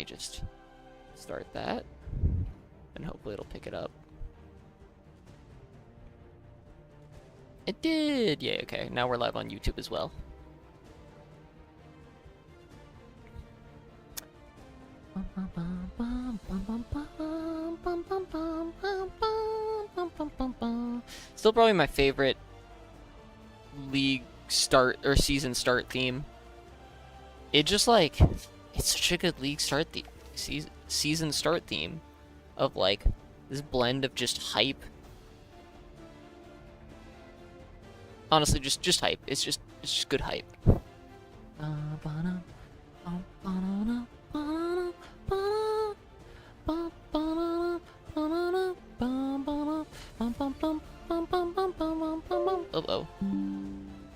me just start that, and hopefully it'll pick it up. It did! Yay, okay. Now we're live on YouTube as well. Still probably my favorite league start or season start theme. It just like, it's such a good league start season start theme of like this blend of just hype. Honestly, just hype. It's just good hype. Uh-oh.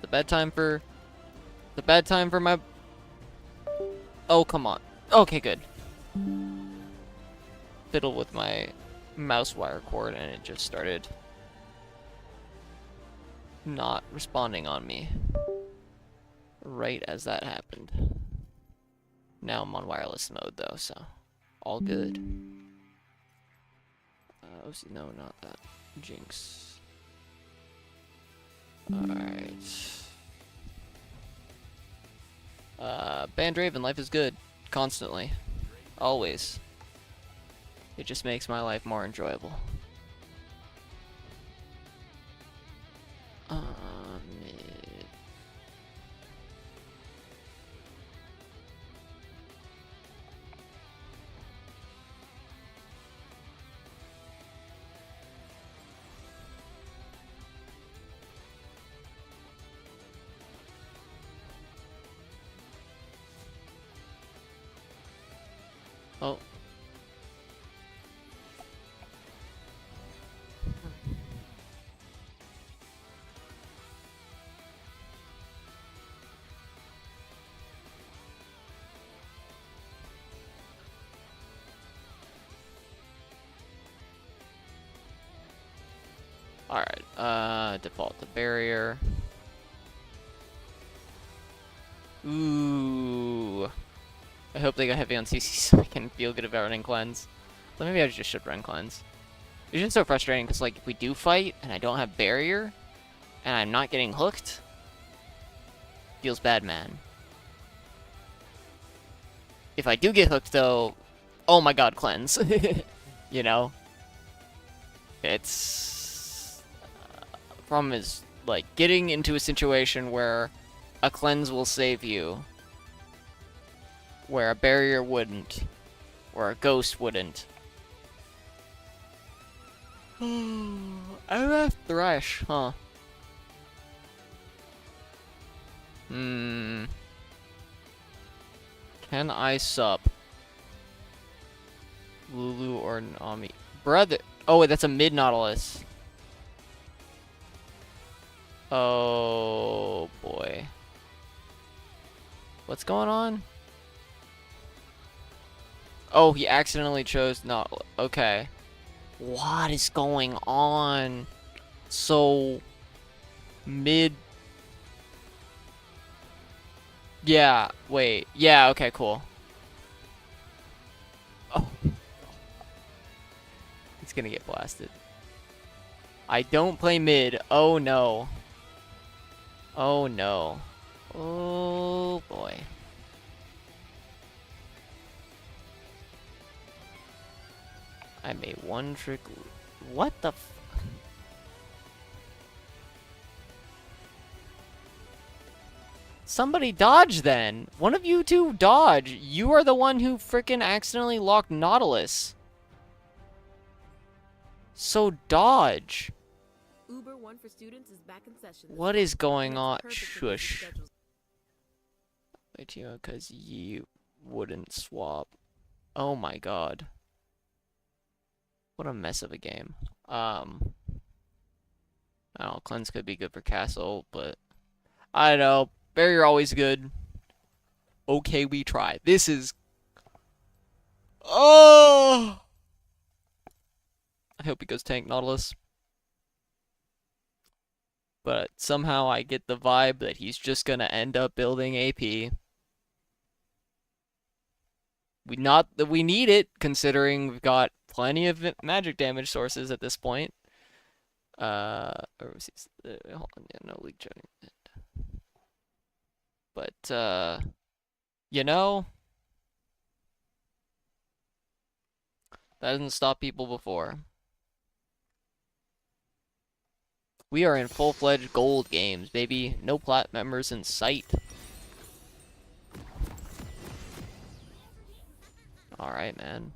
The bad time for my... Oh, come on. Okay, good. Fiddle with my mouse wire cord and it just started not responding on me right as that happened. Now I'm on wireless mode though, so all good. No, not that. Jinx. Alright. Bandraven, life is good. Constantly. Always. It just makes my life more enjoyable. Mid. Oh. Alright, default to barrier. Ooh. I hope they got heavy on CC so I can feel good about running cleanse. But maybe I just should run cleanse. It's just so frustrating because, like, if we do fight and I don't have barrier and I'm not getting hooked, feels bad, man. If I do get hooked, though, oh my god, cleanse. You know? It's... problem is, like, getting into a situation where a cleanse will save you, where a barrier wouldn't, or a ghost wouldn't. I left Thresh, huh? Can I sup Lulu or Nami? Brother. Oh, wait, that's a mid Nautilus. Oh, boy. What's going on? Oh, he accidentally chose Nautilus. Okay. What is going on? So, mid... Yeah, wait. Yeah, okay, cool. Oh. It's gonna get blasted. I don't play mid. Oh, no. Oh, no. Oh, boy. I made one trick. What the f... Somebody dodge then. One of you two dodge. You are the one who frickin' accidentally locked Nautilus. So dodge. Uber One for Students is back in session. What is going on? Shush. Wait, because you wouldn't swap. Oh my god. What a mess of a game. I don't know, cleanse could be good for castle, but I don't know. Barrier always good. Okay, we try. This is... Oh! I hope he goes tank Nautilus. But somehow I get the vibe that he's just gonna end up building AP. Not that we need it, considering we've got plenty of magic damage sources at this point. Overseas. Hold on, yeah, no league joining. But you know, that doesn't stop people before. We are in full-fledged gold games, baby. No plat members in sight. All right, man.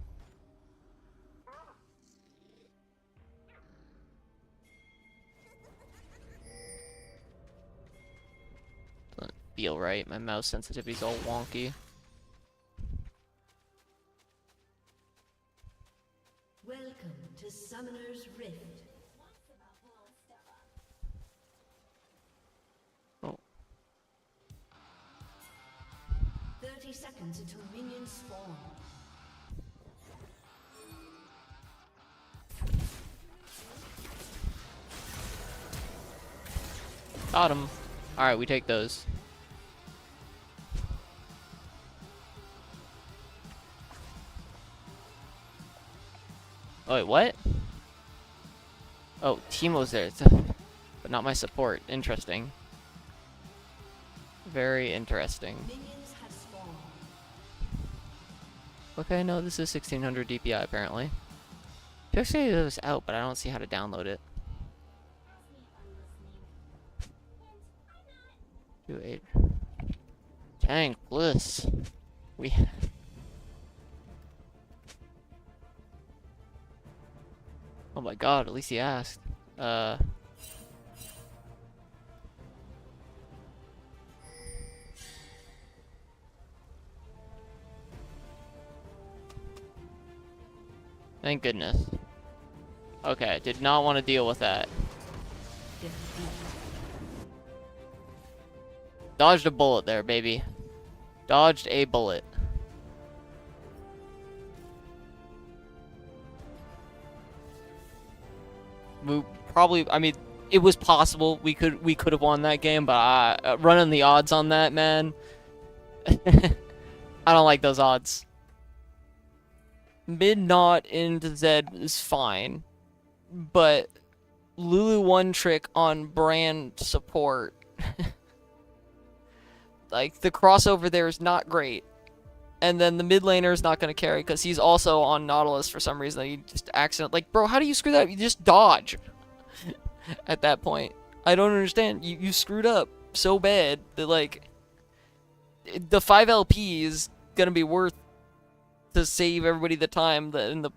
Doesn't feel right. My mouse sensitivity's all wonky. Welcome to Summoner's Rift. Oh. 30 seconds until minions spawn. Got him. All right, we take those. Oh, wait, what? Oh, Teemo's there. But not my support. Interesting. Very interesting. Minions have spawned. Okay, no, this is 1600 DPI apparently. Pixie is out, but I don't see how to download it. 2.8. Tank Bliss. We. Oh my god, at least he asked. Thank goodness. Okay, did not want to deal with that. Dodged a bullet there, baby. Dodged a bullet. We probably, I mean, it was possible we could have won that game, but running the odds on that, man. I don't like those odds. Mid not into Zed is fine, but Lulu one trick on brand support. Like, the crossover there is not great. And then the mid laner is not going to carry because he's also on Nautilus for some reason. He just accident. Like, bro, how do you screw that up? You just dodge at that point. I don't understand. You screwed up so bad that, like, the 5 LP is going to be worth to save everybody the time and the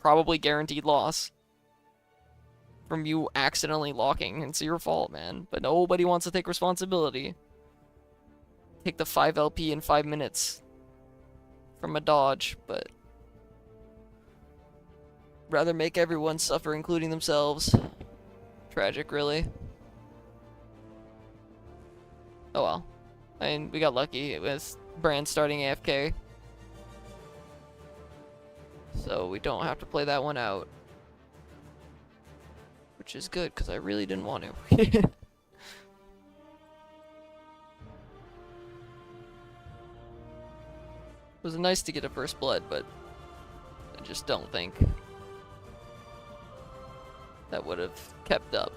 probably guaranteed loss from you accidentally locking. It's your fault, man. But nobody wants to take responsibility. Take the 5 LP in 5 minutes from a dodge, but rather make everyone suffer, including themselves. Tragic, really. Oh well. I mean, we got lucky with Brand starting AFK. So we don't have to play that one out. Which is good, because I really didn't want to. It was nice to get a first blood, but I just don't think that would have kept up.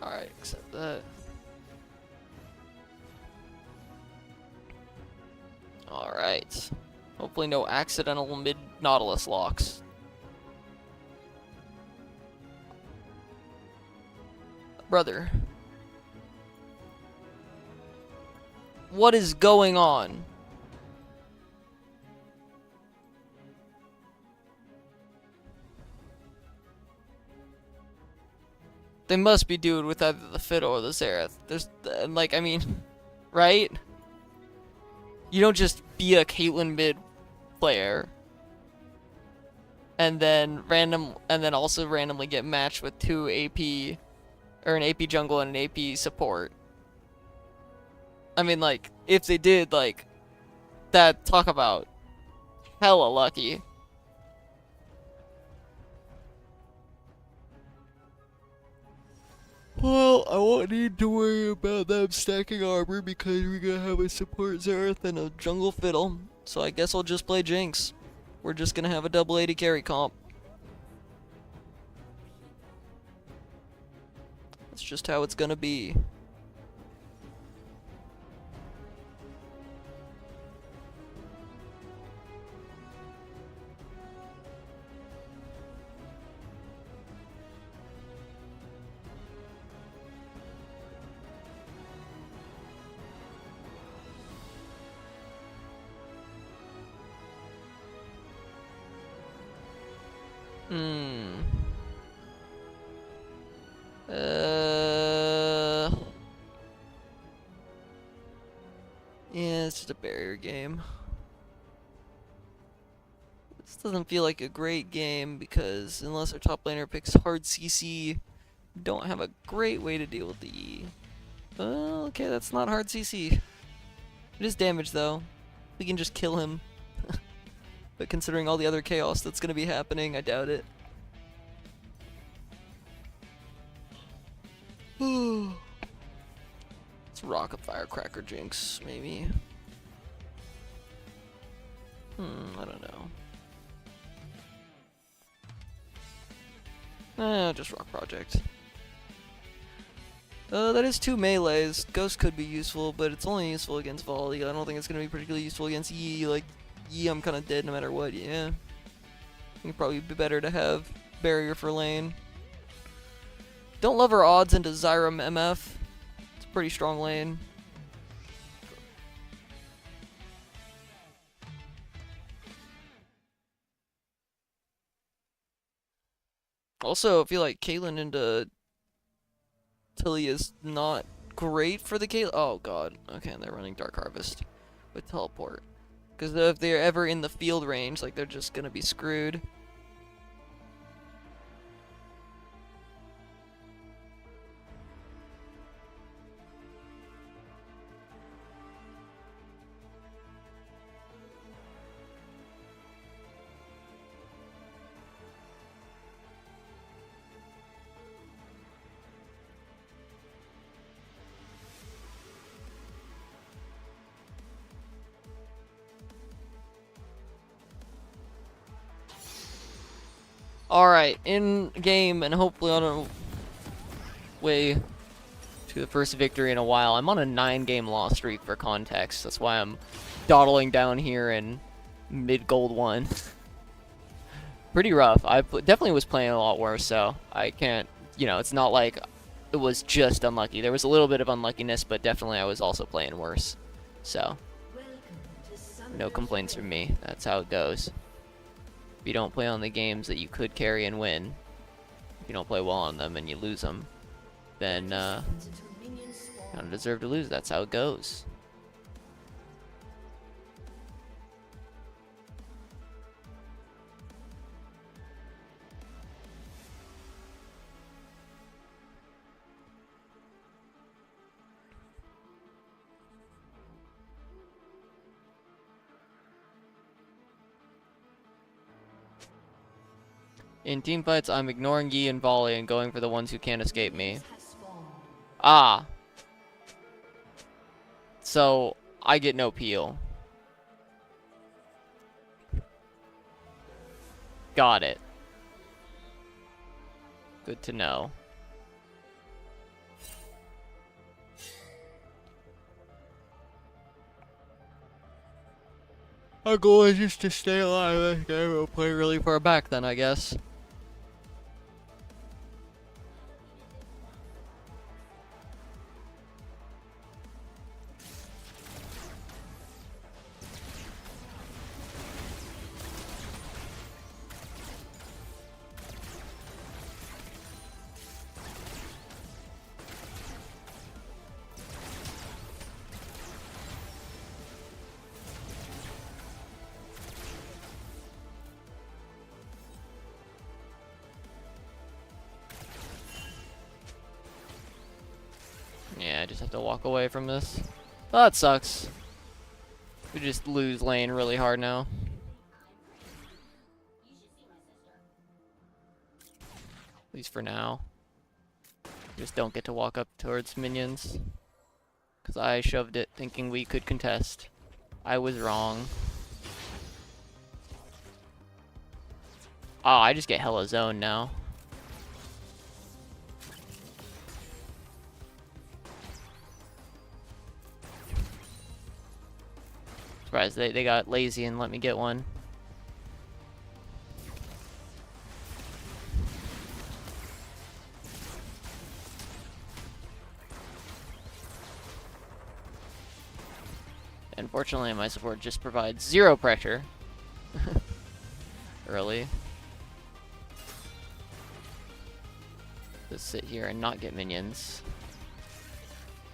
Alright, accept that. Alright. Hopefully no accidental mid-Nautilus locks. Brother. What is going on? They must be doing with either the Fiddle or the Xerath. There's, like, I mean, right? You don't just be a Caitlyn mid player and then also randomly get matched with two AP or an AP jungle and an AP support. I mean, like, if they did, like, that, talk about hella lucky. Well, I won't need to worry about them stacking armor because we're gonna have a support Xerath and a jungle Fiddle. So I guess I'll just play Jinx. We're just gonna have a double AD carry comp. That's just how it's gonna be. Hmm. Yeah, it's just a barrier game. This doesn't feel like a great game because unless our top laner picks hard CC, we don't have a great way to deal with the E. Okay, that's not hard CC. It is damage though. We can just kill him. But considering all the other chaos that's gonna be happening, I doubt it. Let's rock a firecracker Jinx, maybe. I don't know. Just rock project. That is 2 melees. Ghost could be useful, but it's only useful against volley. I don't think it's gonna be particularly useful against Yi. Like, Yi, I'm kinda dead no matter what, yeah. It'd probably be better to have barrier for lane. Don't love our odds into Zyram MF. It's a pretty strong lane. Also, I feel like Caitlyn into Tilly is not great for the Caitlyn. Oh god. Okay, they're running Dark Harvest with teleport. Because if they're ever in the field range, like, they're just gonna be screwed. Alright, in game and hopefully on a way to the first victory in a while. I'm on a 9-game loss streak for context. That's why I'm dawdling down here in mid-gold 1. Pretty rough. I definitely was playing a lot worse, so I can't, you know, it's not like it was just unlucky. There was a little bit of unluckiness, but definitely I was also playing worse. So, no complaints from me. That's how it goes. If you don't play on the games that you could carry and win, if you don't play well on them and you lose them, then you don't deserve to lose. That's how it goes. In teamfights, I'm ignoring Yi and Volley and going for the ones who can't escape me. Ah. So, I get no peel. Got it. Good to know. Our goal is just to stay alive. Okay, we'll play really far back then, I guess. I just have to walk away from this. Oh, that sucks. We just lose lane really hard now. At least for now. Just don't get to walk up towards minions. Because I shoved it thinking we could contest. I was wrong. Oh, I just get hella zoned now. Surprised they got lazy and let me get one. Unfortunately, my support just provides zero pressure. Early. Just sit here and not get minions.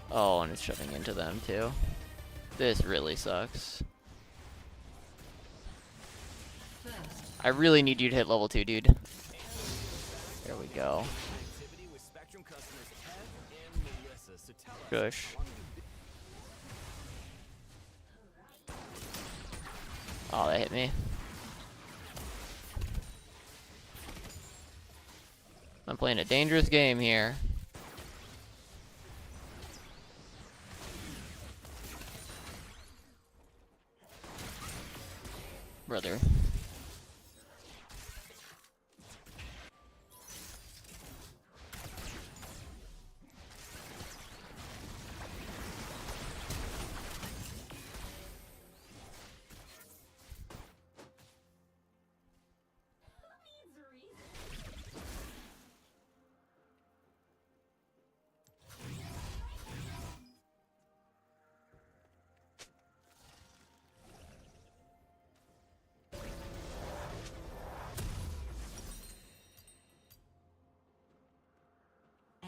Oh, and it's shoving into them too. This really sucks. I really need you to hit level 2, dude. There we go. Gush. Oh, that hit me. I'm playing a dangerous game here. Brother.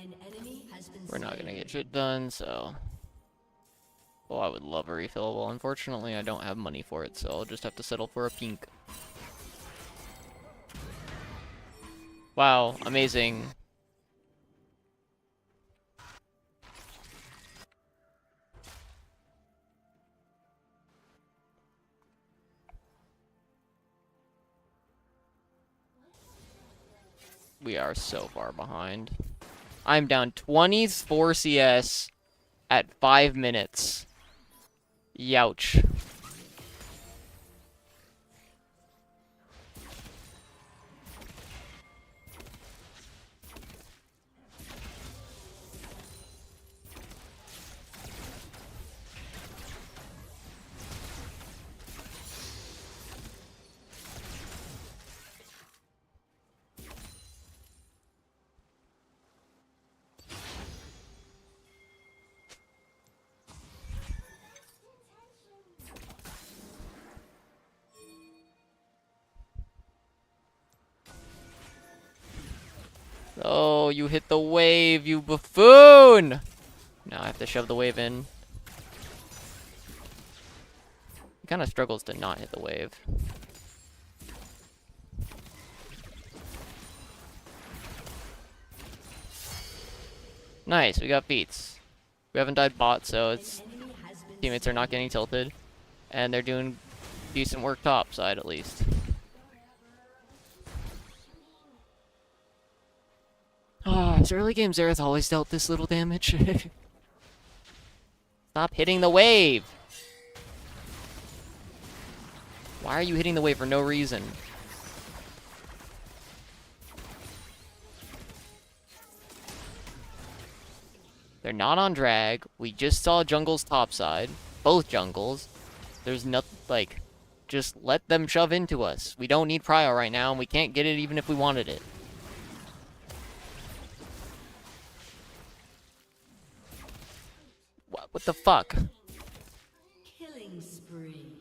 An enemy has been We're not slain. gonna get shit done, so... Oh, I would love a refillable. Unfortunately, I don't have money for it, so I'll just have to settle for a pink. Wow, amazing. We are so far behind. I'm down 24 CS at 5 minutes. Youch. Oh, you hit the wave, you buffoon! Now I have to shove the wave in. He kind of struggles to not hit the wave. Nice, we got beats. We haven't died bot, so it's teammates are not getting tilted. And they're doing decent work top side at least. Ah, oh, early game Xerath always dealt this little damage. Stop hitting the wave! Why are you hitting the wave for no reason? They're not on drag. We just saw jungle's topside. Both jungles. There's nothing, like, just let them shove into us. We don't need prio right now, and we can't get it even if we wanted it. What the fuck? Killing spree.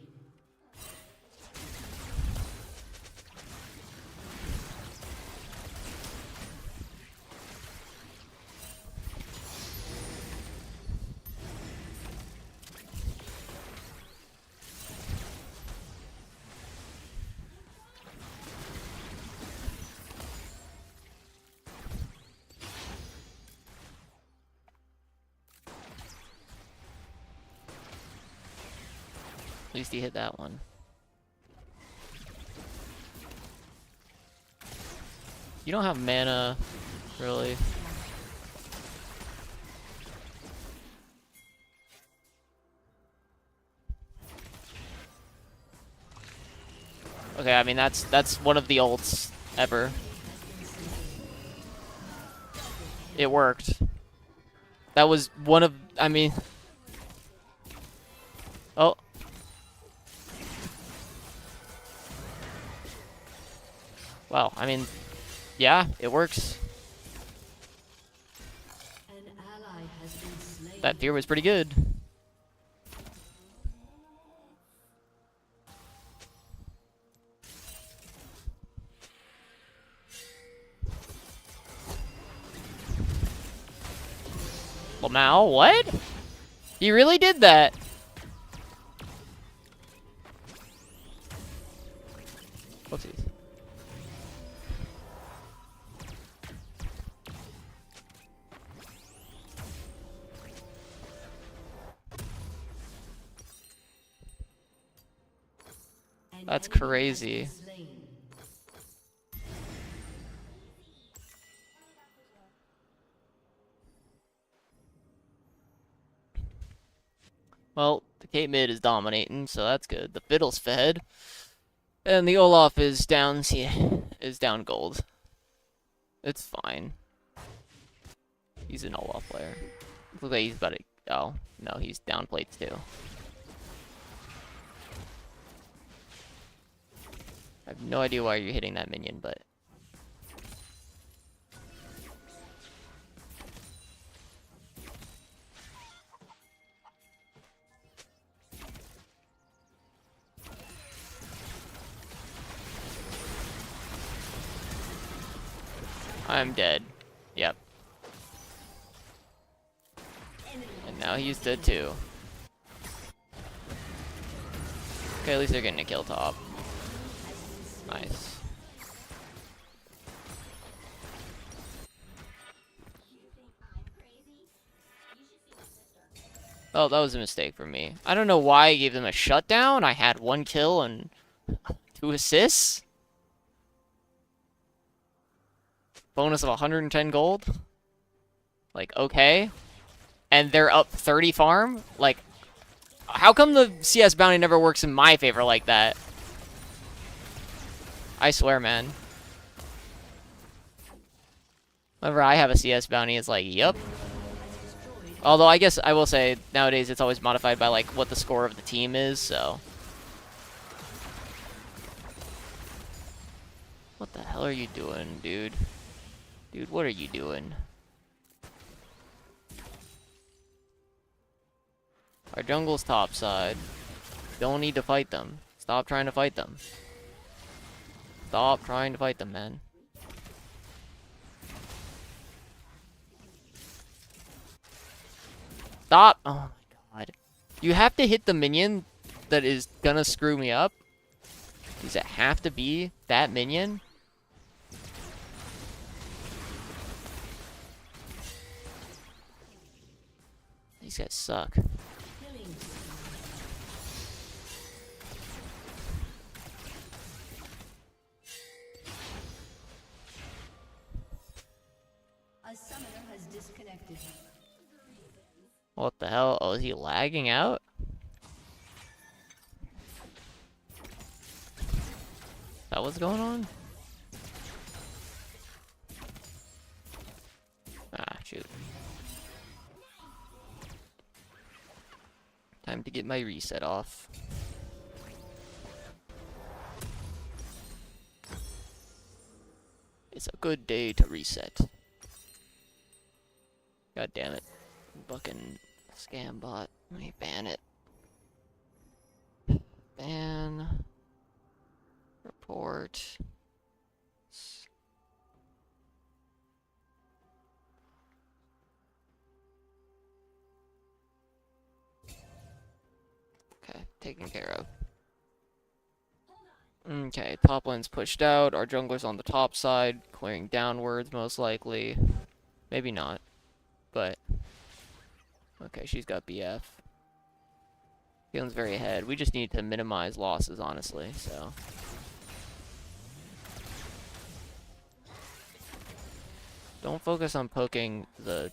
At least he hit that one. You don't have mana, really. Okay, I mean that's one of the ults ever. It worked. That was one of, I mean, oh. Well, I mean, yeah, it works. An ally has been slain. That fear was pretty good. Lamau, what? He really did that. Whoopsies. An That's enemy crazy. has been slain. Well, the Kate mid is dominating, so that's good. The Fiddle's fed. And the Olaf is down, is down gold. It's fine. He's an Olaf player. Looks like he's about to, oh, no, he's down plates too. I have no idea why you're hitting that minion, but I'm dead. Yep. And now he's dead too. Okay, at least they're getting a kill top. Nice. Oh, that was a mistake for me. I don't know why I gave them a shutdown. I had 1 kill and 2 assists. Bonus of 110 gold. Like, okay. And they're up 30 farm? Like, how come the CS bounty never works in my favor like that? I swear, man. Whenever I have a CS bounty, it's like, yep. Although, I guess I will say, nowadays it's always modified by, like, what the score of the team is, so. What the hell are you doing, dude? Dude, what are you doing? Our jungle's topside. Don't need to fight them. Stop trying to fight them. Stop trying to fight them, man. Stop! Oh my god. You have to hit the minion that is gonna screw me up? Does it have to be that minion? These guys suck. A summoner has disconnected. What the hell? Oh, is he lagging out? Is that what's going on? Ah, shoot. Time to get my reset off. It's a good day to reset. God damn it. Fucking scam bot. Let me ban it. Ban. Report. Okay, taken care of. Okay, top lane's pushed out. Our jungler's on the top side, clearing downwards most likely. Maybe not, but okay, she's got BF. Caitlin's very ahead. We just need to minimize losses, honestly, so. Don't focus on poking the...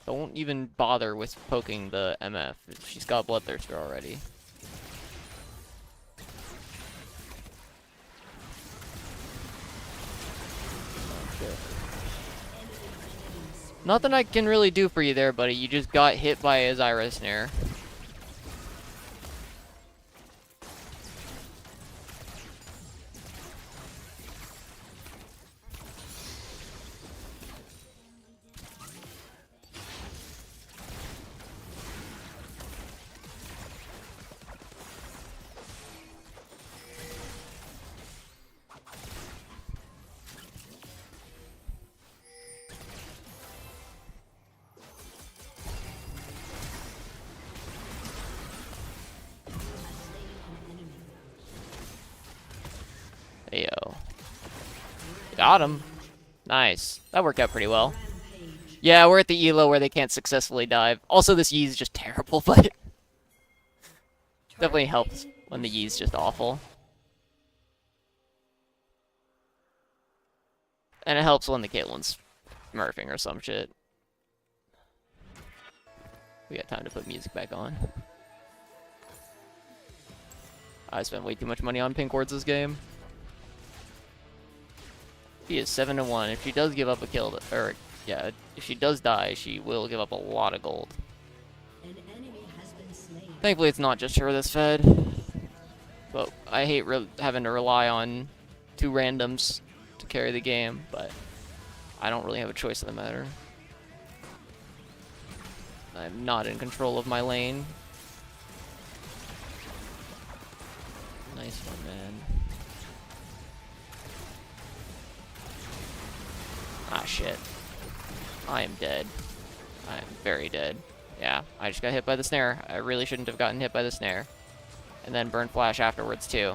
Don't even bother with poking the MF. She's got Bloodthirster already. Oh, shit. Nothing I can really do for you there, buddy. You just got hit by a Zyra snare. Ayo. Got him. Nice. That worked out pretty well. Yeah, we're at the elo where they can't successfully dive. Also, this Yi is just terrible, but definitely helps when the Yi is just awful. And it helps when the Caitlin's smurfing or some shit. We got time to put music back on. I spent way too much money on pink wards this game. She is 7-1. If she does give up a kill, or yeah, if she does die, she will give up a lot of gold. An enemy has been slain. Thankfully, it's not just her that's fed. But I hate having to rely on 2 randoms to carry the game, but I don't really have a choice in the matter. I'm not in control of my lane. Nice one, man. Ah, shit. I am dead. I am very dead. Yeah, I just got hit by the snare. I really shouldn't have gotten hit by the snare. And then burn flash afterwards, too.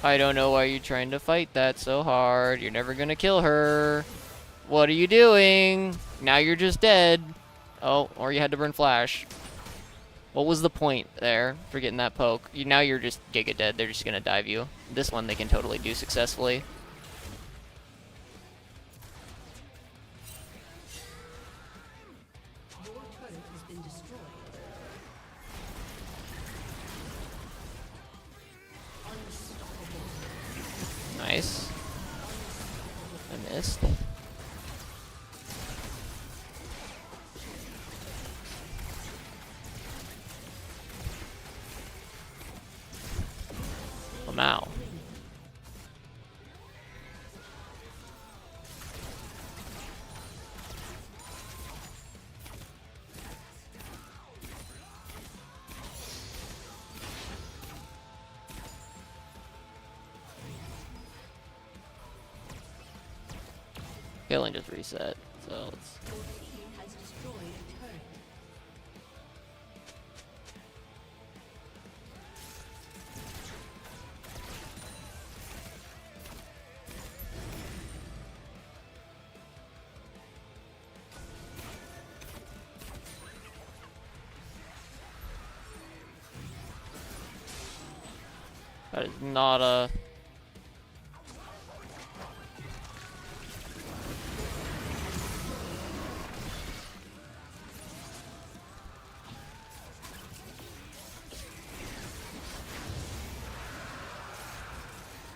I don't know why you're trying to fight that so hard. You're never gonna kill her. What are you doing? Now you're just dead. Oh, or you had to burn flash. What was the point there for getting that poke? Now you're just giga dead. They're just gonna dive you. This one they can totally do successfully. Your turret has been destroyed. Unstoppable. Nice. I missed. Wow. Killing just reset, so let's... Your team has destroyed a turret. That is not a...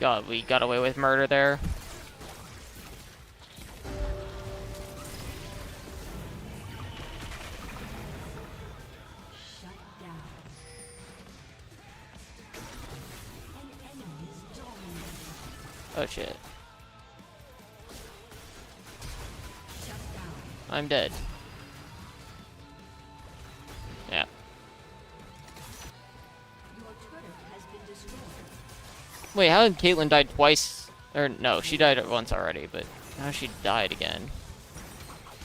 God, we got away with murder there. Shut down. An enemy is dominated. Oh shit. Shut down. I'm dead. Yeah. Your turret has been destroyed. Wait, how did Caitlyn died twice? Or no, she died once already, but now she died again.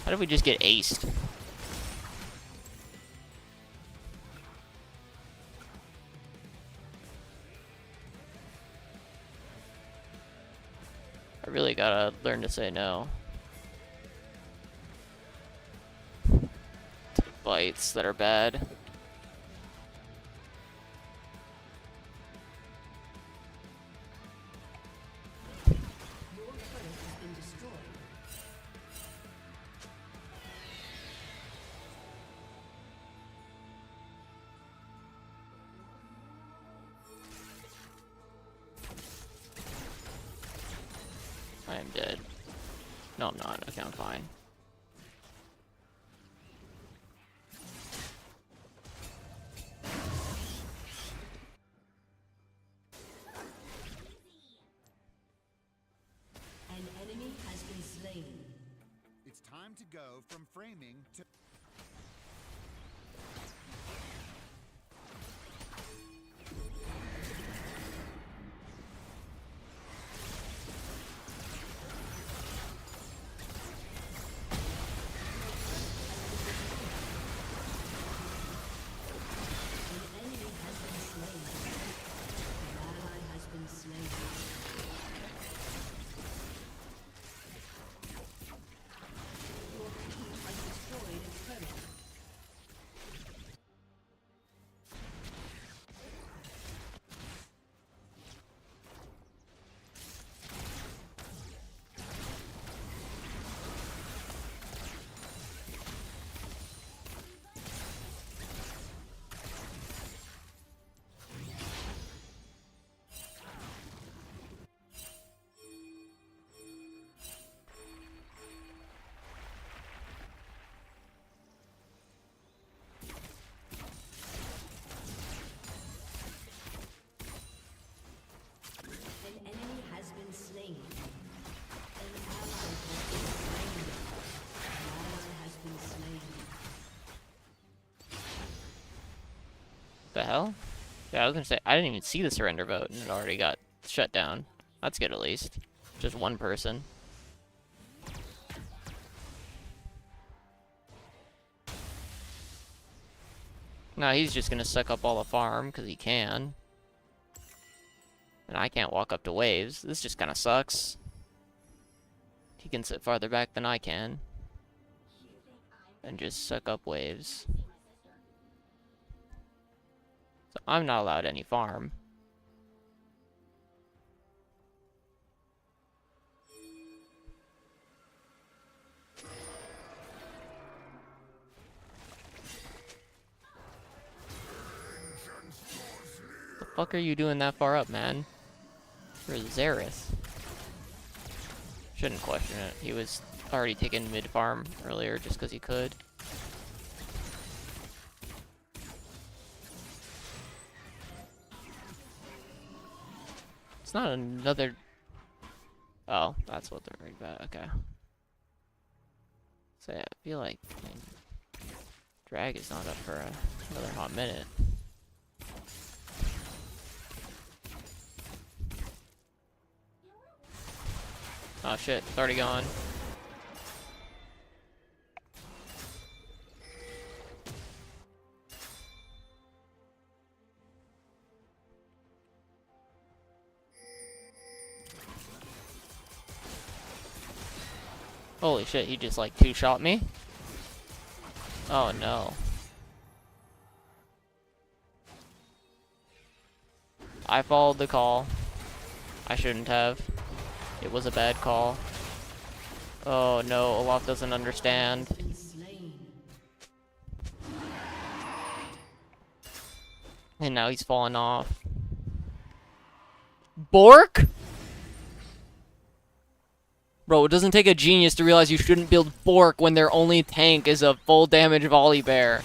How did we just get aced? I really gotta learn to say no. bites that are bad. Your turret has been destroyed. I am dead. No, I'm not. Okay, I'm fine. An enemy has been slain. It's time to go from framing to... An enemy has been slain. An ally has been slain. Your team has destroyed a turret. An enemy has been slain. An ally has been slain. An ally has been slain. The hell? Yeah, I was gonna say, I didn't even see the surrender vote, and it already got shut down. That's good, at least. Just one person. Nah, he's just gonna suck up all the farm, because he can. And I can't walk up to waves. This just kinda sucks. He can sit farther back than I can. And just suck up waves. So I'm not allowed any farm. The fuck are you doing that far up, man? For Xerath. Shouldn't question it. He was already taking mid farm earlier just because he could. It's not another... Oh, that's what they're worried about. Okay. So yeah, I feel like Drag is not up for another hot minute. Oh shit, it's already gone. Holy shit, he just like two-shot me? Oh no. I followed the call. I shouldn't have. It was a bad call. Oh no, Olaf doesn't understand. Been slain. And now he's falling off. Bork? Bro, it doesn't take a genius to realize you shouldn't build Bork when their only tank is a full damage volley bear.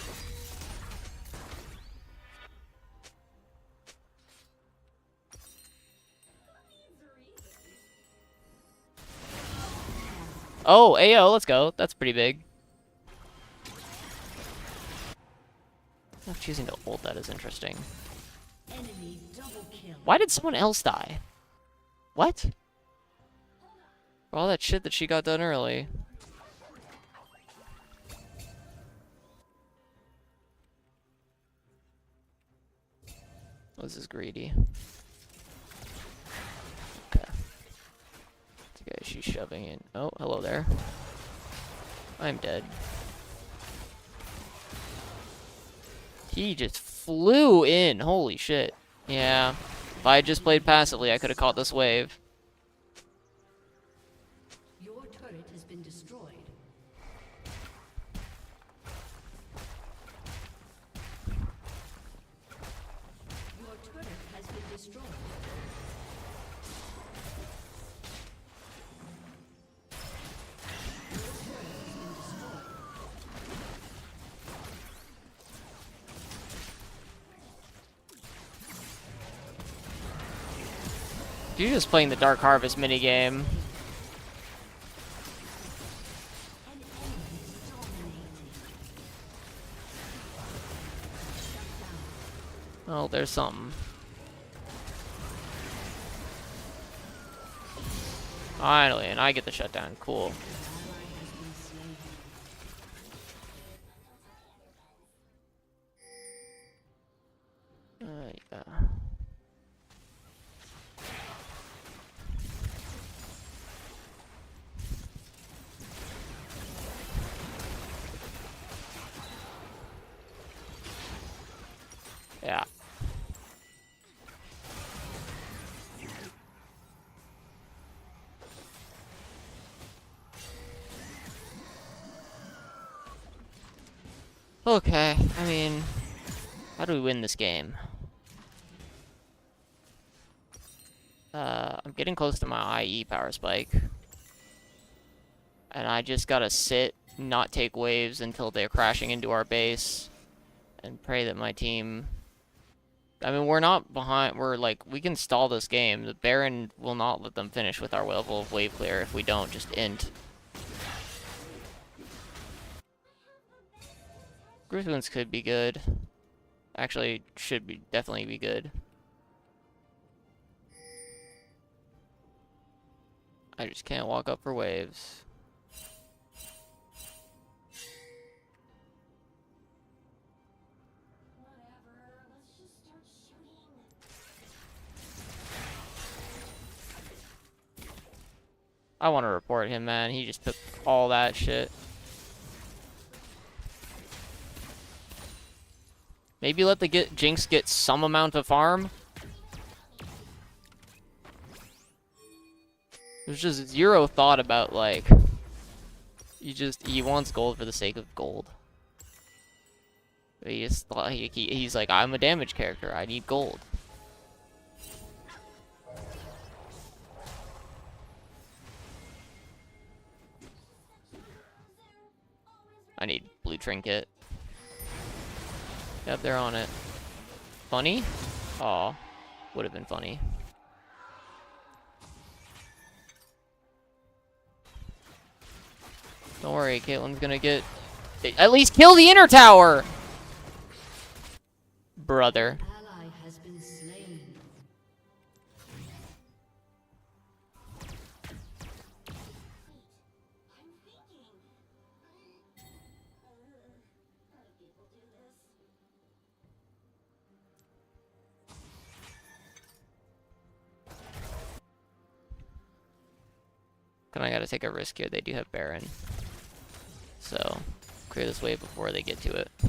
Oh, AO, let's go. That's pretty big. I'm choosing to ult, that is interesting. Enemy double kill. Why did someone else die? What? For all that shit that she got done early. Oh, this is greedy. Okay. Okay, she's shoving in. Oh, hello there. I'm dead. He just flew in. Holy shit. Yeah. If I had just played passively, I could have caught this wave. Your turret has been destroyed. Your turret has been destroyed. You're just playing the Dark Harvest minigame. Oh, there's something. Finally, and I get the shutdown. Cool. Yeah. Yeah. Okay, I mean, how do we win this game? I'm getting close to my IE power spike. And I just gotta sit, not take waves until they're crashing into our base. And pray that my team... I mean, we're not behind, we're like, we can stall this game. The Baron will not let them finish with our level of wave clear if we don't just int. Griffins could be good. Actually, should be definitely be good. I just can't walk up for waves. I want to report him, man. He just took all that shit. Maybe let the Jinx get some amount of farm. There's just zero thought about, like, he wants gold for the sake of gold. He just thought he's like, I'm a damage character. I need gold. I need blue trinket. Yep, they're on it. Funny? Aw. Would have been funny. Don't worry, Caitlyn's gonna get... At least kill the inner tower! Brother. Ally has been slain. I gotta take a risk here. They do have Baron. So, clear this wave before they get to it. I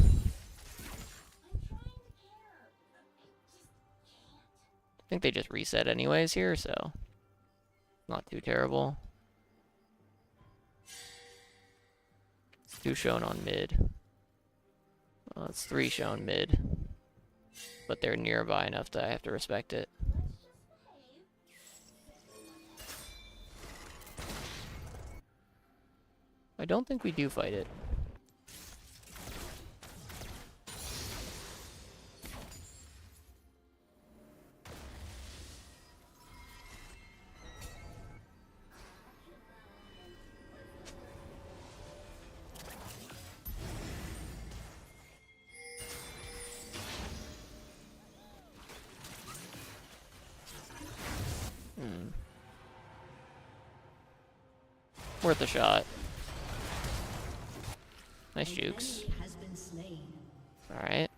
think they just reset anyways here, so not too terrible. It's 2 shown on mid. Well, it's 3 shown mid. But they're nearby enough that I have to respect it. I don't think we do fight it. Worth a shot. Nice jukes. Has been slain. Alright.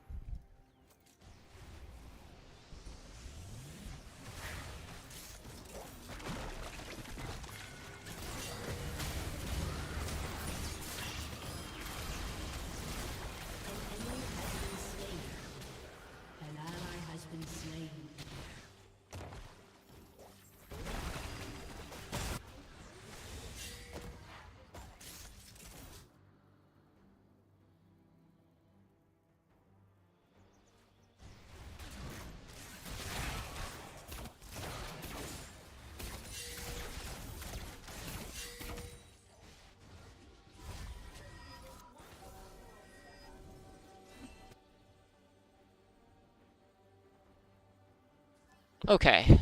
Okay.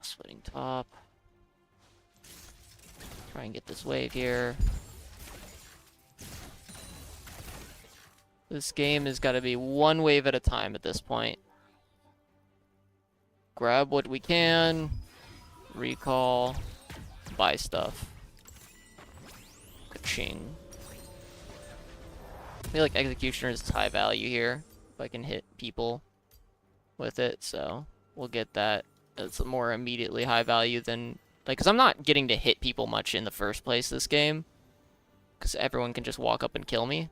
Splitting top. Try and get this wave here. This game has got to be one wave at a time at this point. Grab what we can. Recall. Buy stuff. Ka-ching. I feel like Executioner is high value here. If I can hit people with it, so we'll get that. It's more immediately high value than... Like, because I'm not getting to hit people much in the first place this game. Because everyone can just walk up and kill me.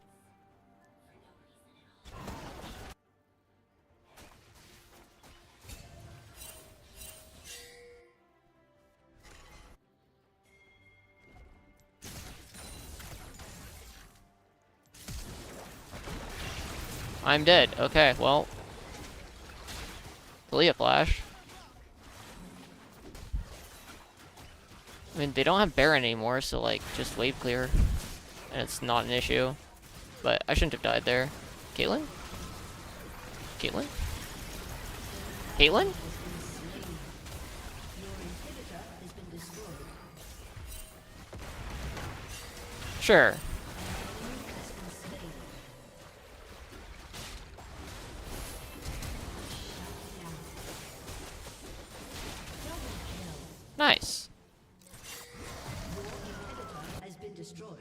I'm dead. Okay, well. Leah Flash. I mean, they don't have Baron anymore, so, like, just wave clear. And it's not an issue. But I shouldn't have died there. Caitlyn? Caitlyn? Caitlyn? Sure. Nice. Has been destroyed.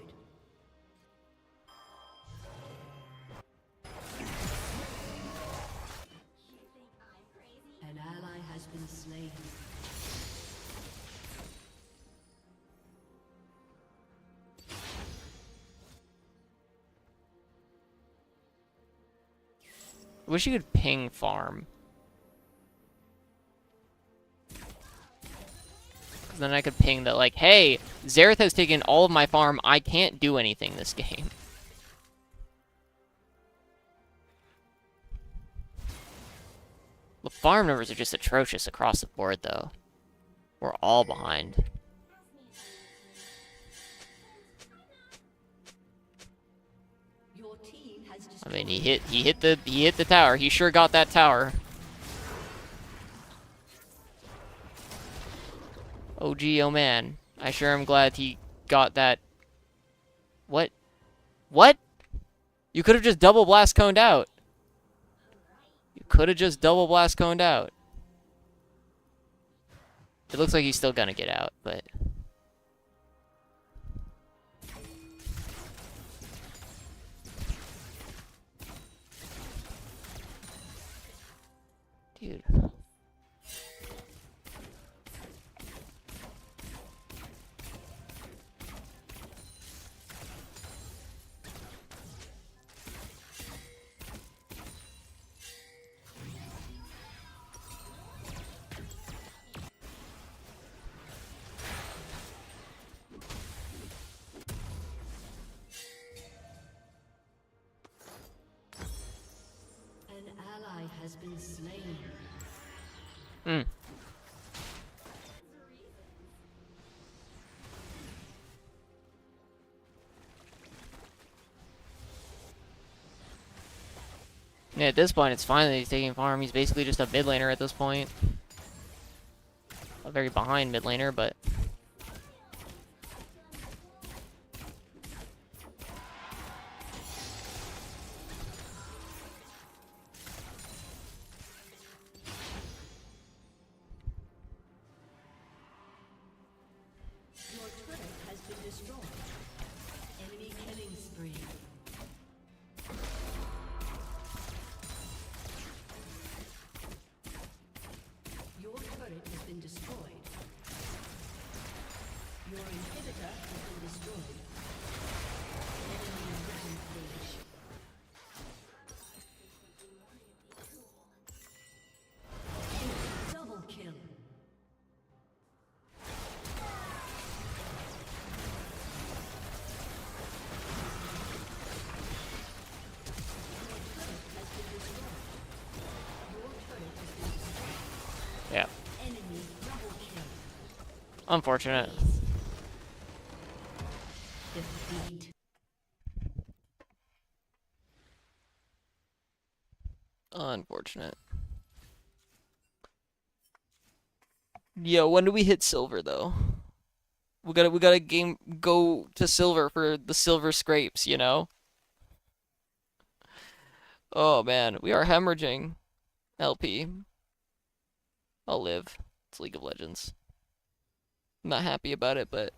An ally has been slain. I wish you could ping farm. Then I could ping that, like, hey, Xerath has taken all of my farm. I can't do anything this game. The farm numbers are just atrocious across the board, though. We're all behind. Your team has I mean, he hit the tower. He sure got that tower. Oh gee, oh man. I sure am glad he got that. What? What? You could have just double blast coned out. You could have just double blast coned out. It looks like he's still gonna get out, but... Dude. An ally has been slain. Hmm. Yeah, at this point, it's fine that he's taking farm. He's basically just a mid laner at this point. A very behind mid laner, but... Your turret has been destroyed. Enemy killing spree. Your turret has been destroyed. Your inhibitor has been destroyed. Enemy rampage. Double kill. Yeah. Enemy double kill. Unfortunate. Defeat. Unfortunate. Yo, when do we hit silver though? We gotta game go to silver for the silver scrapes, you know? Oh man, we are hemorrhaging. LP. I'll live. It's League of Legends. I'm not happy about it, but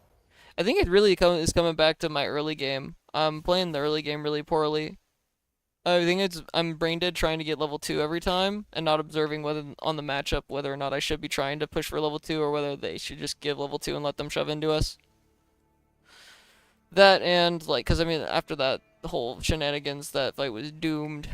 I think it really is coming back to my early game. I'm playing the early game really poorly. I think I'm brain dead trying to get level 2 every time and not observing whether on the matchup whether or not I should be trying to push for level 2 or whether they should just give level 2 and let them shove into us. That and like, cause I mean after that the whole shenanigans, that fight was doomed.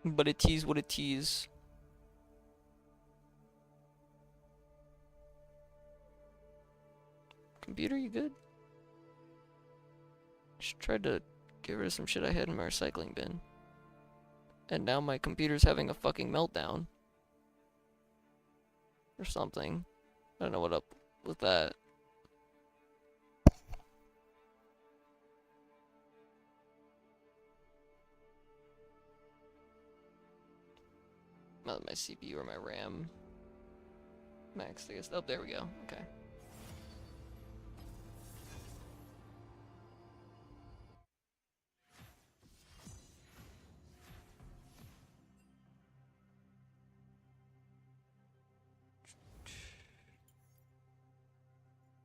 But it tease what it tease. Computer, you good? Just tried to get rid of some shit I had in my recycling bin. And now my computer's having a fucking meltdown. Or something. I don't know what up with that. Not my CPU or my RAM. Max, I guess. Oh, there we go. Okay.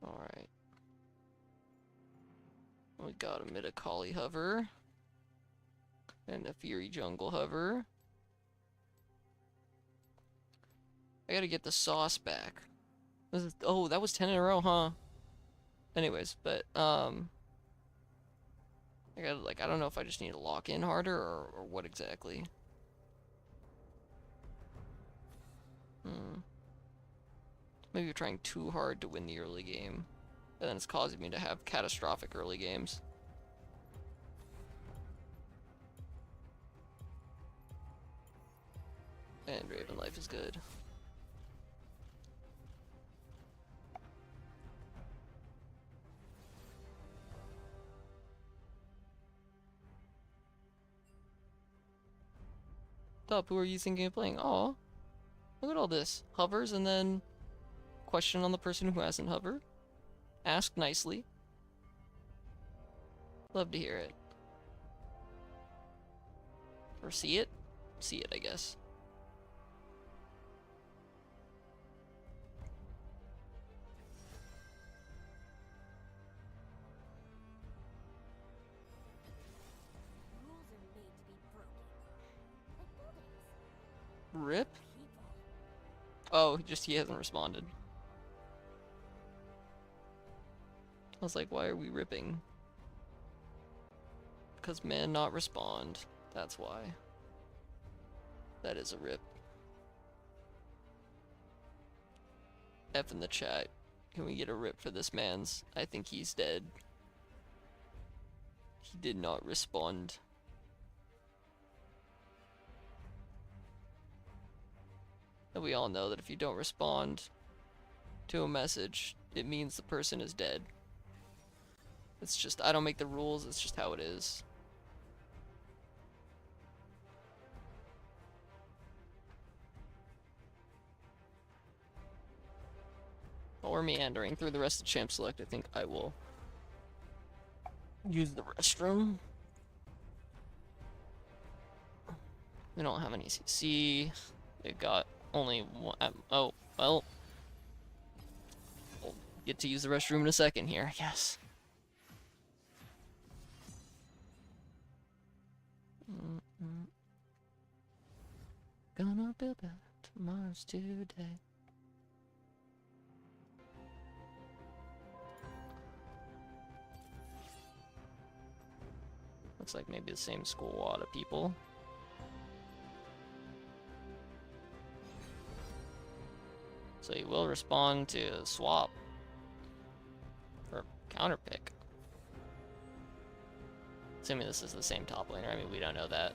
Alright. We got a Midakali hover. And a Fury jungle hover. I gotta get the sauce back. Oh, that was 10 in a row, huh? Anyways, but, I gotta, like, I don't know if I just need to lock in harder or what exactly. Maybe you're trying too hard to win the early game. And then it's causing me to have catastrophic early games. And Raven Life is good. Top, who are you thinking of playing? Aw, look at all this. Hovers and then question on the person who hasn't hovered. Ask nicely. Love to hear it. Or see it? See it, I guess. Rules are made to be broken. Like buildings. Rip? People. Oh, he hasn't responded. I was like, why are we ripping? Because men not respond. That's why. That is a rip. F in the chat. Can we get a rip for this man's? I think he's dead. He did not respond. And we all know that if you don't respond to a message, it means the person is dead. It's just, I don't make the rules, it's just how it is. While we're meandering through the rest of Champ Select, I think I will use the restroom. We don't have any CC. They've got only one. Oh, well. We'll get to use the restroom in a second here, I guess. Gonna build better tomorrow's today. Looks like maybe the same squad of people. So you will respond to swap for counter pick. Assuming this is the same top laner. I mean, we don't know that.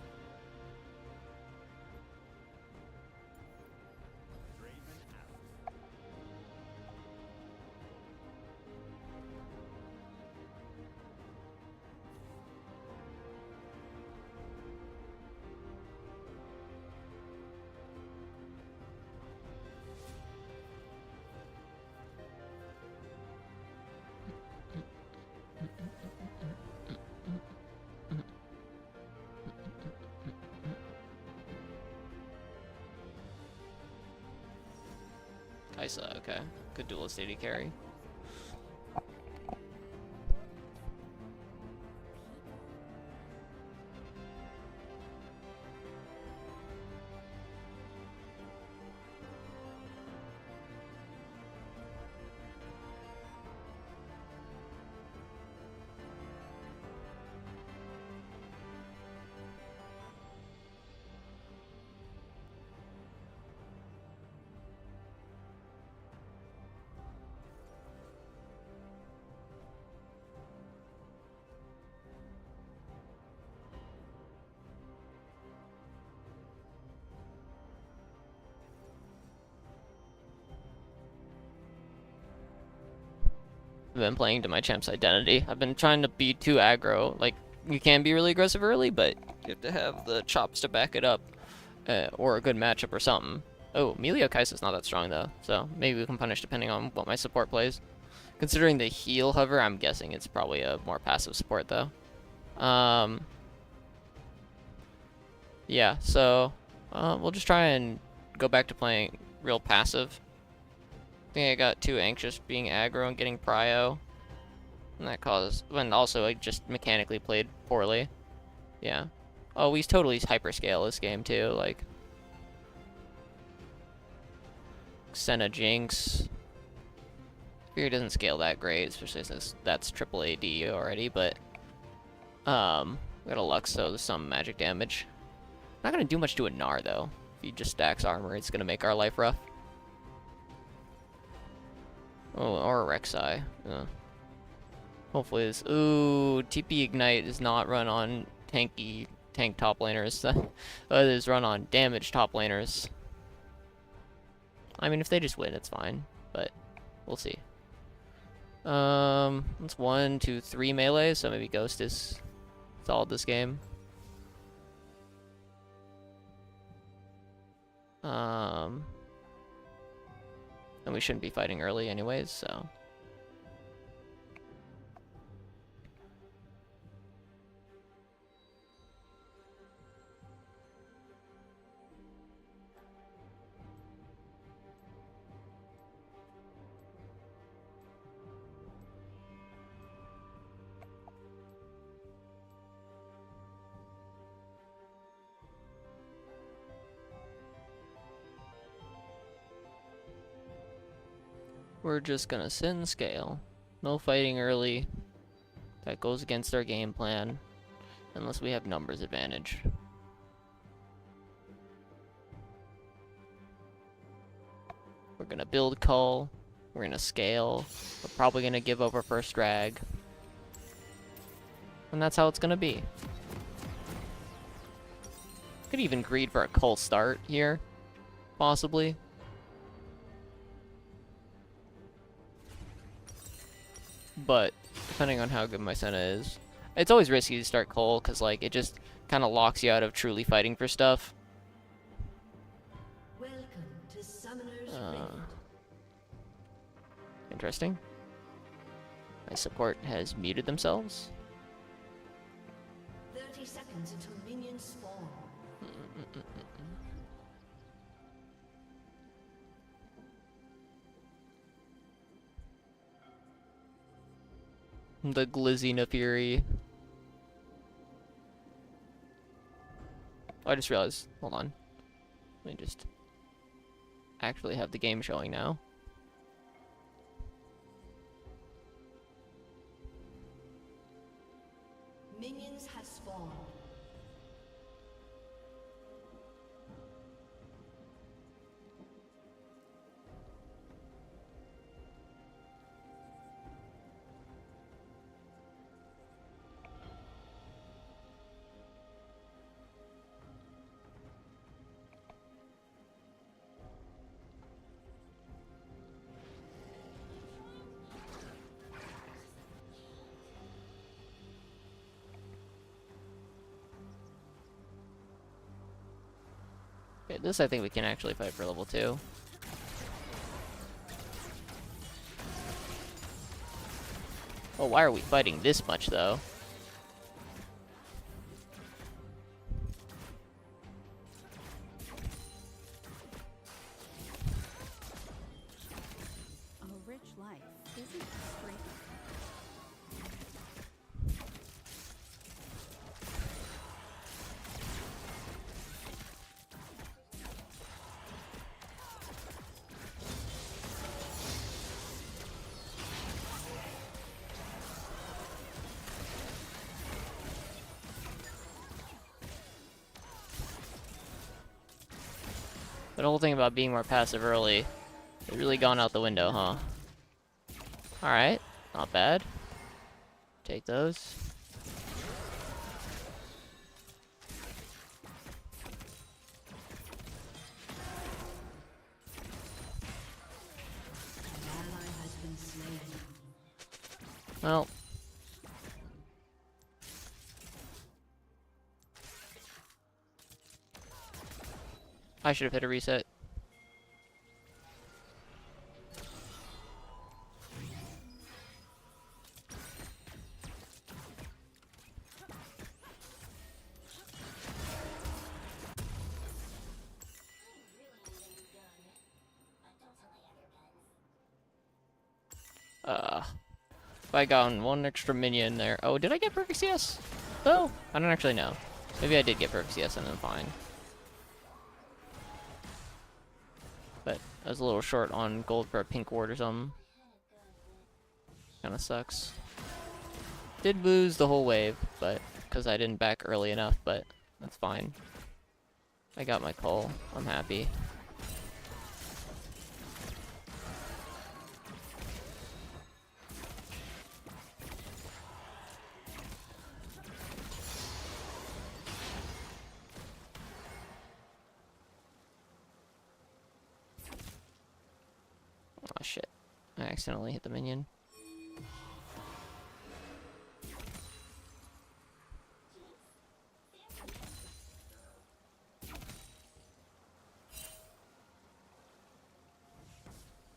Kaisa, okay. Good duelist AD carry. I've been playing to my champ's identity. I've been trying to be too aggro. Like, you can be really aggressive early, but you have to have the chops to back it up, or a good matchup or something. Oh, Melia Kaisa's not that strong, though, so maybe we can punish depending on what my support plays. Considering the heal hover, I'm guessing it's probably a more passive support, though. Yeah, so we'll just try and go back to playing real passive. I think I got too anxious being aggro and getting prio. And that caused... And also, I just mechanically played poorly. Yeah. Oh, we totally hyperscale this game, too. Like... Senna Jinx. Figure doesn't scale that great, especially since that's triple AD already, but... we got a Lux, so there's some magic damage. Not gonna do much to a Gnar, though. If he just stacks armor, it's gonna make our life rough. Oh, or a Rek'Sai. Yeah. Hopefully this... Ooh, TP Ignite is not run on tank top laners. It is run on damaged top laners. I mean, if they just win, it's fine. But, we'll see. It's 1, 2, 3 melee, so maybe Ghost is solid this game. And we shouldn't be fighting early anyways, so... We're just gonna sit and scale. No fighting early. That goes against our game plan. Unless we have numbers advantage. We're gonna build Cull. We're gonna scale. We're probably gonna give up our first drag. And that's how it's gonna be. Could even greed for a Cull start here. Possibly. But depending on how good my Senna is, it's always risky to start Cole because like it just kind of locks you out of truly fighting for stuff. Welcome to Summoner's Rift. Interesting. My support has muted themselves. 30 seconds until minions spawn. The Glizzy Fury. Oh, I just realized. Hold on. Let me just actually have the game showing now. Minions have spawned. Okay, this I think we can actually fight for level 2. Oh, why are we fighting this much though? But the whole thing about being more passive early has really gone out the window, huh? Alright, not bad. Take those. An ally has been slain. Well. I should have hit a reset. If I got one extra minion there. Oh, did I get perfect CS? Oh, I don't actually know. Maybe I did get perfect CS and then fine. But I was a little short on gold for a pink ward or something. Kinda sucks. Did lose the whole wave, but because I didn't back early enough, but that's fine. I got my call. I'm happy. Oh shit. I accidentally hit the minion.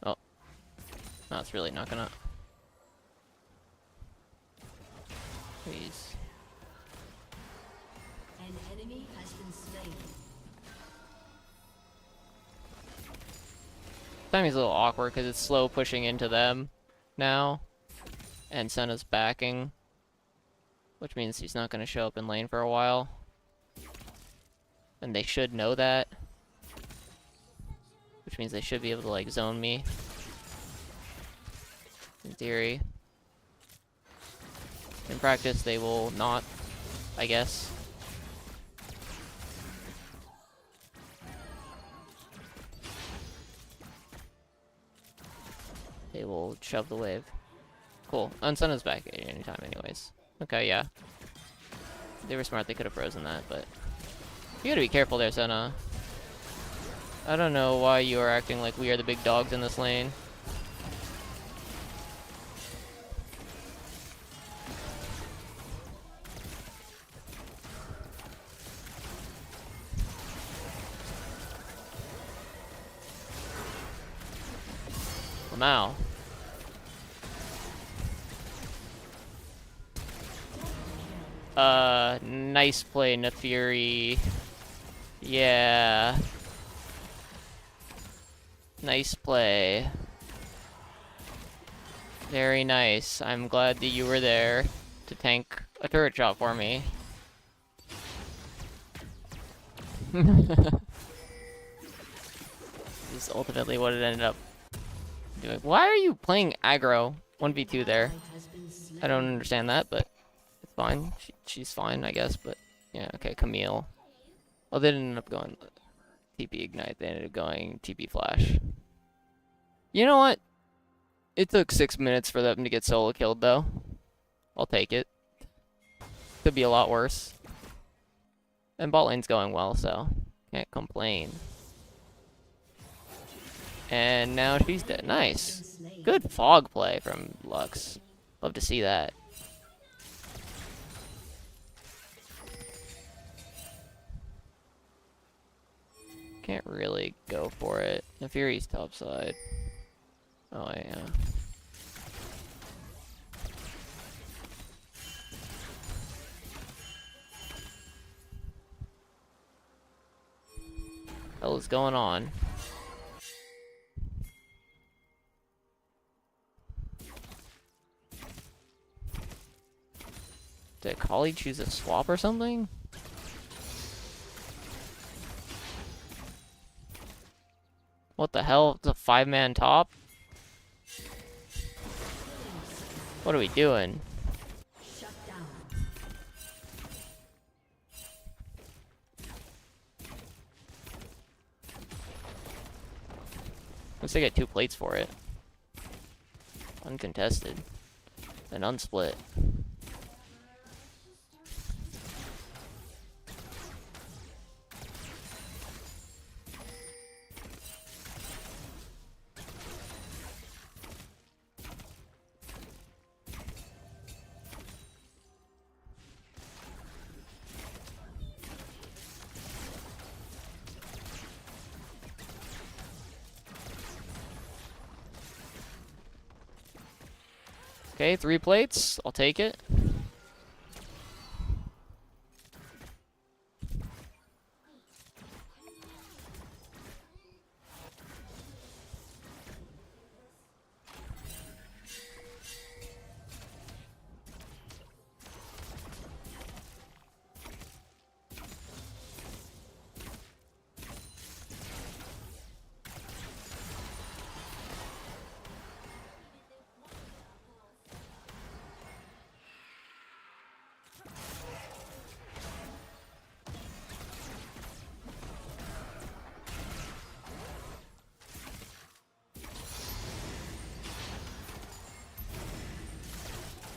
Oh. No, it's really not gonna. Please. An enemy has been slain. Timing's a little awkward because it's slow pushing into them now. And Senna's backing. Which means he's not going to show up in lane for a while. And they should know that. Which means they should be able to, like, zone me. In theory. In practice, they will not, I guess. They will shove the wave. Cool. Unsenna's back at any time anyways. Okay, yeah. They were smart, they could have frozen that, but... You gotta be careful there, Senna. I don't know why you are acting like we are the big dogs in this lane. Lamau. Nice play, Nefiri. Yeah. Nice play. Very nice. I'm glad that you were there to tank a turret shot for me. This is ultimately what it ended up doing. Why are you playing aggro 1v2 there? I don't understand that, but it's fine. She's fine, I guess, but yeah, okay, Camille. Well, they didn't end up going TP Ignite, they ended up going TP Flash. You know what? It took 6 minutes for them to get solo killed, though. I'll take it. Could be a lot worse. And bot lane's going well, so can't complain. And now she's dead. Nice. Good fog play from Lux. Love to see that. Can't really go for it. The Fury's topside. Oh, yeah. What hell is going on? Did Kali choose a swap or something? What the hell? It's a 5-man top? What are we doing? Shut down. Looks like I get 2 plates for it. Uncontested. And unsplit. Okay, 3 plates. I'll take it.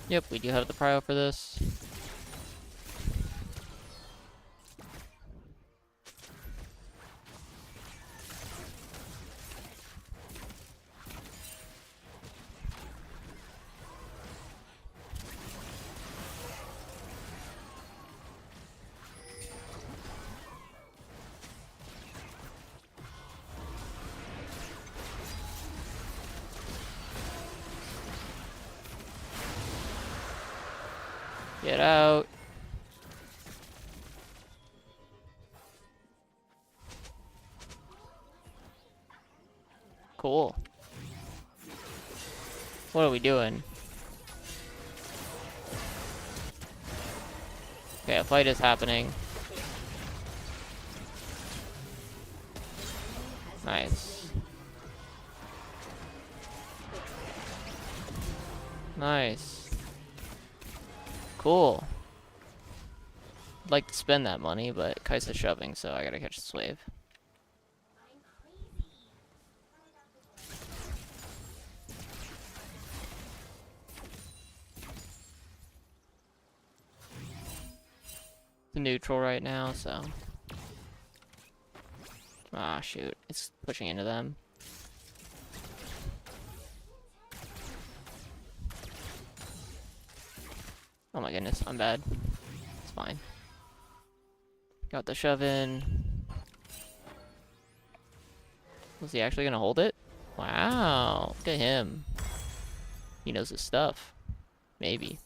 Yep, we do have the prio for this. Get out. Cool. What are we doing? Okay, a fight is happening. Nice. Nice. Cool. I'd like to spend that money, but Kaisa's shoving, so I gotta catch this wave. It's neutral right now, so. Ah, shoot. It's pushing into them. Oh my goodness, I'm bad. It's fine. Got the shove in. Was he actually gonna hold it? Wow, look at him. He knows his stuff. Maybe.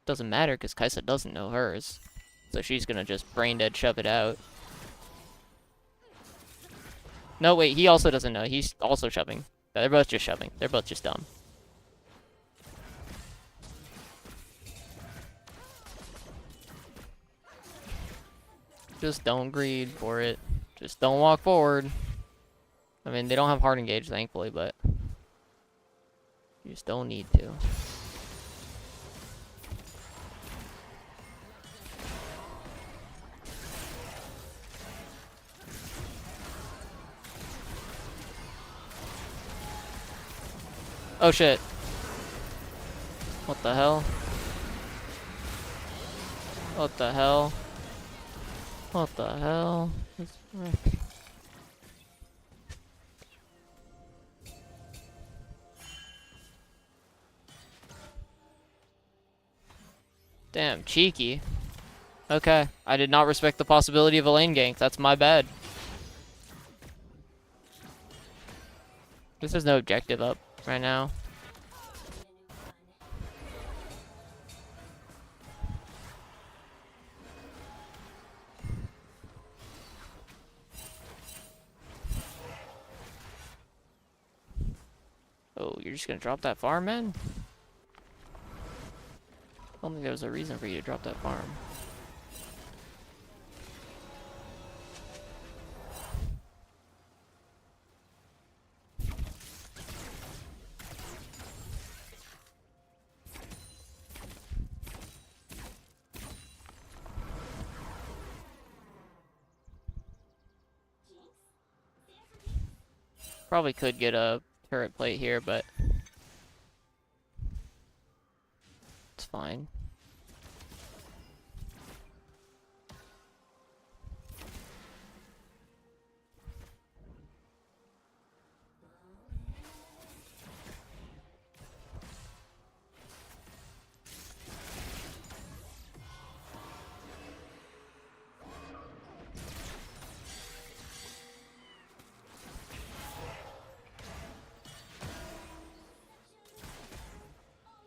Doesn't matter because Kaisa doesn't know hers. So she's gonna just brain dead shove it out. No, wait, he also doesn't know. He's also shoving. They're both just shoving. They're both just dumb. Just don't greed for it. Just don't walk forward. I mean, they don't have hard engage, thankfully, but you just don't need to. Oh shit. What the hell? What the hell? What the hell? Damn, cheeky. Okay, I did not respect the possibility of a lane gank. That's my bad. There's no objective up right now. Oh, you're just gonna drop that farm, man? I don't think there was a reason for you to drop that farm. Probably could get a turret plate here, but it's fine.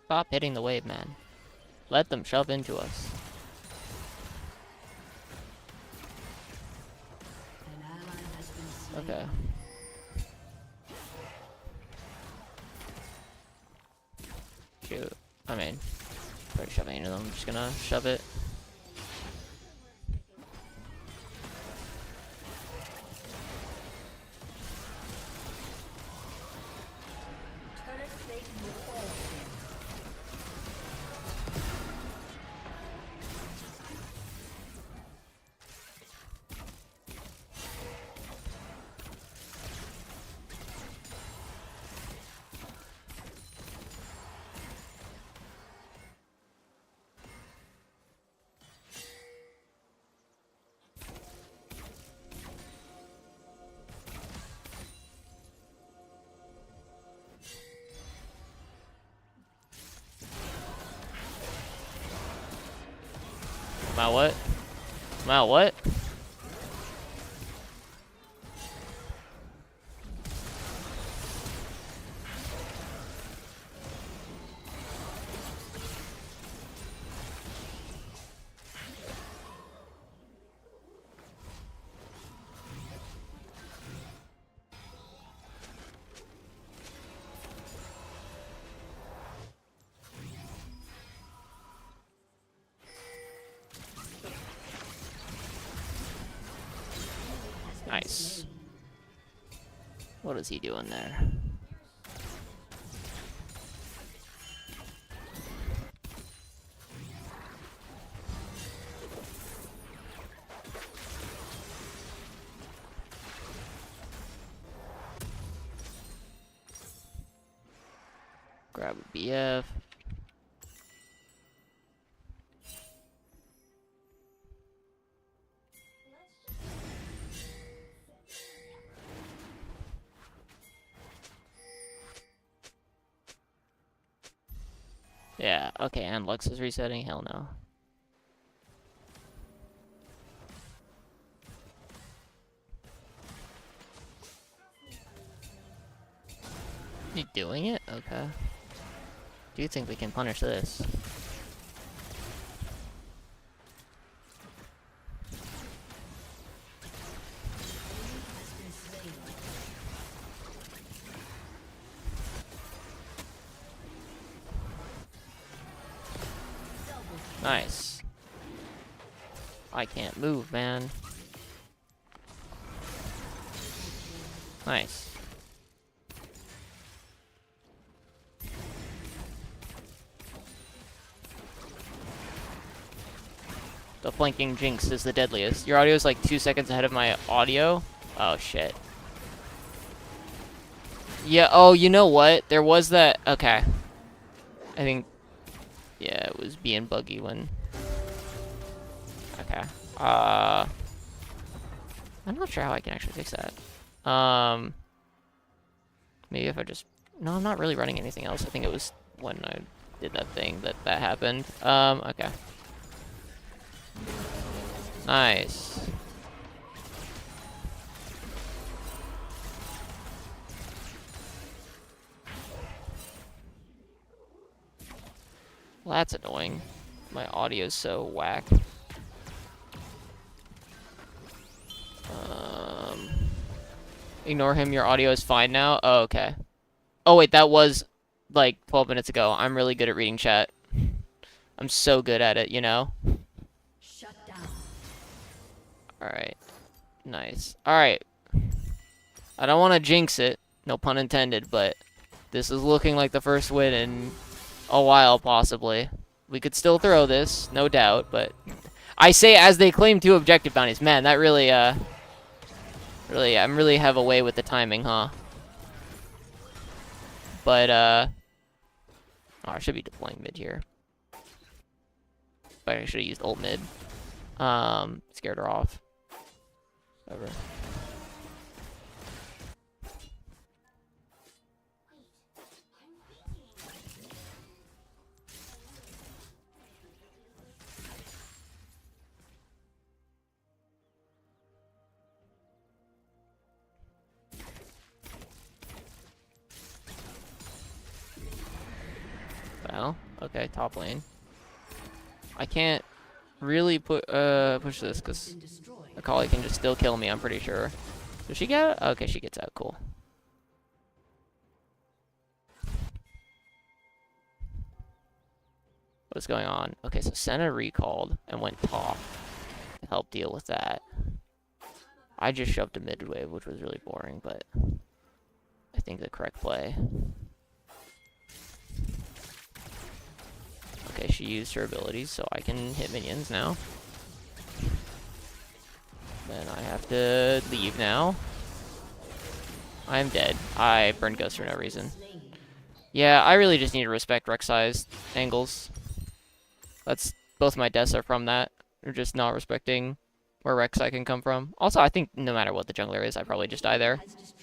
Stop hitting the wave, man. Let them shove into us. An ally has been slain. Okay. Shoot. I mean, try to shove any of them. I'm just gonna shove it. Turret plate will fall soon. Come out what? Come out what? Nice. What is he doing there? Grab a BF. Yeah, okay, and Lux is resetting? Hell no. You doing it? Okay. Do you think we can punish this? Nice. I can't move, man. Nice. The flanking Jinx is the deadliest. Your audio is like 2 seconds ahead of my audio. Oh shit. Yeah, oh, you know what? There was that. Okay. I think. Yeah, it was being buggy when. Okay. I'm not sure how I can actually fix that. Maybe if I just. No, I'm not really running anything else. I think it was when I did that thing that happened. Okay. Nice. Well, that's annoying. My audio's so whack. Ignore him, your audio is fine now? Oh, okay. Oh, wait, that was like 12 minutes ago. I'm really good at reading chat. I'm so good at it, you know? Shut down. Alright. Nice. Alright. I don't want to jinx it, no pun intended, but this is looking like the first win in a while, possibly. We could still throw this, no doubt, but I say as they claim 2 objective bounties. Man, that really, I really have a way with the timing, huh? But, oh, I should be deploying mid here. But I should have used ult mid. Scared her off. Whatever. Well, okay, top lane. I can't really push this because Akali can just still kill me, I'm pretty sure. Does she get it? Okay, she gets out. Cool. What's going on? Okay, so Senna recalled and went top to help deal with that. I just shoved a mid wave, which was really boring, but I think the correct play. Okay, she used her abilities, so I can hit minions now. Then I have to leave now. I'm dead. I burned Ghost for no reason. Yeah, I really just need to respect Rek'Sai's angles. That's both my deaths are from that. Or just not respecting where Rek'Sai can come from. Also, I think no matter what the jungler is, I probably just die there.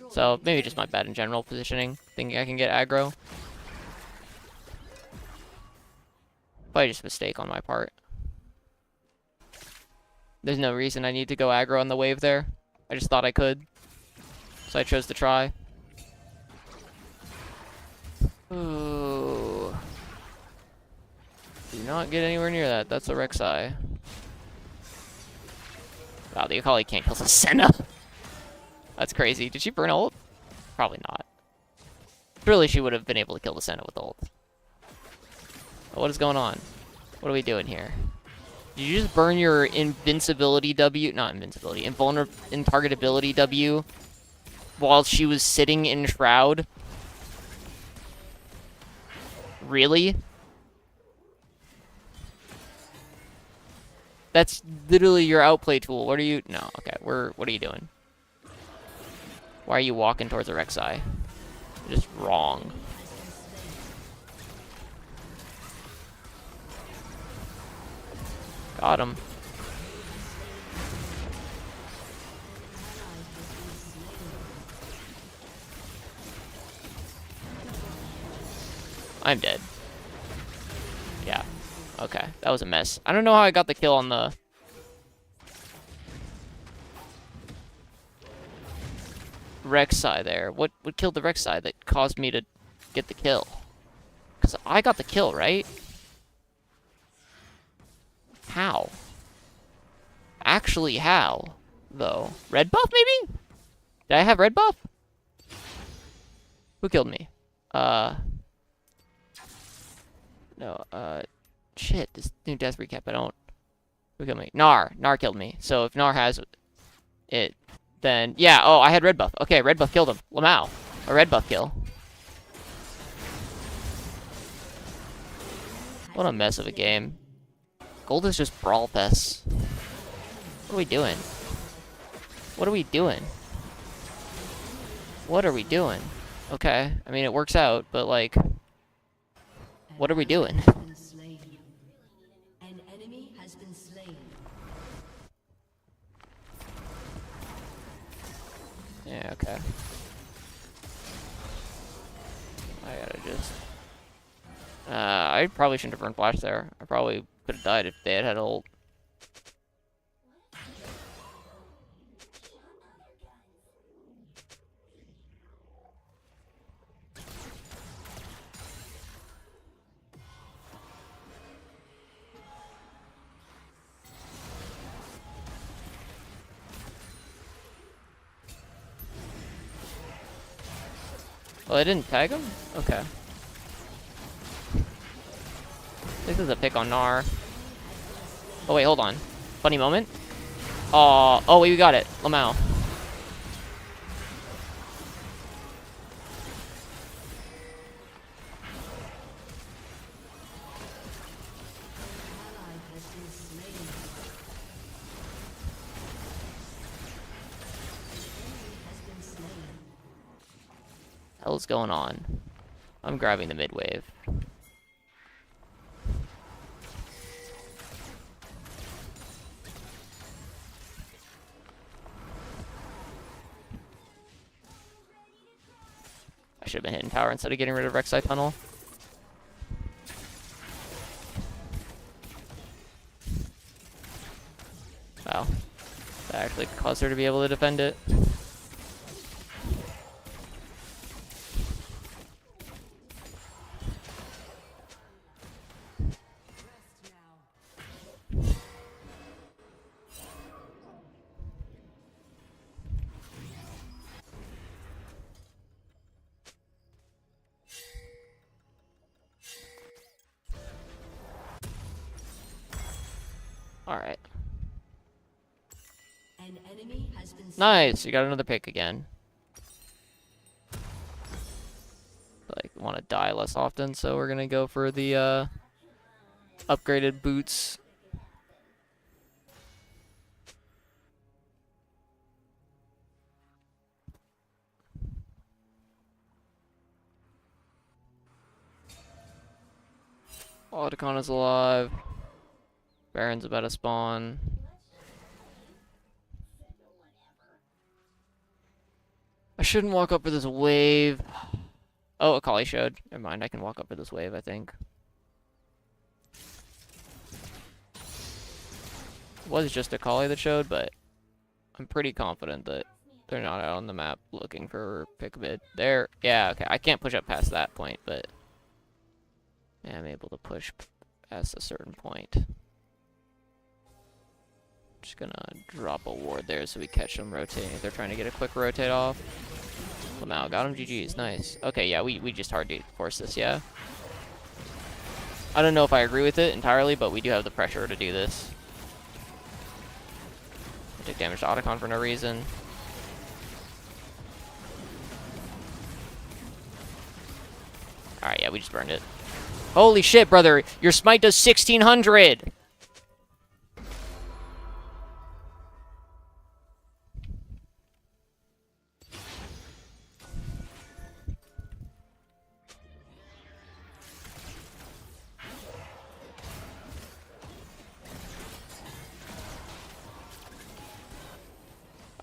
So maybe just my bad in general positioning, thinking I can get aggro. Probably just a mistake on my part. There's no reason I need to go aggro on the wave there. I just thought I could. So I chose to try. Ooh. Do not get anywhere near that. That's a Rek'Sai. Wow, the Akali can't kill Senna. That's crazy. Did she burn ult? Probably not. Surely she would have been able to kill the Senna with ult. What is going on? What are we doing here? Did you just burn your invincibility W? Not invincibility. Intargetability W while she was sitting in Shroud? Really? That's literally your outplay tool. What are you... No, okay. What are you doing? Why are you walking towards a Rek'Sai? Just wrong. Got him. I'm dead. Yeah. Okay. That was a mess. I don't know how I got the kill on the... Rek'Sai there. What killed the Rek'Sai that caused me to get the kill? Because I got the kill, right? How? Actually, how? Though. Red buff, maybe? Did I have red buff? Who killed me? No, shit, this new death recap, I don't... Who killed me? Gnar. Gnar killed me. So if Gnar has it, then... Yeah, oh, I had red buff. Okay, red buff killed him. Lamau. A red buff kill. What a mess of a game. Gold is just Brawl Fest. What are we doing? What are we doing? What are we doing? Okay, I mean, it works out, but, like... What are we doing? An enemy has been slain. Yeah, okay. I gotta just... I probably shouldn't have burned Flash there. I probably could have died if they had ult. Well, I didn't tag him? Okay. This is a pick on Gnar. Oh, wait, hold on. Funny moment. Oh, wait, we got it. Lamau. Hell's going on? I'm grabbing the mid wave. I should have been hitting tower instead of getting rid of Rek'Sai tunnel. Wow. That actually caused her to be able to defend it. Alright. An enemy has been Nice, you got another pick again. Like, want to die less often, so we're gonna go for the upgraded boots. Otacon is alive. Baron's about to spawn. I shouldn't walk up for this wave. Oh, Akali showed. Never mind, I can walk up for this wave, I think. It was just Akali that showed, but I'm pretty confident that they're not out on the map looking for pick mid. There, yeah, okay. I can't push up past that point, but yeah, I'm able to push past a certain point. Just gonna drop a ward there so we catch them rotating. If they're trying to get a quick rotate off. Well, now got him. GG's. Nice. Okay, yeah, we just hard to force this, yeah. I don't know if I agree with it entirely, but we do have the pressure to do this. I took damage to Otacon for no reason. Alright, yeah, we just burned it. Holy shit, brother! Your smite does 1600!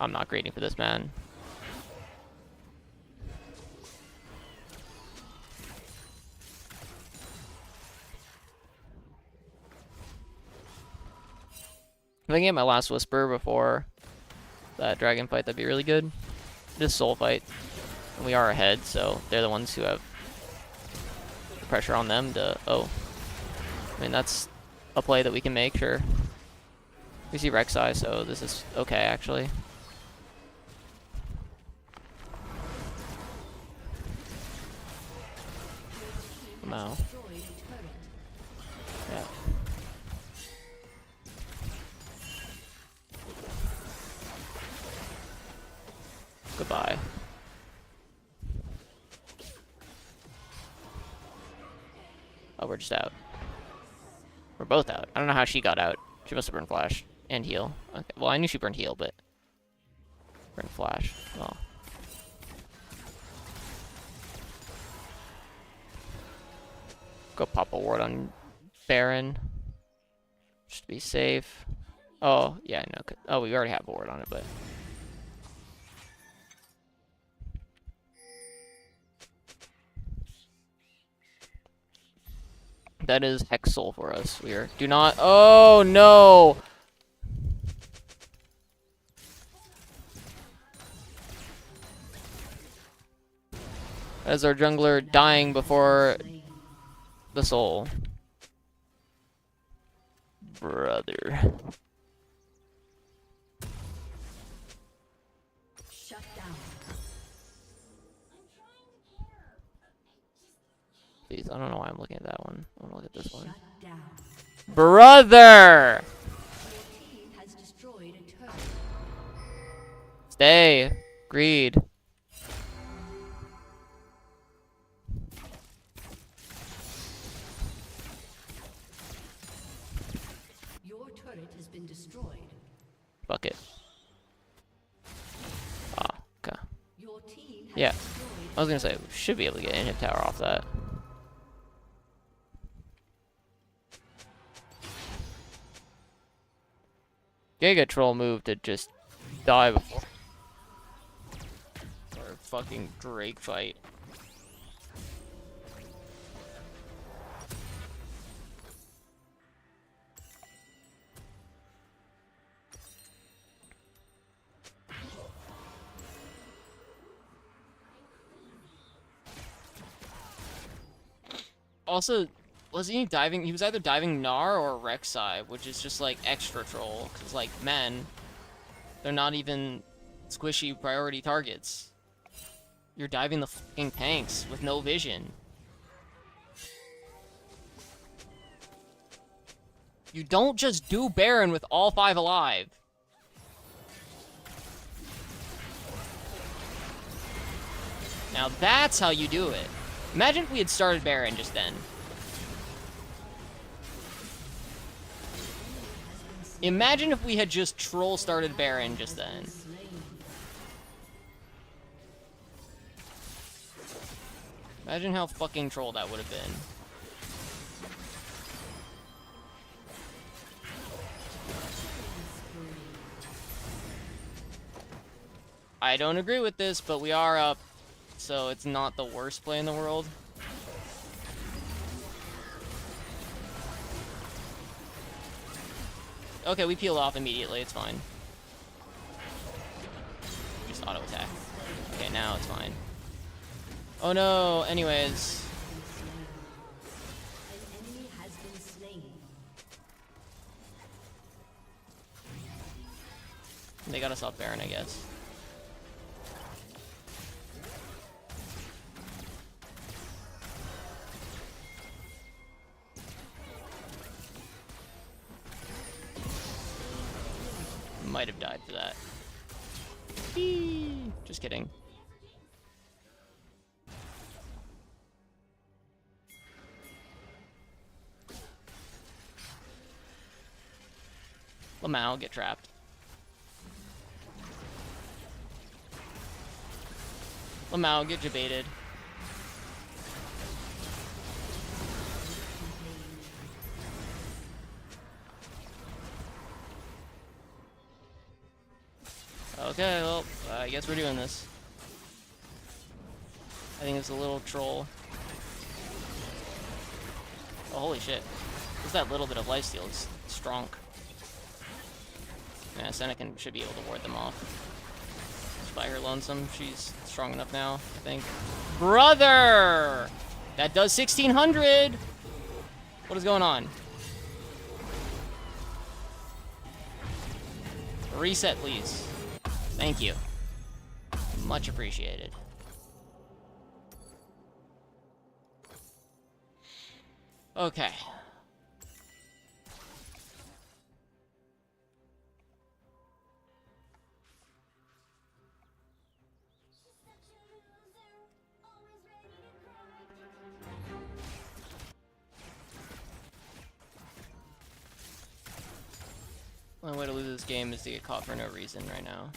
I'm not grading for this, man. If I can get my last whisper before that dragon fight, that'd be really good. This soul fight. And we are ahead, so they're the ones who have the pressure on them to... Oh. I mean, that's a play that we can make, sure. We see Rek'Sai, so this is okay, actually. No. Yeah. Goodbye. Oh, we're just out. We're both out. I don't know how she got out. She must have burned flash and heal. Okay. Well, I knew she burned heal, but burned flash. Well. Go pop a ward on Baron. Just to be safe. Oh, yeah, no. Oh, we already have a ward on it, but... That is Hexel for us. We are... Do not... Oh, no! As our jungler dying before the soul. Brother. Shut down. Jeez, I don't know why I'm looking at that one. I want to look at this one. Shut down. Brother! Your team has destroyed a turret. Stay. Greed. Your turret has been destroyed. Bucket. Ah, okay. Your team has Yeah. destroyed I was gonna say, we should be able to get an inhib tower off that. Giga Troll move to just die before. Or fucking Drake fight. Also, wasn't he diving? He was either diving Gnar or Rek'Sai, which is just like extra troll. Cause like, men, they're not even squishy priority targets. You're diving the fucking tanks with no vision. You don't just do Baron with all 5 alive. Now that's how you do it. Imagine if we had started Baron just then. Imagine if we had just troll started Baron just then. Imagine how fucking troll that would have been. I don't agree with this, but we are up, so it's not the worst play in the world. Okay, we peeled off immediately, it's fine. Just auto attack. Okay, now it's fine. Oh no, anyways. An enemy has been slain. They got us off Baron, I guess. Might have died for that. Eee, just kidding. Lamau, get trapped. Lamau, get debated. Okay, well, I guess we're doing this. I think it's a little troll. Oh, holy shit. Just that little bit of lifesteal is strong. Yeah, Senna should be able to ward them off. Just by her lonesome, she's strong enough now, I think. Brother! That does 1600! What is going on? Reset, please. Thank you. Much appreciated. Okay. The only way to lose this game is to get caught for no reason right now.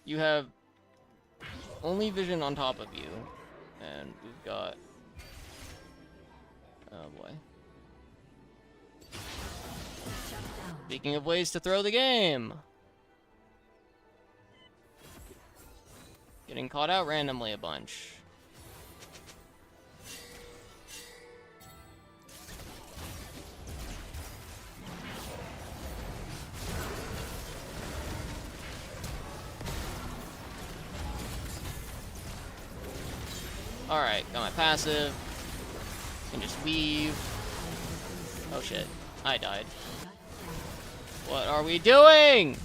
You have only vision on top of you, and we've got... Oh boy. Speaking of ways to throw the game! Getting caught out randomly a bunch. Alright, got my passive. Can just weave. Oh shit, I died. What are we doing?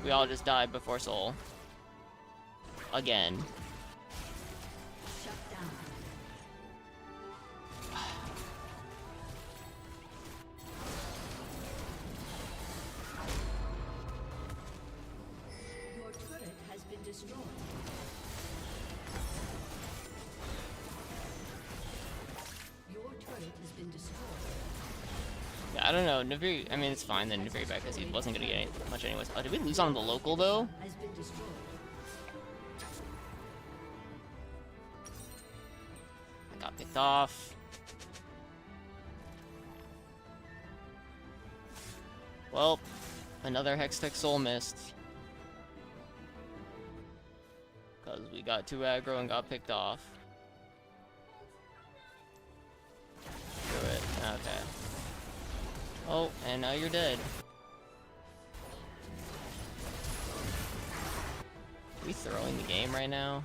We all just died before Soul. Again. Shut down. Your turret has been destroyed. Your turret has been destroyed. Yeah, I don't know. Naviri, I mean, it's fine then Naviri back because he wasn't going to get much anyways. Oh, did we lose on the local, though? Has been destroyed. I got picked off. Well, another Hextech Soul Mist. Because we got too aggro and got picked off. Screw it. Okay. Oh, and now you're dead. Are we throwing the game right now?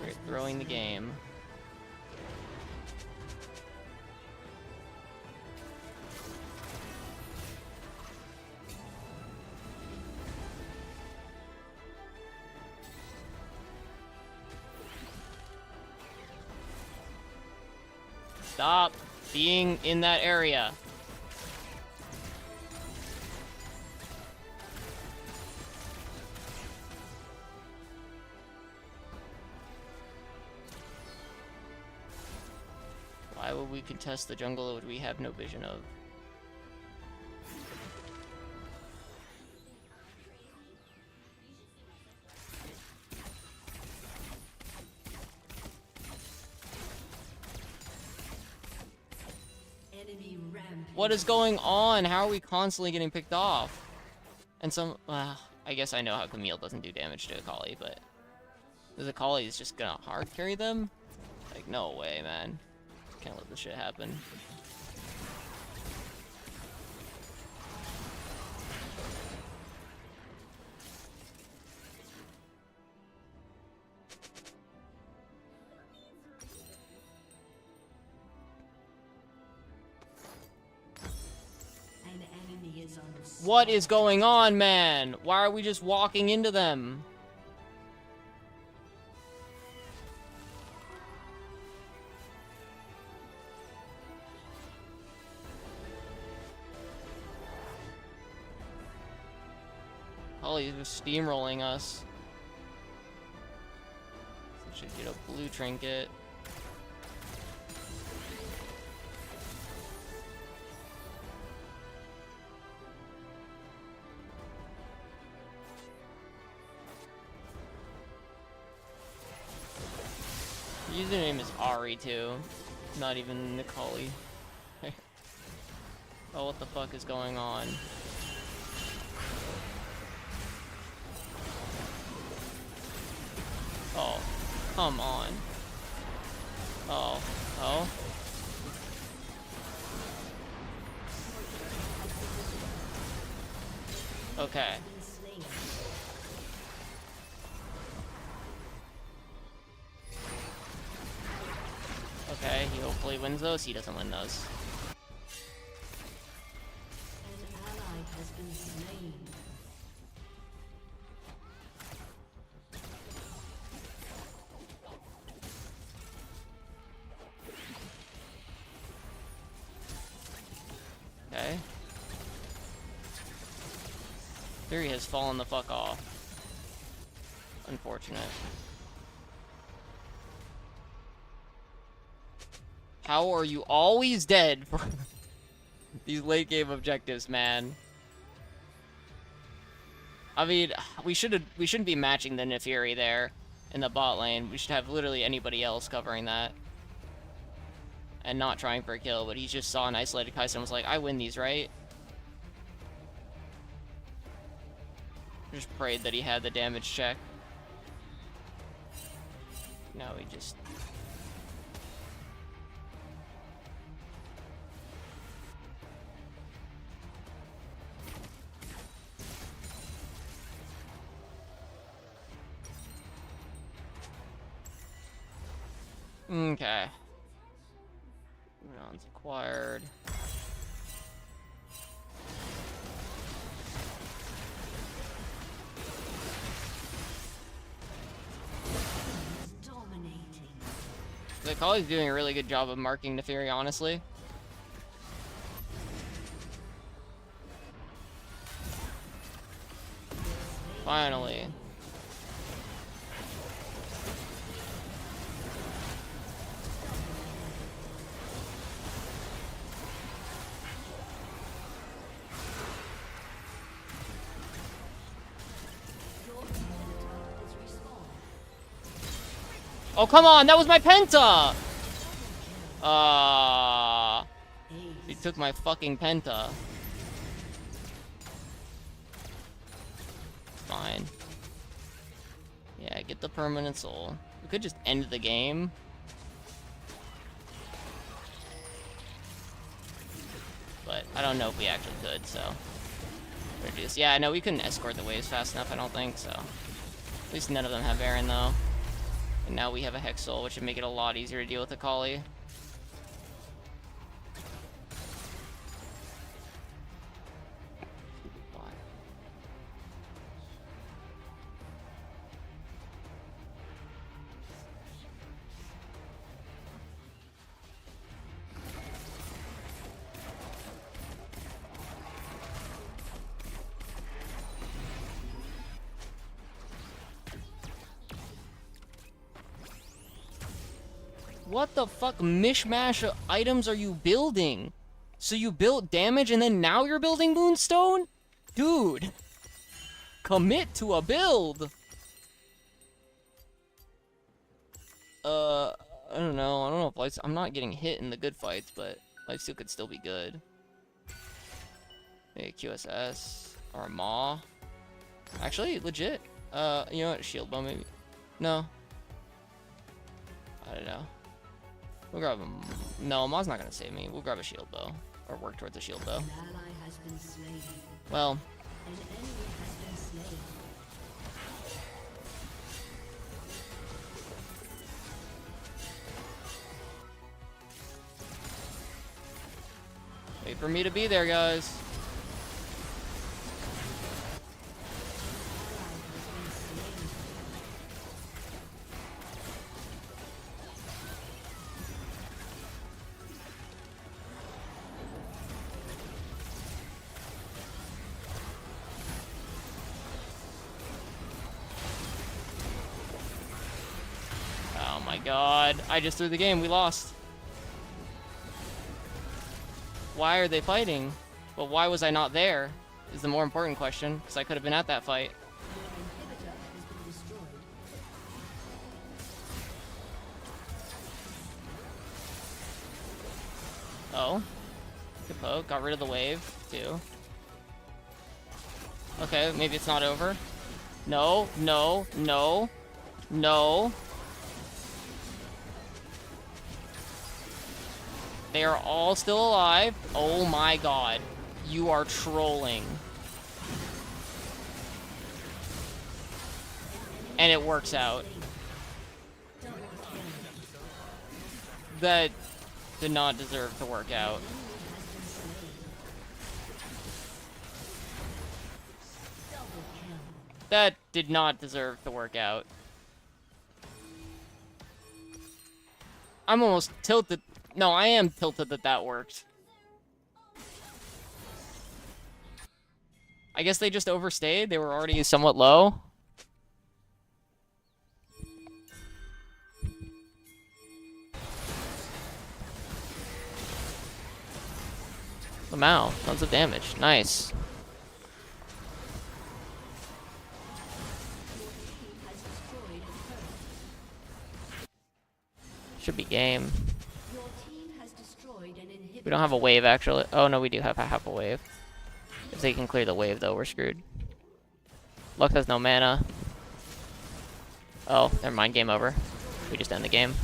We're throwing the game. Stop being in that area. Why would we contest the jungle that we have no vision of? Enemy rampage. What is going on? How are we constantly getting picked off? And some, I guess I know how Camille doesn't do damage to Akali, but is Akali is just gonna hard carry them? Like, no way, man. Can't let this shit happen. An enemy is on. What is going on, man? Why are we just walking into them? Oh, he's just steamrolling us. So should get a blue trinket. Username is Ari too, not even Nicoli. Oh, what the fuck is going on? Oh, come on. Oh, oh. Okay. Okay, he hopefully wins those. He doesn't win those. An ally has been slain. Okay. Fury has fallen the fuck off. Unfortunate. How are you always dead for these late game objectives, man? I mean, we shouldn't be matching the Nefiri there in the bot lane. We should have literally anybody else covering that. And not trying for a kill, but he just saw an isolated Kai'Sa and was like, I win these, right? Just prayed that he had the damage check. No, he just... Okay. Rounds acquired. Dominating. The Akali's doing a really good job of marking Nefiri, honestly. Finally. Oh, come on, that was my penta! He took my fucking penta. Fine. Yeah, get the permanent soul. We could just end the game. But I don't know if we actually could, so. Reduce. Yeah, no, we couldn't escort the waves fast enough, I don't think, so. At least none of them have Baron, though. And now we have a Hex Soul, which would make it a lot easier to deal with Akali. What the fuck mishmash of items are you building? So you built damage and then now you're building Moonstone? Dude. Commit to a build. I don't know. I don't know if lights. I'm not getting hit in the good fights, but lifesteal could still be good. Hey, QSS or Maw. Actually, legit. You know what? Shield bow maybe. No. I don't know. We'll grab him. No, Maw's not gonna save me. We'll grab a shield bow. Or work towards a shield bow. An ally has been slain. Well. An enemy has been slain. Wait for me to be there, guys. Oh my god. I just threw the game. We lost. Why are they fighting? Well, why was I not there? Is the more important question, because I could have been at that fight. Your inhibitor has been destroyed. Oh. Good poke. Got rid of the wave, too. Okay, maybe it's not over. No, no, no, no. They are all still alive. Oh my god. You are trolling. And it works out. That did not deserve to work out. That did not deserve to work out. I'm almost tilted. No, I am tilted that that worked. I guess they just overstayed. They were already somewhat low. Lamau, tons of damage. Nice. Should be game. Your team has destroyed an inhibitor. We don't have a wave, actually. Oh, no, we do have half a wave. If they can clear the wave, though, we're screwed. Lux has no mana. Oh, never mind. Game over. We just end the game.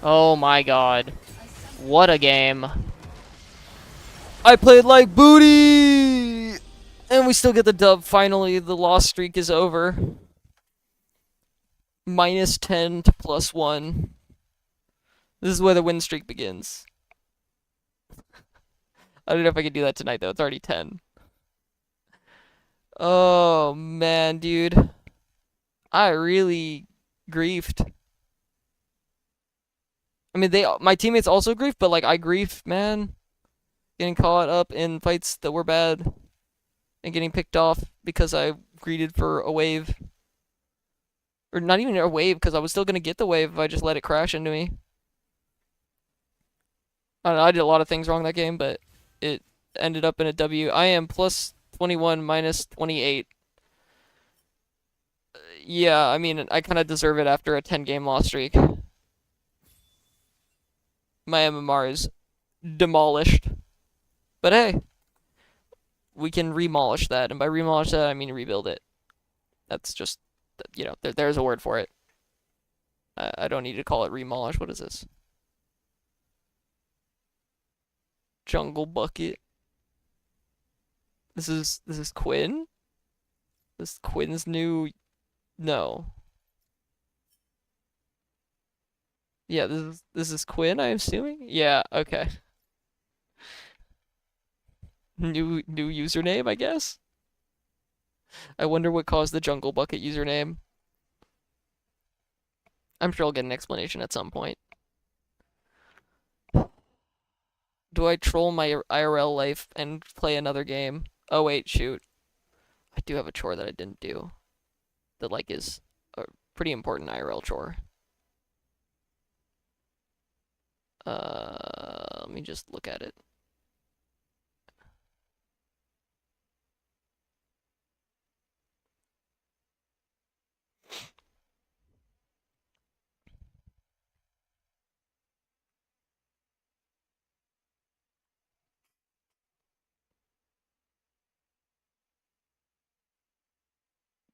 Oh my god. What a game. I played like booty! And we still get the dub. Finally, the loss streak is over. -10 to +1. This is where the win streak begins. I don't know if I can do that tonight, though. It's already 10. Oh, man, dude. I really griefed. I mean, my teammates also griefed, but, like, I griefed, man. Getting caught up in fights that were bad. And getting picked off because I greeted for a wave. Or not even a wave, because I was still going to get the wave if I just let it crash into me. I don't know, I did a lot of things wrong that game, but it ended up in a W. I am +21, -28. Yeah, I mean, I kind of deserve it after a 10-game loss streak. My MMR is demolished. But hey, we can remolish that, and by remolish that, I mean rebuild it. That's just, there's a word for it. I don't need to call it remolish. What is this? Jungle bucket. This is Quinn? This is Quinn's new. No. Yeah, this is Quinn, I'm assuming? Yeah, okay. New username, I guess? I wonder what caused the Jungle Bucket username. I'm sure I'll get an explanation at some point. Do I troll my IRL life and play another game? Oh wait, shoot. I do have a chore that I didn't do. That like is a pretty important IRL chore. Let me just look at it.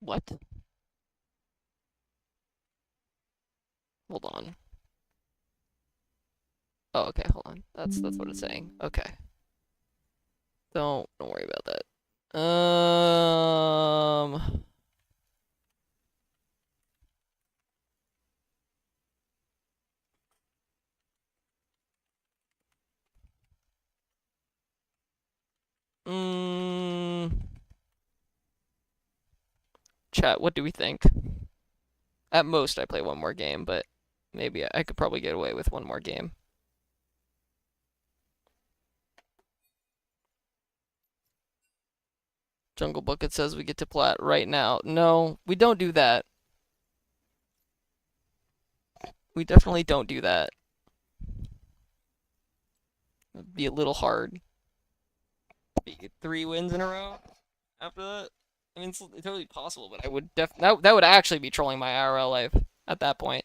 What? Hold on. Oh, okay, hold on. That's what it's saying. Okay. Don't worry about that. Mm, Chat, what do we think? At most, I play one more game, but maybe I could probably get away with one more game. Jungle Bucket says we get to plat right now. No, we don't do that. We definitely don't do that. It'd be a little hard. Be 3 wins in a row after that. I mean, it's totally possible, but I would that would actually be trolling my IRL life at that point.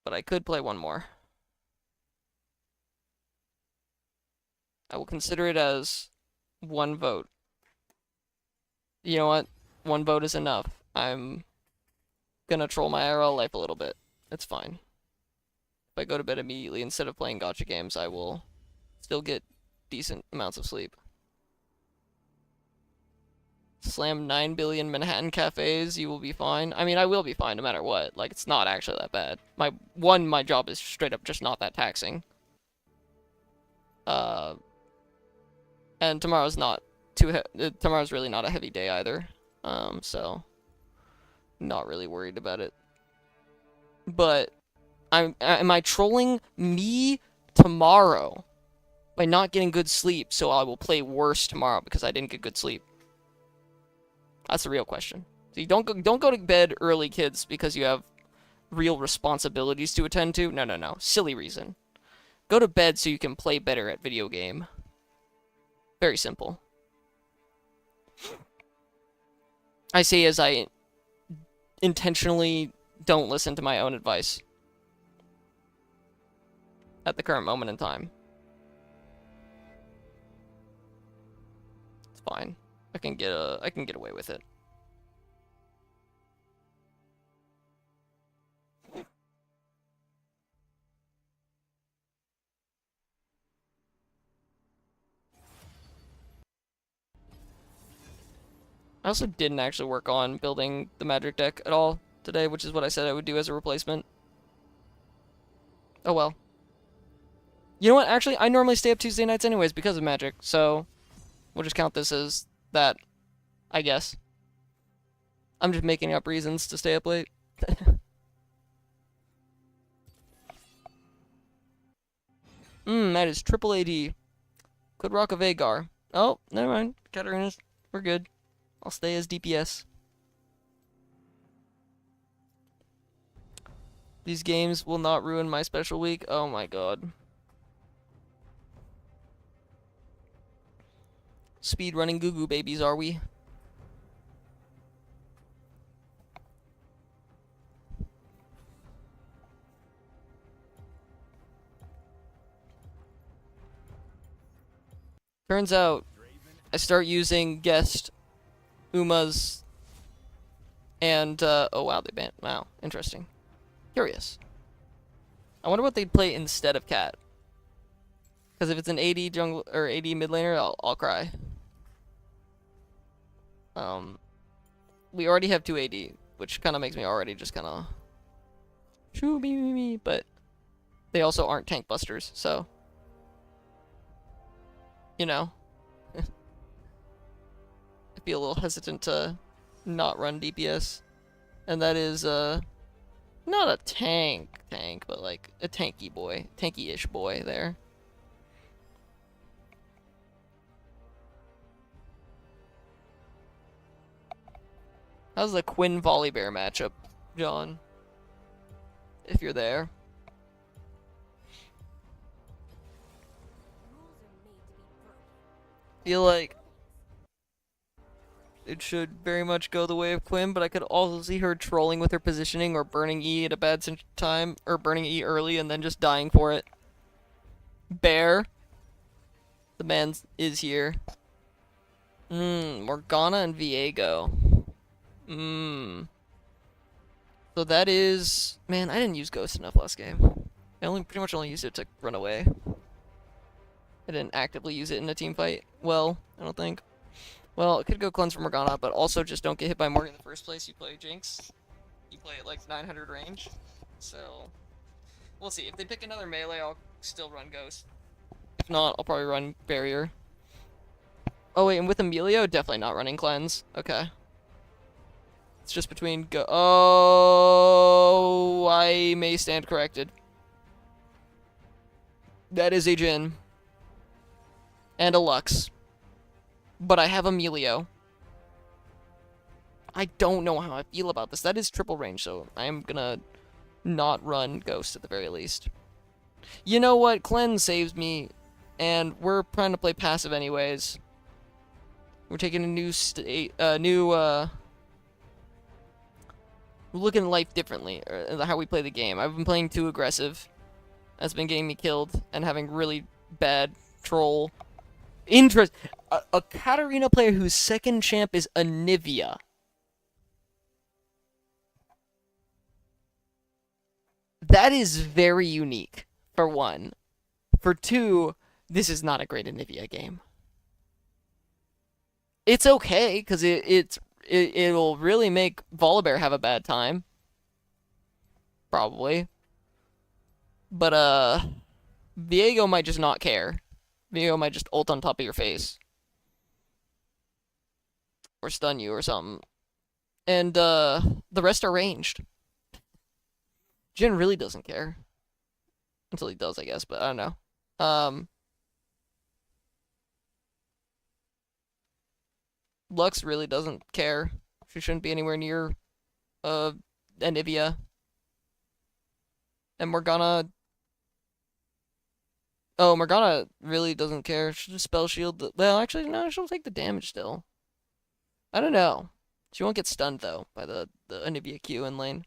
But I could play one more. I will consider it as one vote. You know what? One vote is enough. I'm gonna troll my IRL life a little bit. It's fine. If I go to bed immediately instead of playing gacha games, I will still get decent amounts of sleep. Slam 9 billion Manhattan cafes, you will be fine. I mean, I will be fine no matter what. Like, it's not actually that bad. My job is straight up just not that taxing. And tomorrow's not tomorrow's really not a heavy day either. So not really worried about it. But am I trolling me tomorrow by not getting good sleep, so I will play worse tomorrow because I didn't get good sleep? That's the real question. So you don't go to bed early, kids, because you have real responsibilities to attend to. No. Silly reason. Go to bed so you can play better at video game. Very simple. I say as I intentionally don't listen to my own advice at the current moment in time. It's fine. I can get away with it. I also didn't actually work on building the magic deck at all today, which is what I said I would do as a replacement. Oh well. You know what? Actually, I normally stay up Tuesday nights anyways because of magic, so we'll just count this as that, I guess. I'm just making up reasons to stay up late. That is triple AD. Could rock a Vagar. Oh, never mind. Katarina's. We're good. I'll stay as DPS. These games will not ruin my special week. Oh my god. speed running goo goo babies, are we? Turns out I start using guest Umas and oh wow, they banned. Wow, interesting. Curious. I wonder what they'd play instead of Cat. Because if it's an AD jungle or AD mid laner, I'll cry. We already have 2 AD, which kind of makes me already just kind of shoo me, but they also aren't tank busters, so you know, I'd be a little hesitant to not run DPS, and that is not a tank, but like a tanky-ish boy there. How's the Quinn Volibear matchup, John? If you're there. Feel like it should very much go the way of Quinn, but I could also see her trolling with her positioning or burning E at a bad time, or burning E early and then just dying for it. Bear. The man is here. Morgana and Viego. So that is... Man, I didn't use Ghost enough last game. I pretty much only used it to run away. I didn't actively use it in a team fight. Well, I don't think. Well, it could go Cleanse for Morgana, but also just don't get hit by Morgan in the first place. You play Jinx. You play at like 900 range. So, we'll see. If they pick another melee, I'll still run Ghost. If not, I'll probably run Barrier. Oh wait, and with Emilio, definitely not running Cleanse. Okay. It's just between Oh, I may stand corrected. That is a Jhin. And a Lux. But I have Emilio. I don't know how I feel about this. That is triple range, so I am gonna not run Ghost at the very least. You know what? Cleanse saves me, and we're trying to play passive anyways. We're taking a new we're looking at life differently, or how we play the game. I've been playing too aggressive. That's been getting me killed, and having really bad troll interest. A Katarina player whose second champ is Anivia. That is very unique, for one. For two, this is not a great Anivia game. It's okay, because it'll really make Volibear have a bad time. Probably. But, Viego might just not care. Viego might just ult on top of your face. Or stun you or something. And, the rest are ranged. Jhin really doesn't care. Until he does, I guess, but I don't know. Lux really doesn't care. She shouldn't be anywhere near, Anivia. And Morgana... Oh, Morgana really doesn't care. She'll just spell shield. Well, actually, no, she'll take the damage still. I don't know. She won't get stunned, though, by the Anivia Q in lane.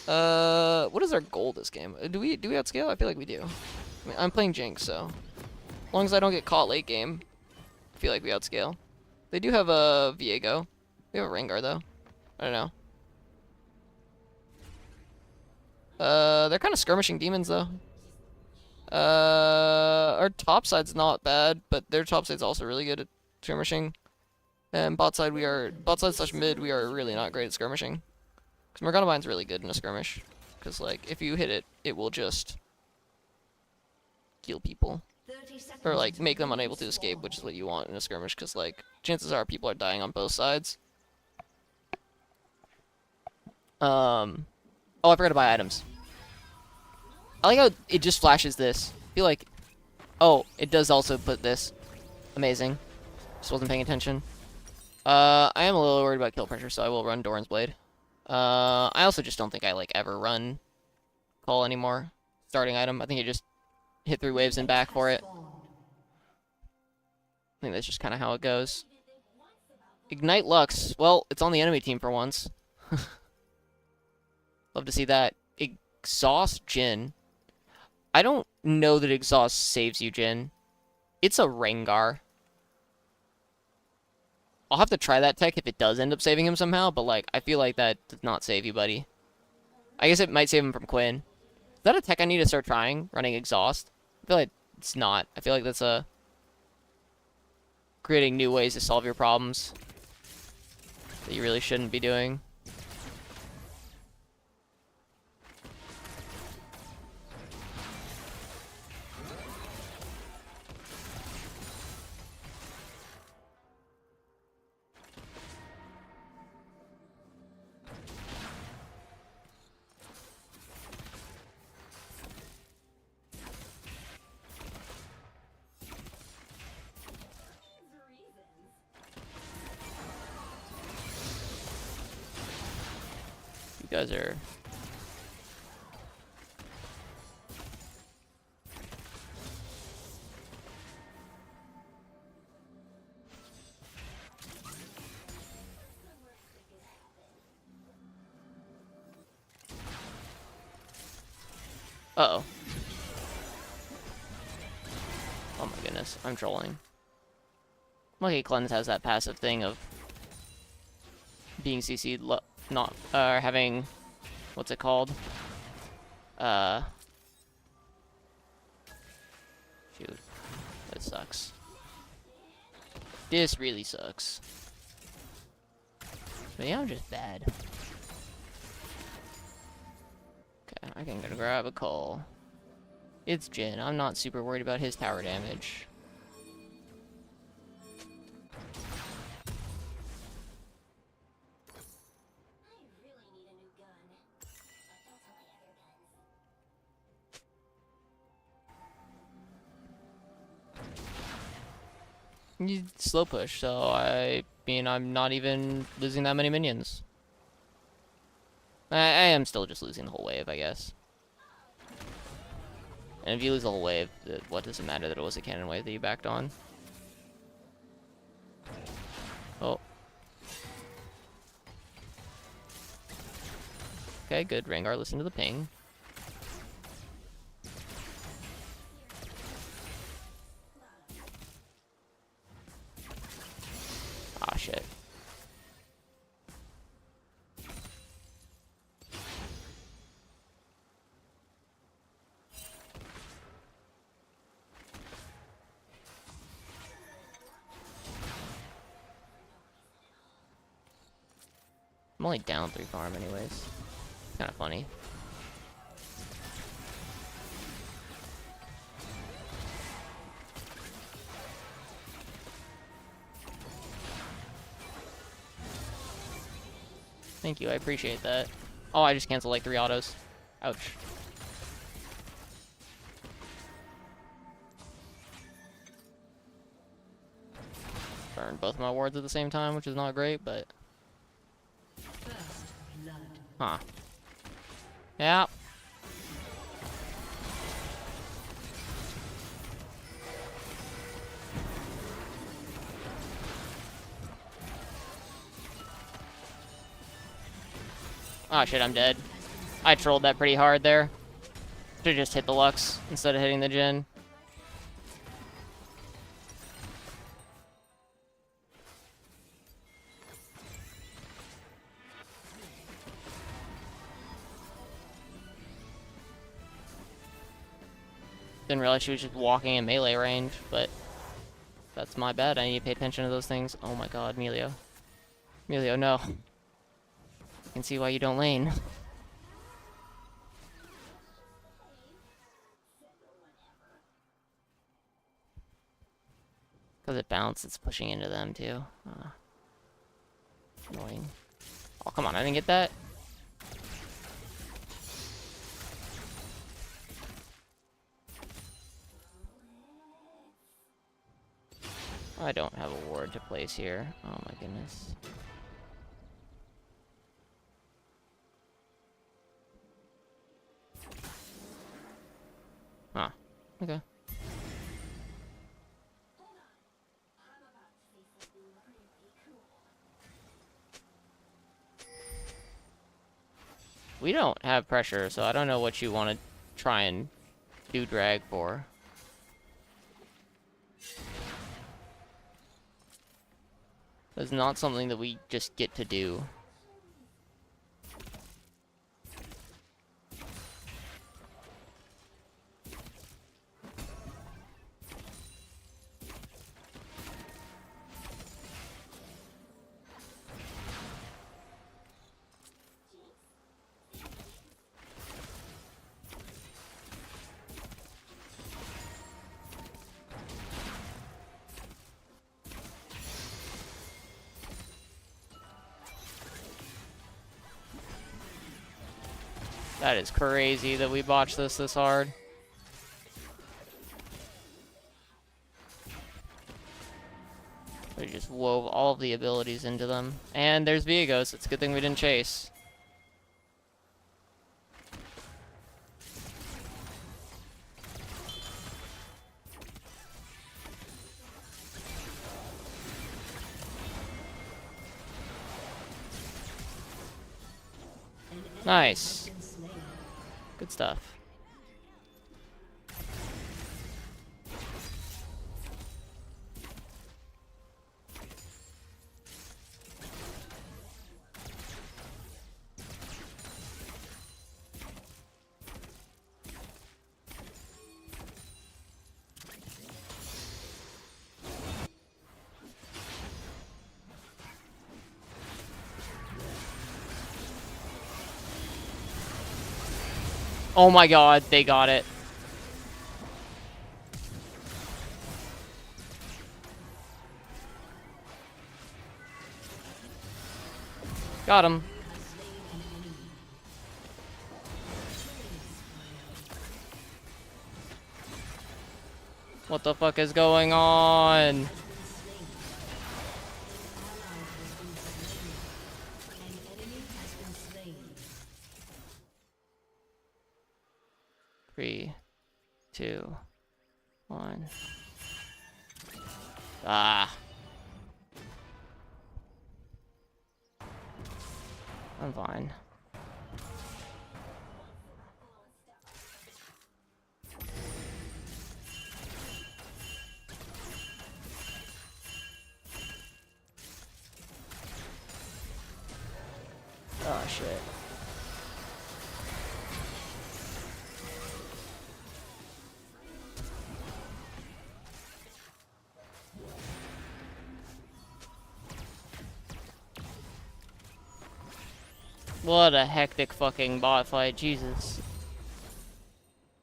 What is our goal this game? Do we outscale? I feel like we do. I mean, I'm playing Jinx, so... As long as I don't get caught late game, I feel like we outscale. They do have a Viego. We have a Rengar, though. I don't know. They're kind of skirmishing demons, though. Our top side's not bad, but their top side's also really good at skirmishing. And bot side slash mid, we are really not great at skirmishing. Because Morgana Vine's really good in a skirmish. Because, like, if you hit it, it will just kill people. Or, like, make them unable to escape, which is what you want in a skirmish. Because, like, chances are people are dying on both sides. Oh, I forgot to buy items. I like how it just flashes this. I feel like... Oh, it does also put this. Amazing. Just wasn't paying attention. I am a little worried about kill pressure, so I will run Doran's Blade. I also just don't think I, like, ever run Call anymore. Starting item. I think you just hit 3 waves and back for it. I think that's just kind of how it goes. Ignite Lux. Well, it's on the enemy team for once. Love to see that. Exhaust Jin. I don't know that Exhaust saves you, Jin. It's a Rengar. I'll have to try that tech if it does end up saving him somehow, but, like, I feel like that does not save you, buddy. I guess it might save him from Quinn. Is that a tech I need to start trying? Running Exhaust? I feel like it's not. I feel like that's a... creating new ways to solve your problems that you really shouldn't be doing. You guys are... Uh-oh. Oh my goodness, I'm trolling. Lucky Cleanse has that passive thing of being CC'd, not, having, what's it called? Shoot. That sucks. This really sucks. Maybe I'm just bad. Okay, I can go grab a call. It's Jin. I'm not super worried about his tower damage. You slow push, so I mean I'm not even losing that many minions. I am still just losing the whole wave, I guess. And if you lose the whole wave, what does it matter that it was a cannon wave that you backed on? Oh. Okay, good. Rengar, listen to the ping. Ah, shit. I'm only down 3 farm anyways. It's kind of funny. Thank you, I appreciate that. Oh, I just canceled like 3 autos. Ouch. Burned both my wards at the same time, which is not great, but... Huh. Yeah. Oh shit, I'm dead. I trolled that pretty hard there. Should've just hit the Lux instead of hitting the Jhin. Didn't realize she was just walking in melee range, but that's my bad. I need to pay attention to those things. Oh my god, Melio. Melio, no. I can see why you don't lane. Because it bounced, it's pushing into them too. Annoying. Oh, come on, I didn't get that. I don't have a ward to place here. Oh my goodness. Huh. Okay. We don't have pressure, so I don't know what you want to try and do drag for. It's not something that we just get to do. That is crazy that we botched this hard. We just wove all of the abilities into them. And there's Viegos. It's a good thing we didn't chase. Nice. Good stuff. Oh my god, they got it. Got him. What the fuck is going on? Three, two, one. Ah. I'm fine. Oh shit. What a hectic fucking bot fight, Jesus.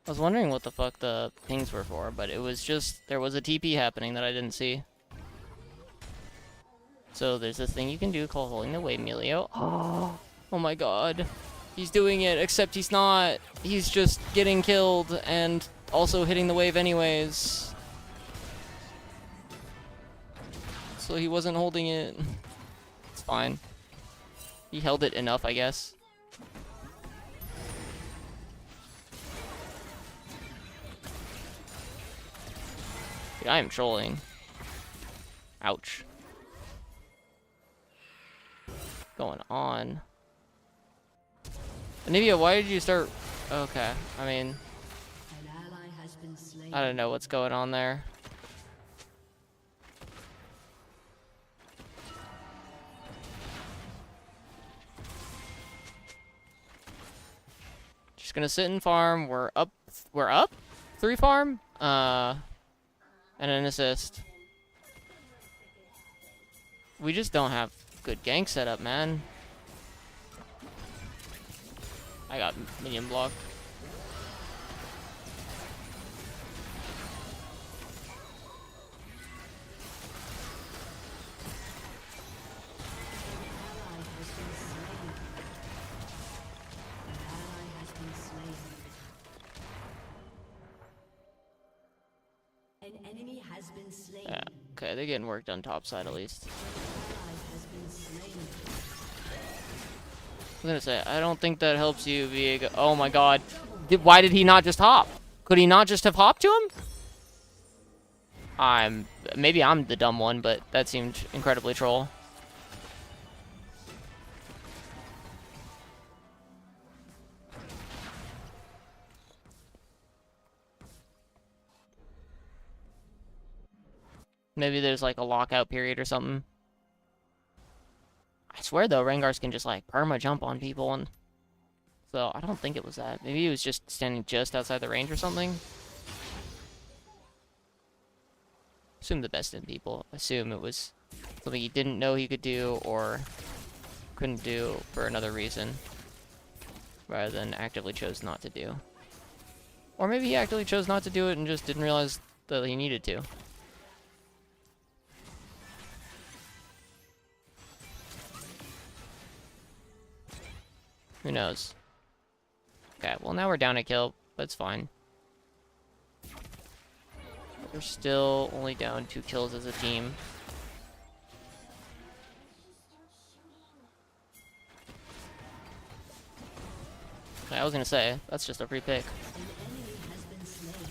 I was wondering what the fuck the pings were for, but it was just, there was a TP happening that I didn't see. So there's this thing you can do called holding the wave, Melio. Oh my god. He's doing it, except he's not. He's just getting killed and also hitting the wave anyways. So he wasn't holding it. It's fine. He held it enough, I guess. Dude, I am trolling. Ouch. Going on? Anivia, why did you start? Okay, I mean, An ally has been slain. I don't know what's going on there. Just gonna sit and farm. We're up. 3 farm. And an assist. We just don't have good gank setup, man. I got minion block. An enemy has been slain. Yeah. Okay, they're getting work done top side at least. Has been slain. I was gonna say, I don't think that helps you, Viega. Oh my god. Why did he not just hop? Could he not just have hopped to him? Maybe I'm the dumb one, but that seemed incredibly troll. Maybe there's like a lockout period or something. I swear though, Rengars can just like perma jump on people, and so I don't think it was that. Maybe he was just standing just outside the range or something. Assume the best in people. Assume it was something he didn't know he could do or couldn't do for another reason, rather than actively chose not to do. Or maybe he actively chose not to do it and just didn't realize that he needed to. Who knows? Okay, well now we're down a kill. That's fine. We're still only down 2 kills as a team. I was gonna say, that's just a free pick. An enemy has been slain.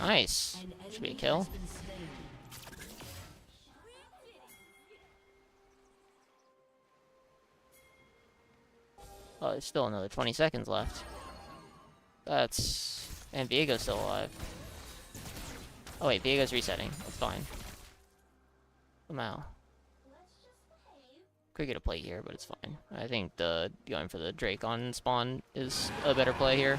Nice. An Should be a enemy kill. has been slain. Oh, there's still another 20 seconds left. That's... And Viego's still alive. Oh wait, Viego's resetting. That's fine. Somehow. Could get a play here, but it's fine. I think the going for the Drake on spawn is a better play here.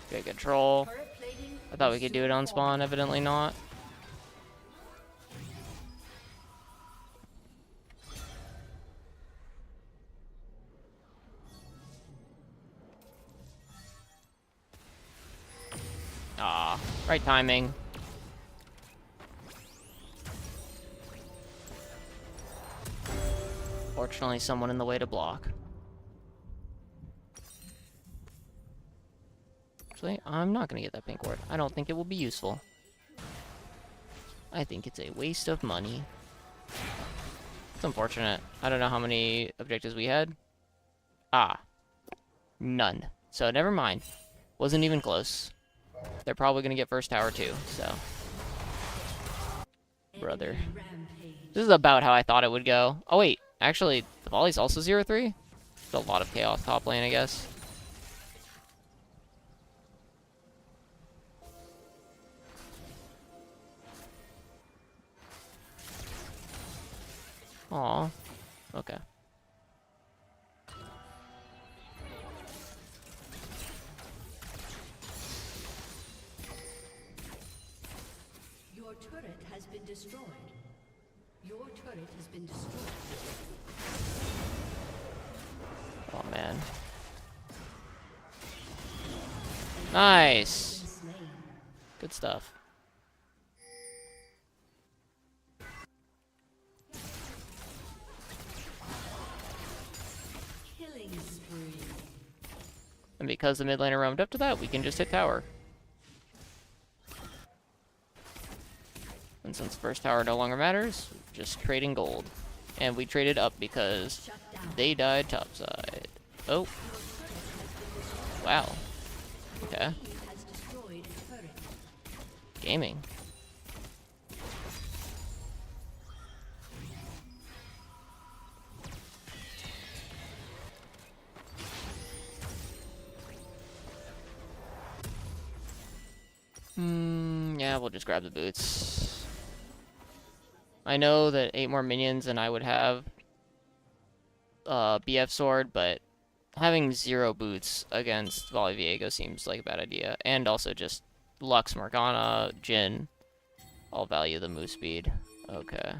Good control. Turret plating I thought we will could do soon it on fall. spawn, evidently not. Ah, right timing. Fortunately, someone in the way to block. Actually, I'm not gonna get that pink ward. I don't think it will be useful. I think it's a waste of money. It's unfortunate. I don't know how many objectives we had. Ah. None. So, never mind. Wasn't even close. They're probably gonna get first tower too, so. Brother. Enemy rampage. This is about how I thought it would go. Oh wait, actually, the volley's also 0-3? There's a lot of chaos top lane, I guess. Aw. Okay. Your turret has been destroyed. Your turret has been destroyed. Oh man. Been Nice. slain. Good stuff. Killing spree. And because the mid laner roamed up to that, we can just hit tower. And since first tower no longer matters, just trading gold. And we traded up because Shut down. they died topside. Oh. Wow. Okay. He has destroyed a turret. Gaming. Yeah, we'll just grab the boots. I know that 8 more minions and I would have BF sword, but having 0 boots against Volley Viego seems like a bad idea. And also just Lux, Morgana, Jhin. I'll value the move speed. Okay.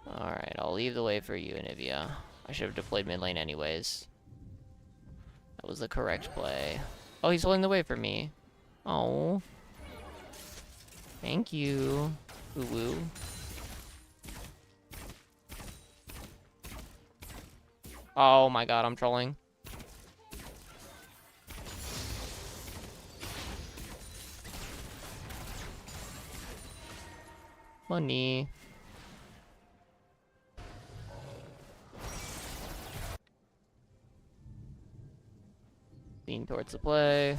Alright, I'll leave the way for you, Anivia. I should have deployed mid lane anyways. That was the correct play. Oh, he's holding the way for me. Oh. Thank you. Woo woo. Oh my god, I'm trolling. Money. Lean towards the play.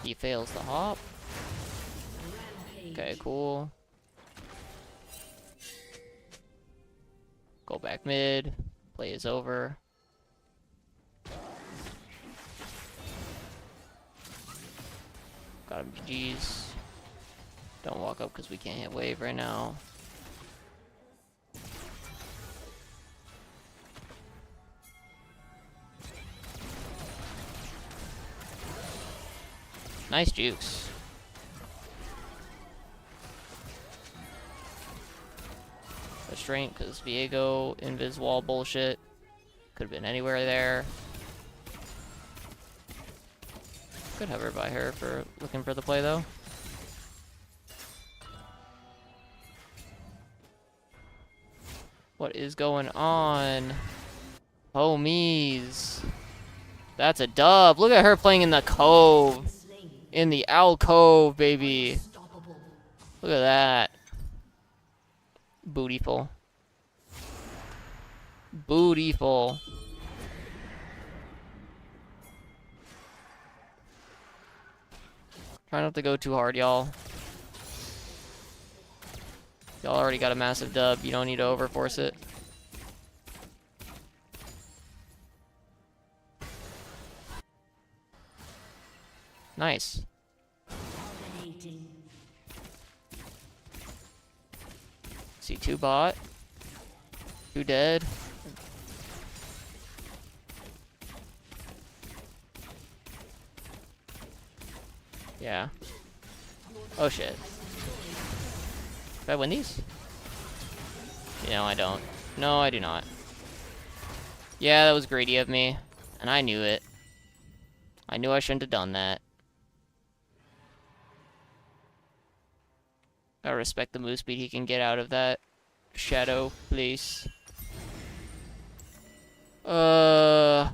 He fails the hop. Okay, cool. Go back mid. Play is over. Got him GG's. Don't walk up because we can't hit wave right now. Nice jukes. Restraint because Viego invis wall bullshit. Could have been anywhere there. Good hover by her for looking for the play though. What is going on? Homies. That's a dub. Look at her playing in the cove. In the alcove, baby. Look at that. Bootyful. Bootyful. Try not to go too hard, y'all. Y'all already got a massive dub. You don't need to overforce it. Nice. See, 2 bot. 2 dead. Yeah. Oh shit. Do I win these? No, I don't. No, I do not. Yeah, that was greedy of me. And I knew it. I knew I shouldn't have done that. I respect the move speed he can get out of that shadow place. I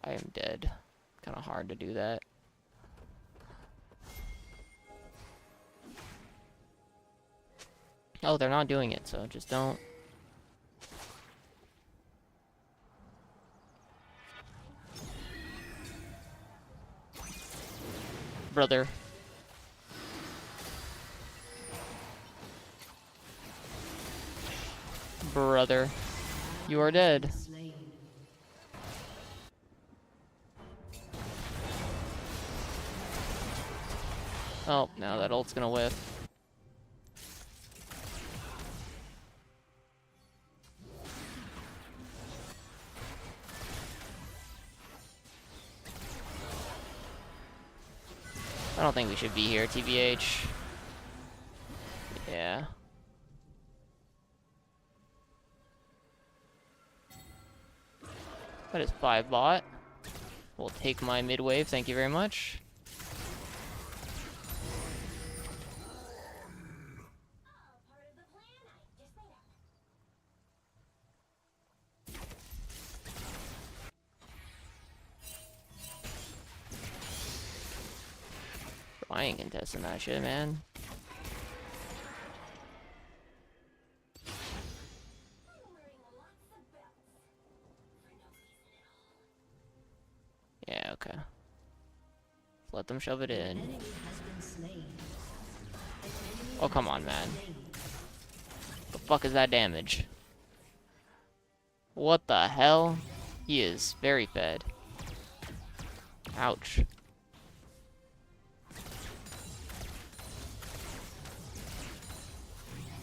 am dead. Kind of hard to do that. Oh, they're not doing it, so just don't. Brother. Brother. You are dead. Oh, now that ult's gonna whiff. I don't think we should be here, TBH. Yeah. That is 5 bot. We'll take my mid wave, thank you very much. I ain't contesting that shit, man. Yeah, okay. Let them shove it in. Oh, come on, man. The fuck is that damage? What the hell? He is very fed. Ouch.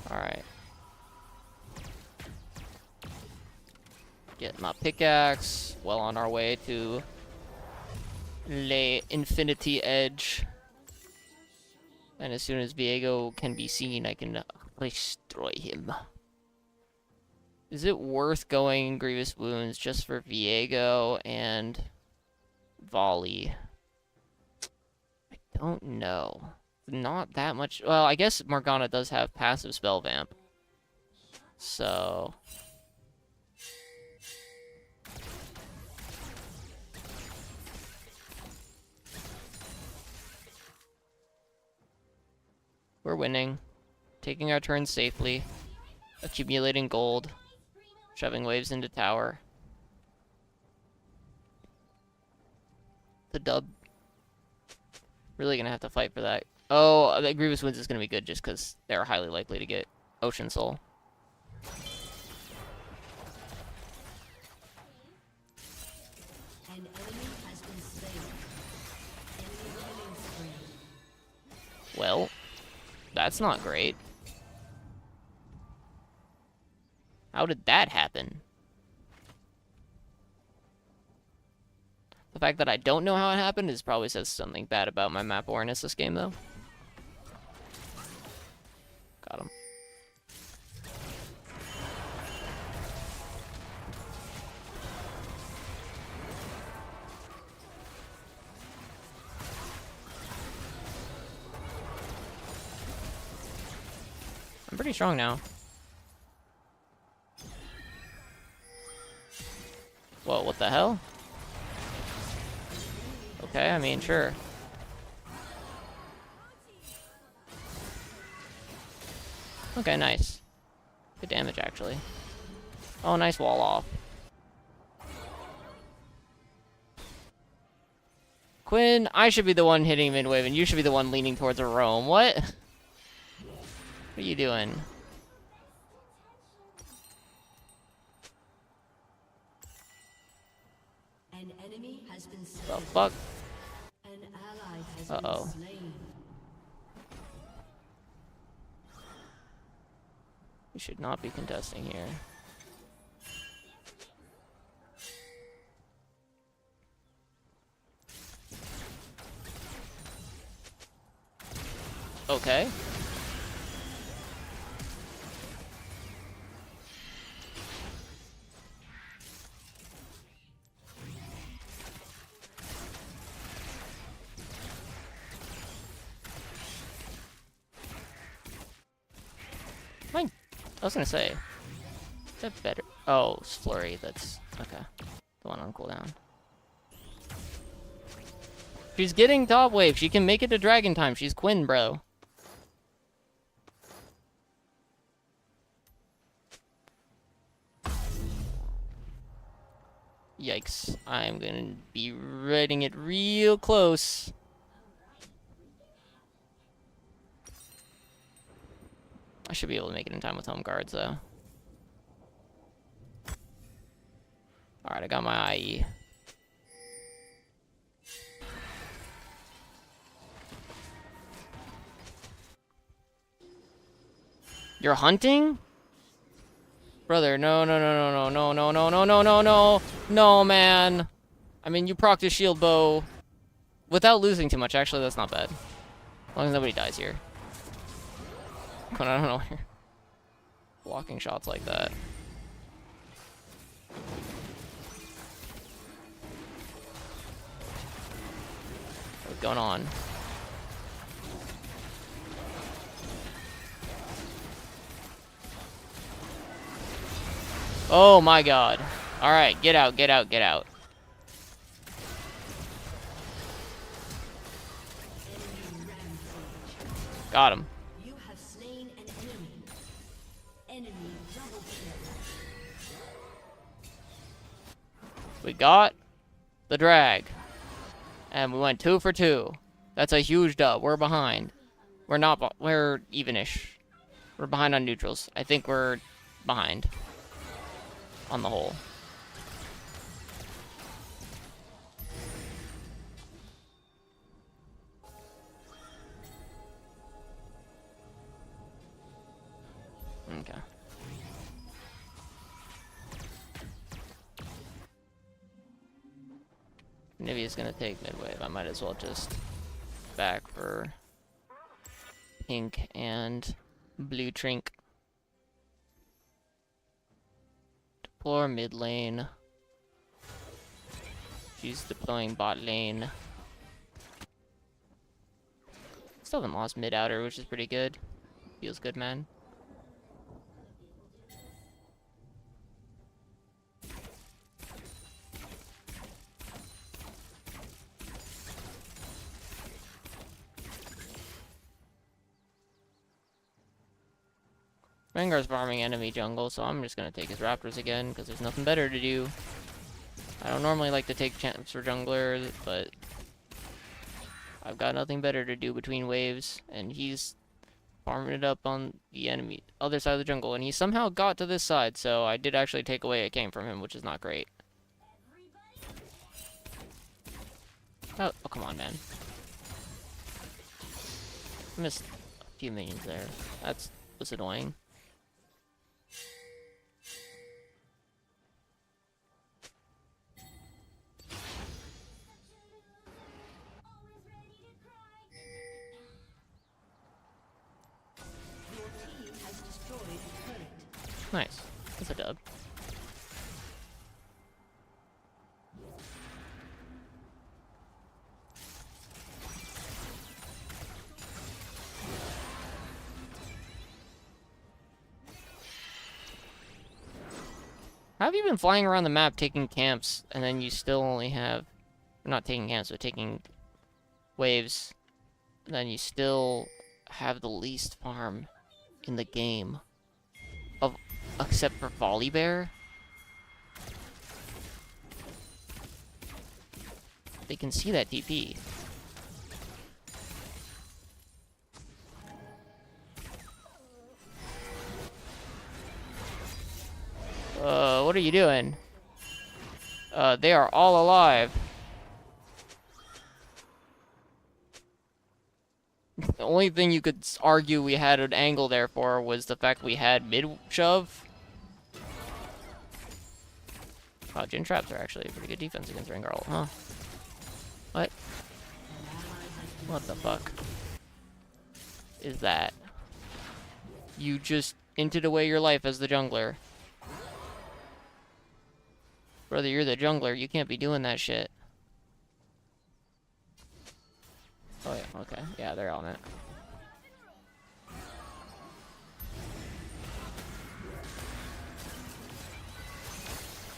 Alright. Get my pickaxe. Well on our way to Le Infinity Edge. And as soon as Viego can be seen, I can destroy him. Is it worth going Grievous Wounds just for Viego and Volley? I don't know. Not that much. Well, I guess Morgana does have passive spell vamp. So We're winning. Taking our turns safely. Accumulating gold. Shoving waves into tower. The dub. Really gonna have to fight for that. Oh, the Grievous Winds is gonna be good just because they're highly likely to get Ocean Soul. An enemy has been slain. Enemy killing spree. Well, that's not great. How did that happen? The fact that I don't know how it happened is probably says something bad about my map awareness this game, though. Got him. I'm pretty strong now. Whoa, what the hell? Okay, I mean, sure. Okay, nice. Good damage, actually. Oh, nice wall off. Quinn, I should be the one hitting mid-wave, and you should be the one leaning towards a roam. What? What are you doing? An enemy has been The slain. fuck? An ally has Uh-oh. been slain. We should not be contesting here. Okay. Fine. I was gonna say, is that better? Oh, it's Flurry. That's okay. The one on cooldown. She's getting top wave. She can make it to Dragon time. She's Quinn, bro. Yikes. I'm gonna be riding it real close. I should be able to make it in time with home guards, though. Alright, I got my IE. You're hunting? Brother, no, no, no, no, no, no, no, no, no, no, no, no, man. I mean, you procced a shield bow without losing too much. Actually, that's not bad. As long as nobody dies here. But I don't know where. Blocking shots like that. What's going on? Oh my god. Alright, get out, get out, get out. Got him. You have slain an enemy. Enemy double kill. We got the drag. And we went 2 for 2. That's a huge dub. We're behind. We're not, we're even-ish. We're behind on neutrals. I think we're behind. On the whole. Okay. Nivea's gonna take mid-wave. I might as well just back for pink and blue trink. Deploy mid lane. She's deploying bot lane. Still haven't lost mid outer, which is pretty good. Feels good, man. Rengar's farming enemy jungle, so I'm just gonna take his Raptors again, because there's nothing better to do. I don't normally like to take champs for junglers, but I've got nothing better to do between waves, and he's farming it up on the enemy other side of the jungle, and he somehow got to this side, so I did actually take away a game from him, which is not great. Oh, come on, man. Missed a few minions there. Was annoying. Your team has destroyed a turret. Nice. That's a dub. How have you been flying around the map taking camps, and then you still only have... Not taking camps, but taking waves, and then you still have the least farm in the game? Except for Volibear? They can see that TP. What are you doing? They are all alive. The only thing you could argue we had an angle there for was the fact we had mid-shove. Wow, Jin traps are actually a pretty good defense against Rengar, huh? What? What the fuck is that? You just inted away your life as the jungler. Brother, you're the jungler. You can't be doing that shit. Oh, yeah. Okay. Yeah, they're on it.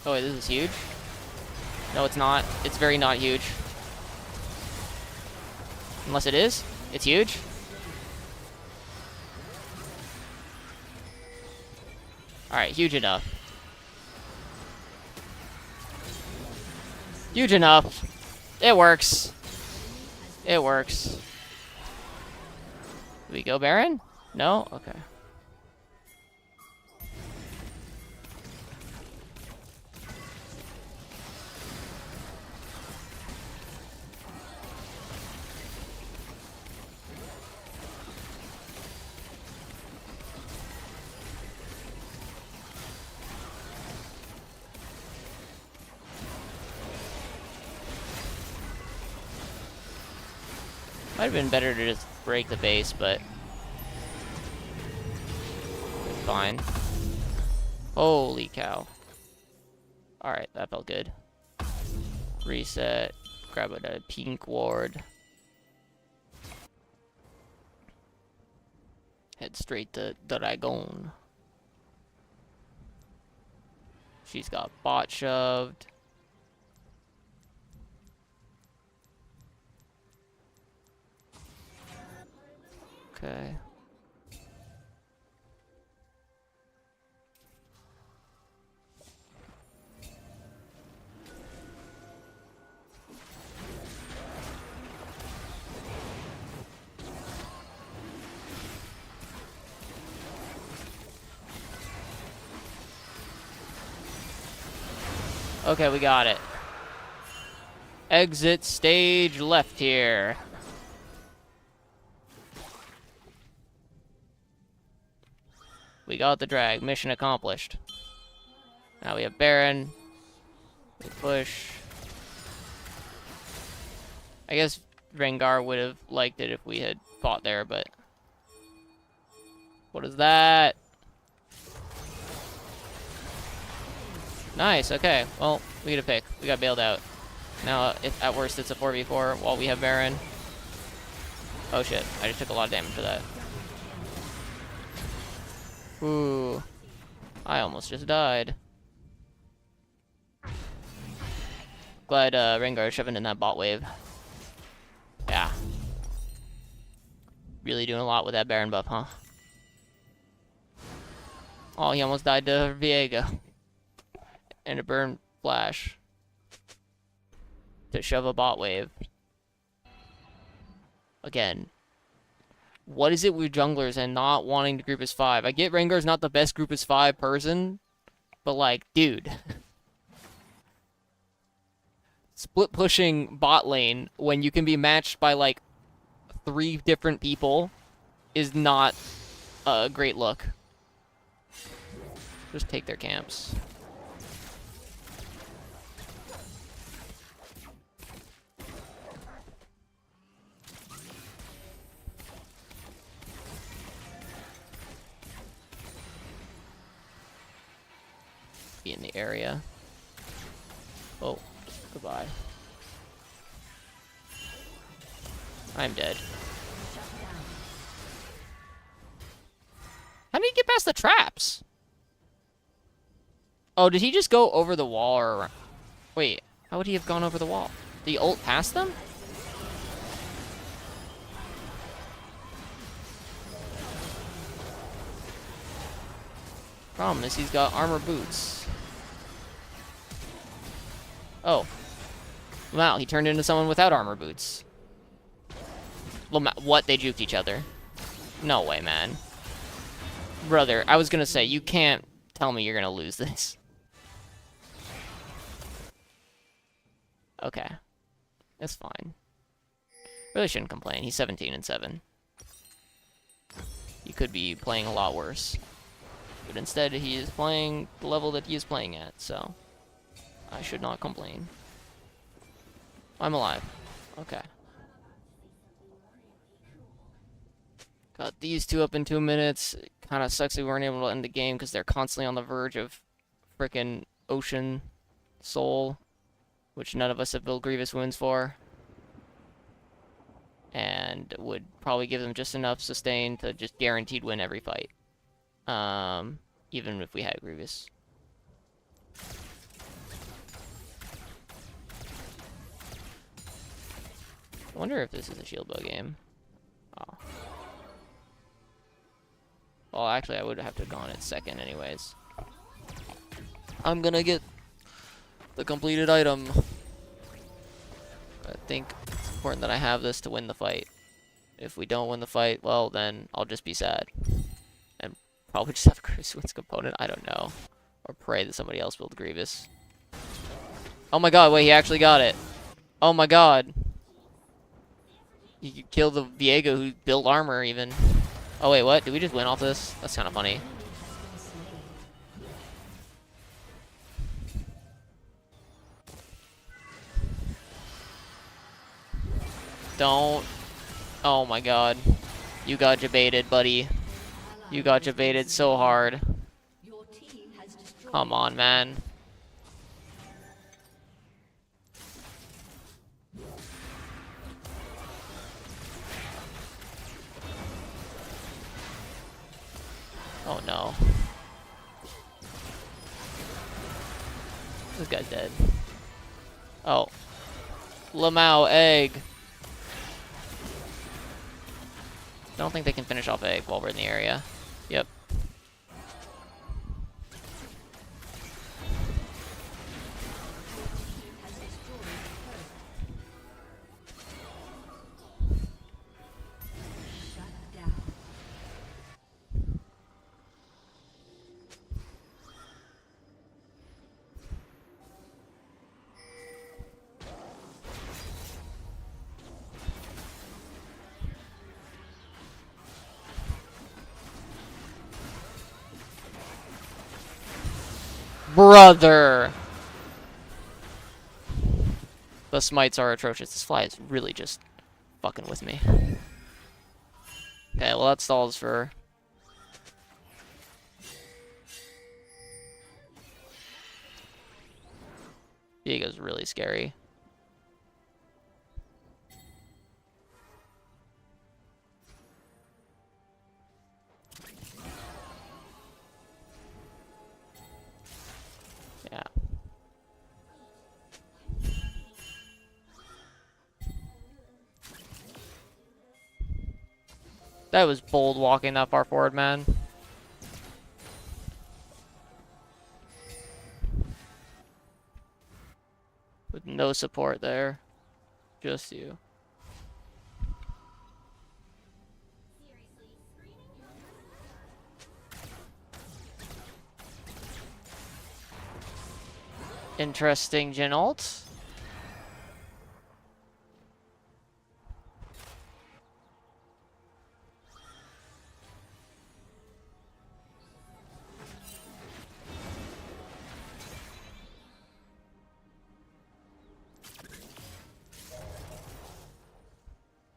Oh, wait. This is huge? No, it's not. It's very not huge. Unless it is. It's huge. Alright, huge enough. Huge enough. It works. It works. Do we go Baron? No? Okay. Might have been better to just break the base, but it's fine. Holy cow. Alright, that felt good. Reset. Grab a pink ward. Head straight to Dragon. She's got bot shoved. Okay. Okay, we got it. Exit stage left here. We got the drag. Mission accomplished. Now we have Baron. We push. I guess Rengar would have liked it if we had fought there, but... What is that? Nice, okay. Well, we get a pick. We got bailed out. Now, if at worst, it's a 4v4 while we have Baron. Oh shit, I just took a lot of damage for that. Ooh. I almost just died. Glad Rengar is shoving in that bot wave. Yeah. Really doing a lot with that Baron buff, huh? Oh, he almost died to Viego. And a burn flash to shove a bot wave. Again, what is it with junglers and not wanting to group as 5? I get Rengar's not the best group as 5 person, but like, dude. Split pushing bot lane when you can be matched by like 3 different people is not a great look. Just take their camps. Be in the area. Oh, goodbye. I'm dead. How did he get past the traps? Oh, did he just go over the wall or... Wait, how would he have gone over the wall? Did he ult past them? Problem is he's got armor boots. Oh. Wow, he turned into someone without armor boots. What? They juked each other? No way, man. Brother, I was gonna say, you can't tell me you're gonna lose this. Okay. That's fine. Really shouldn't complain. He's 17-7. He could be playing a lot worse. But instead, he is playing the level that he is playing at, so... I should not complain. I'm alive. Okay. Got these two up in 2 minutes. Kind of sucks we weren't able to end the game because they're constantly on the verge of frickin' Ocean Soul, which none of us have built Grievous wounds for. And would probably give them just enough sustain to just guaranteed win every fight. Even if we had Grievous. I wonder if this is a shield bow game. Oh. Well, actually, I would have to have gone at second anyways. I'm gonna get the completed item. I think it's important that I have this to win the fight. If we don't win the fight, well, then I'll just be sad. And probably just have a Grievous wins component. I don't know. Or pray that somebody else build Grievous. Oh my god, wait, he actually got it. Oh my god. You could kill the Viego who built armor, even. Oh, wait, what? Did we just win off this? That's kind of funny. Don't. Oh my god. You got jebaited, buddy. You got jebaited so hard. Come on, man. Oh no. This guy's dead. Oh. Lamau egg. I don't think they can finish off egg while we're in the area. Yep. Brother! The smites are atrocious. This fly is really just fucking with me. Okay, well that stalls for... Diego's really scary. Yeah. That was bold walking that far forward, man. With no support there. Just you. Interesting Jhin ult.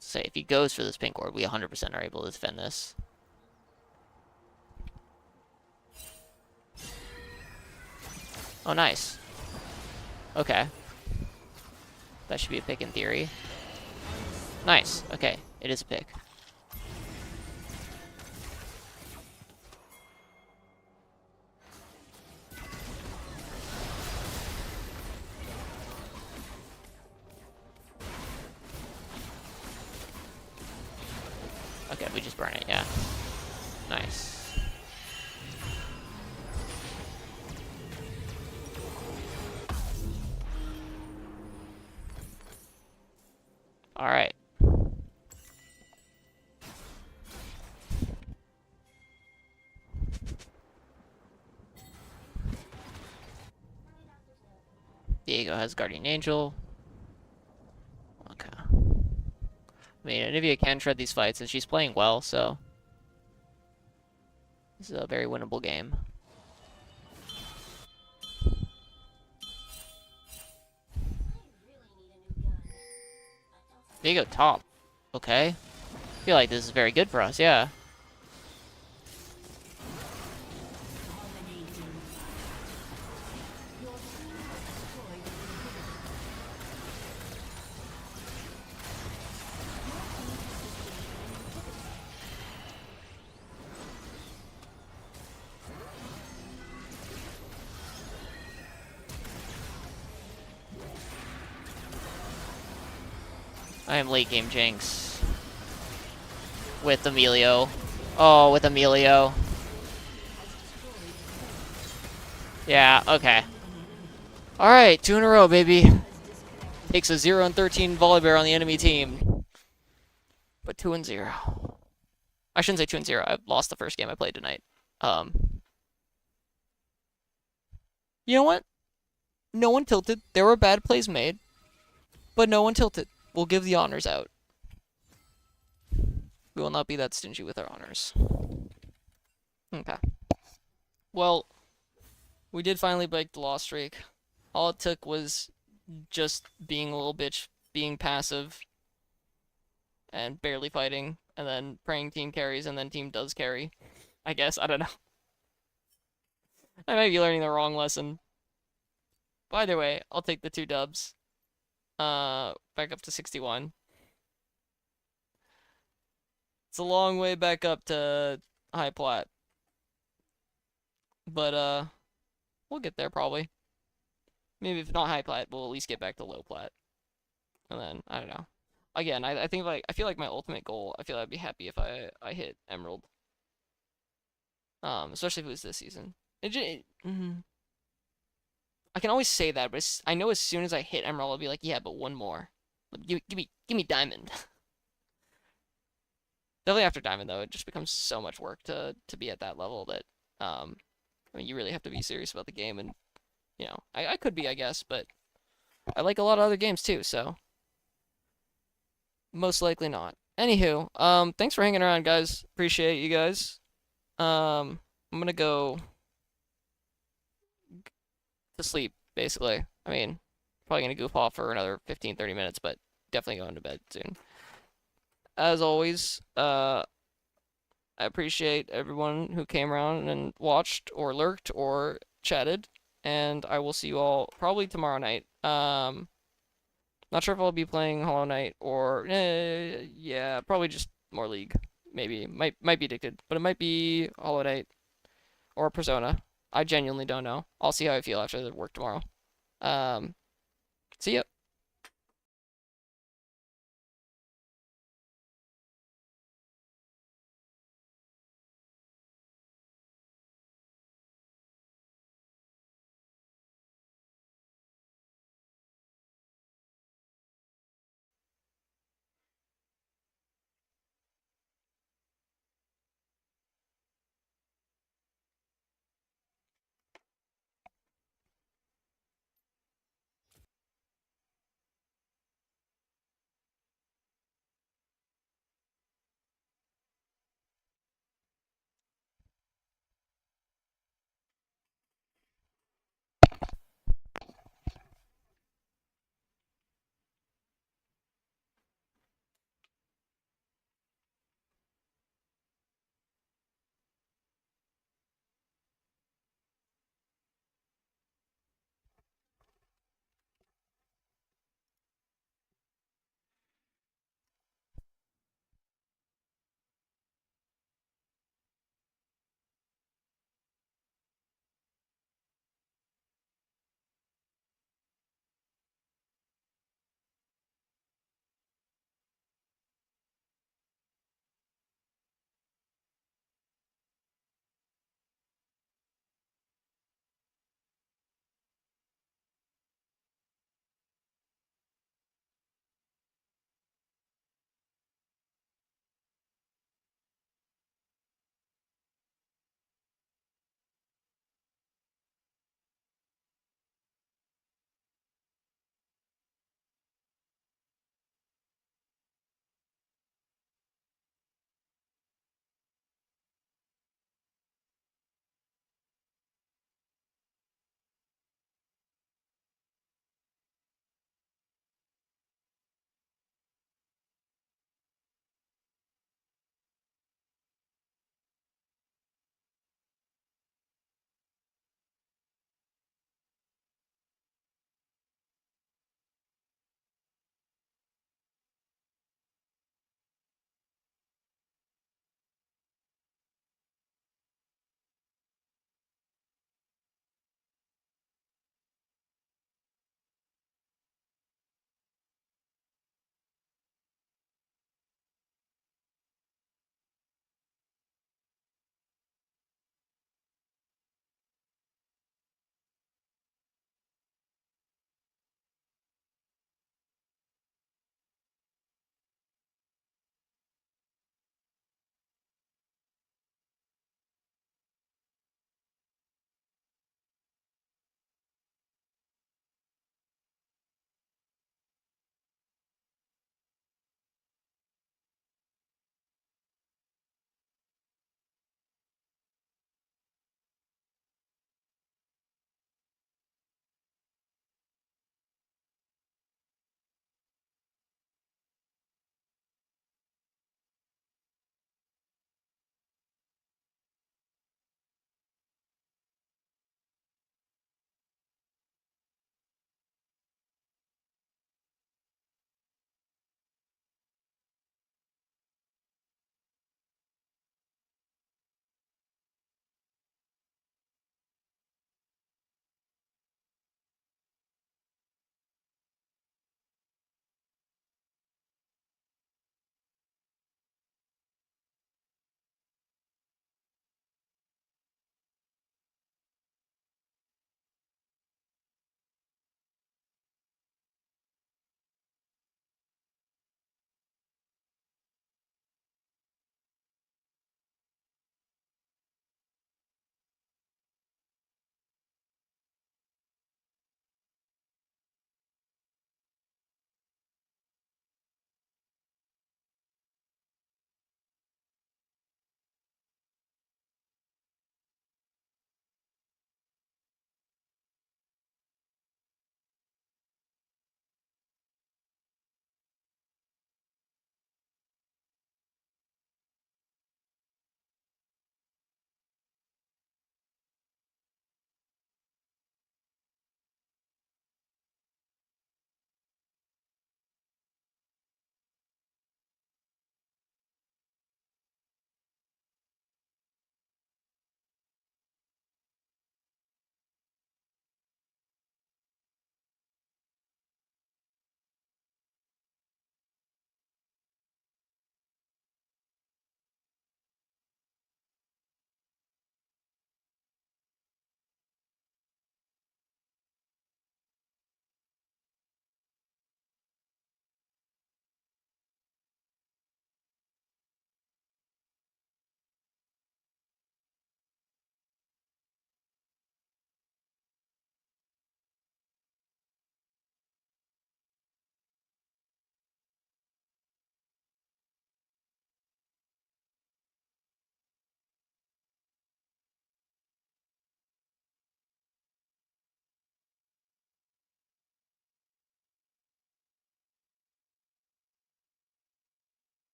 Say, if he goes for this pink orb, we 100% are able to defend this. Oh, nice. Okay. That should be a pick in theory. Nice. Okay, it is a pick. Okay, we just burn it, yeah. Nice. Alright. Diego has Guardian Angel. Okay. I mean, Anivia can tread these fights, and she's playing well, so this is a very winnable game. Diego top. Okay. I feel like this is very good for us, yeah. I am late game Jinx. With Emilio. Oh, with Emilio. Yeah, okay. Alright, 2 in a row, baby. Takes a 0 and 13 Volibear on the enemy team. But 2 and 0. I shouldn't say 2 and 0. I lost the first game I played tonight. You know what? No one tilted. There were bad plays made. But no one tilted. We'll give the honors out. We will not be that stingy with our honors. Okay. Well, we did finally break the loss streak. All it took was just being a little bitch, being passive, and barely fighting, and then praying team carries, and then team does carry. I guess, I don't know. I might be learning the wrong lesson. But either way, I'll take the 2 dubs. Back up to 61. It's a long way back up to high plat. But, we'll get there probably. Maybe if not high plat, we'll at least get back to low plat. And then, I don't know. Again, I think like, I feel like my ultimate goal, I feel I'd be happy if I hit Emerald. Especially if it was this season. I can always say that, but I know as soon as I hit Emerald, I'll be like, yeah, but one more. Give me Diamond. Definitely after Diamond, though, it just becomes so much work to be at that level that, I mean, you really have to be serious about the game, and, you know, I could be, I guess, but I like a lot of other games, too, so most likely not. Anywho, thanks for hanging around, guys. Appreciate you guys. I'm gonna go to sleep, basically. I mean, probably gonna goof off for another 15-30 minutes, but definitely going to bed soon. As always, I appreciate everyone who came around and watched or lurked or chatted, and I will see you all probably tomorrow night. Not sure if I'll be playing Hollow Knight or yeah, probably just more League. Maybe might be addicted, but it might be Hollow Knight or Persona. I genuinely don't know. I'll see how I feel after the work tomorrow. See ya.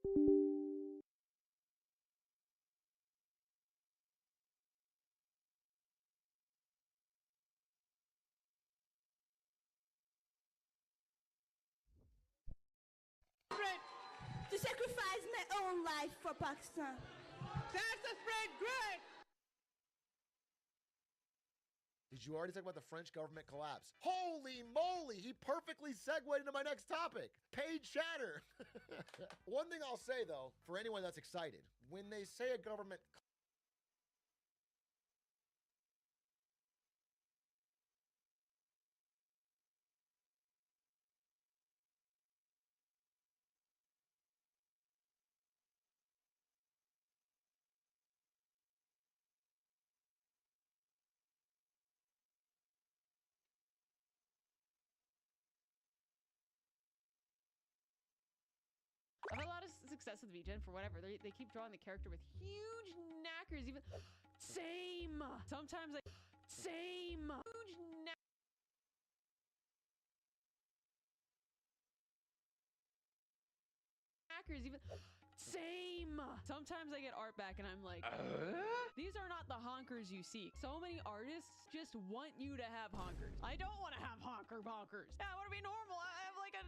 To sacrifice my own life for Pakistan. That's a spread good. Did you already talk about the French government collapse? Holy moly, he perfectly segued into my next topic. Paid chatter. One thing I'll say though, for anyone that's excited, when they say a government I've had a lot of success with VGen for whatever. They keep drawing the character with huge knackers. Even same. Sometimes I same huge knackers. Even same. Sometimes I get art back and I'm like, these are not the honkers you seek. So many artists just want you to have honkers. I don't want to have honker bonkers. Yeah, I want to be normal. I have like a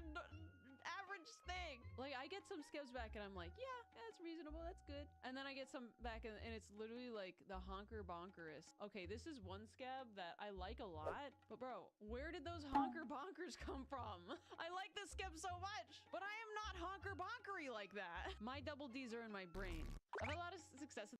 average thing. Like I get some skips back and I'm like, yeah, that's reasonable. That's good. And then I get some back and it's literally like the honker bonkerist. Okay, this is one scab that I like a lot, but bro, where did those honker bonkers come from? I like this scab so much, but I am not honker bonkery like that. My double D's are in my brain. I've had a lot of success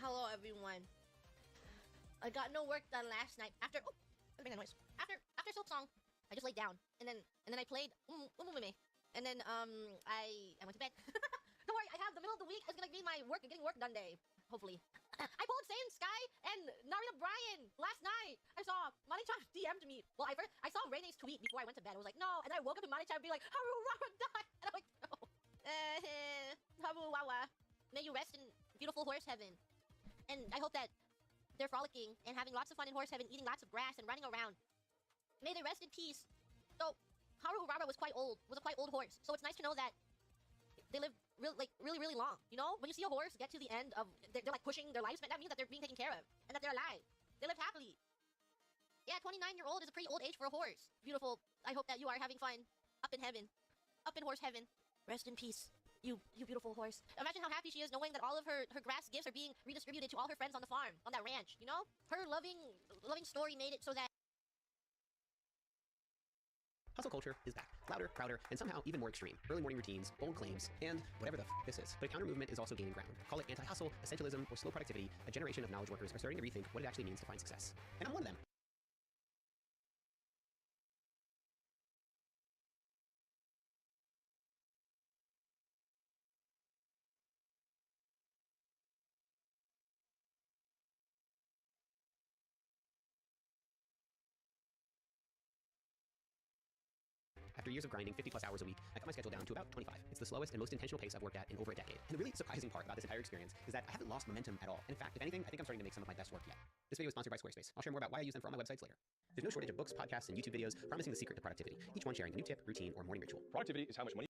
Hello, everyone. I got no work done last night. After let me make that noise. After Silk Song, I just laid down and then I played Umume. And then I went to bed. Don't worry, I have the middle of the week is gonna be my getting work done day. Hopefully. I pulled Saiyan Sky and Narita Brian last night. I saw Money-chan DM'd me. Well, I saw Rene's tweet before I went to bed. I was like, no. And then I woke up to Money-chan being like, Haru Rara died. And I'm like, no. Haru Wawa, may you rest in beautiful horse heaven. And I hope that they're frolicking and having lots of fun in horse heaven, eating lots of grass and running around. May they rest in peace. So, Haru Rara was a quite old horse. So it's nice to know that they live really long. You know, when you see a horse get to the end of they're like pushing their lifespan, that means that they're being taken care of and that they're alive. They live happily. Yeah, 29-year-old is a pretty old age for a horse. Beautiful. I hope that you are having fun up in heaven, up in horse heaven. Rest in peace, you beautiful horse. Imagine how happy she is knowing that all of her grass gifts are being redistributed to all her friends on the farm, on that ranch. You know, her loving story made it so that. Hustle culture is back, louder, prouder, and somehow even more extreme. Early morning routines, bold claims, and whatever the this is. But a counter movement is also gaining ground. Call it anti-hustle, essentialism, or slow productivity. A generation of knowledge workers are starting to rethink what it actually means to find success. And I'm one of them. After years of grinding 50+ hours a week, I cut my schedule down to about 25. It's the slowest and most intentional pace I've worked at in over a decade. And the really surprising part about this entire experience is that I haven't lost momentum at all. In fact, if anything, I think I'm starting to make some of my best work yet. This video is sponsored by Squarespace. I'll share more about why I use them for all my websites later. There's no shortage of books, podcasts, and YouTube videos promising the secret to productivity, each one sharing a new tip, routine, or morning ritual. Productivity is how much money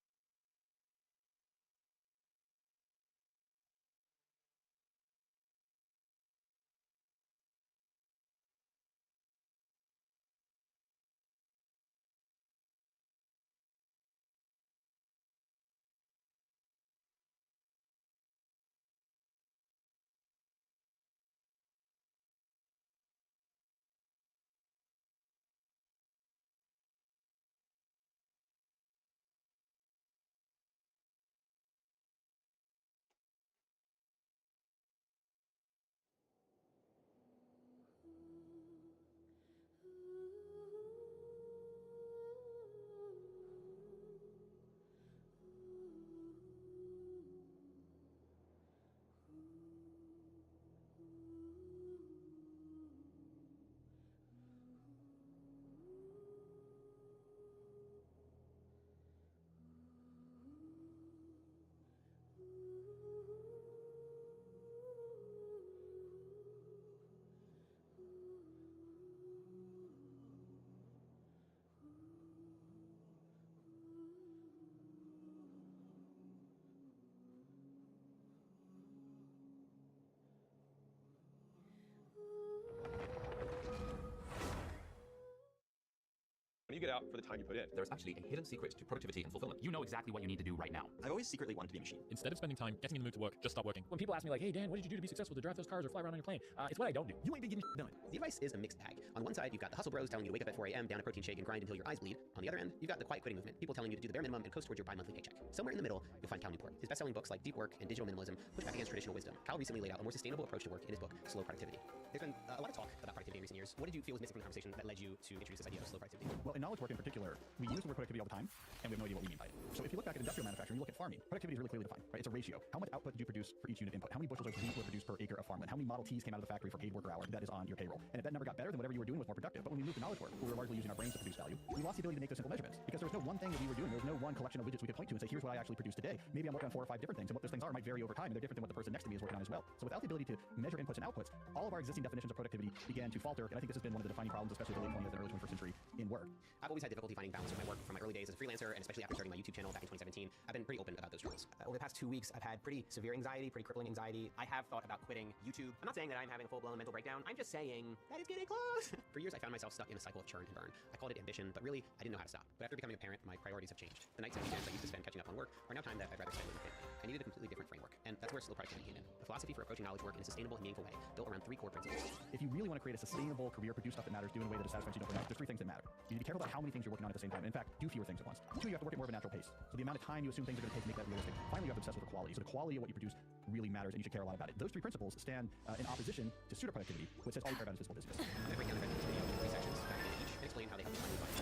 you get out for the time you put in. There's actually a hidden secret to productivity and fulfillment. You know exactly what you need to do right now. I've always secretly wanted to be a machine. Instead of spending time getting in the mood to work, just stop working. When people ask me like, hey Dan, what did you do to be successful, to drive those cars or fly around on your plane? It's what I don't do. You ain't been getting done. The advice is a mixed bag. On one side, you've got the hustle bros telling you to wake up at 4 a.m., down a protein shake, and grind until your eyes bleed. On the other end, you've got the quiet quitting movement. People telling you to do the bare minimum and coast towards your bi-monthly paycheck. Somewhere in the middle, you'll find Cal Newport. His best-selling books like Deep Work and Digital Minimalism push back against traditional wisdom. Cal recently laid out a more sustainable approach to work in his book, Slow Productivity. There's been a lot of talk about productivity in recent years. What did you feel was missing from the conversation that led you to introduce this idea of slow productivity? Well, in knowledge work in particular, we use the word productivity all the time, and we have no idea what we mean by it. So if you look back at industrial manufacturing, you look at farming, productivity is really clearly defined, right? It's a ratio. How much output did you produce for each unit input? How many bushels of wheat were produced per acre of farmland? How many Model Ts came out of the factory for paid worker hour that is on your payroll? And if that never got better, then whatever you were doing was more productive. But when we moved to knowledge work, we were largely using our brains to produce value. We lost the ability to make those simple measurements because there was no one thing that we were doing. There was no one collection of widgets we could point to and say, here's what I actually produced today. Maybe I'm working on 4 or 5 different things, and what those things are might vary over time, and they're different than what the person next to me is working on as well. So without the ability to measure inputs and outputs, all of our existing definitions of productivity began to falter, and I think this has been one of the defining problems, especially the late 20th and early 21st century in work. I've always had difficulty finding balance with my work from my early days as a freelancer, and especially after starting my YouTube channel back in 2017. I've been pretty open about those struggles. Over the past 2 weeks, I've had pretty severe anxiety, pretty crippling anxiety. I have thought about quitting YouTube. I'm not saying that I'm having a full-blown mental breakdown. I'm just saying that it's getting close. For years, I found myself stuck in a cycle of churn and burn. I called it ambition, but really, I didn't know how to stop. But after becoming a parent, my priorities have changed. The nights and weekends I used to spend catching up on work are now time that I'd rather spend with my family. I needed a completely different framework, and that's where slow productivity came in. A philosophy for approaching knowledge work in a sustainable and meaningful way, built around 3 core principles. If you really want to create a sustainable career, produce stuff that matters, do it in a way that is satisfying, you don't burn out, there's 3 things that matter. You need to be careful about how many things you're working on at the same time. In fact, do fewer things at once. 2, you have to work at more of a natural pace. So the amount of time you assume things are going to take make that realistic. Finally, you have to obsess with the quality. So the quality of what you produce really matters, and you should care a lot about it. Those 3 principles stand in opposition to pseudo-productivity, which says all you care about is physical busyness. I'm going to break down the red video into 3 sections, diving into each and explain how they help define your body.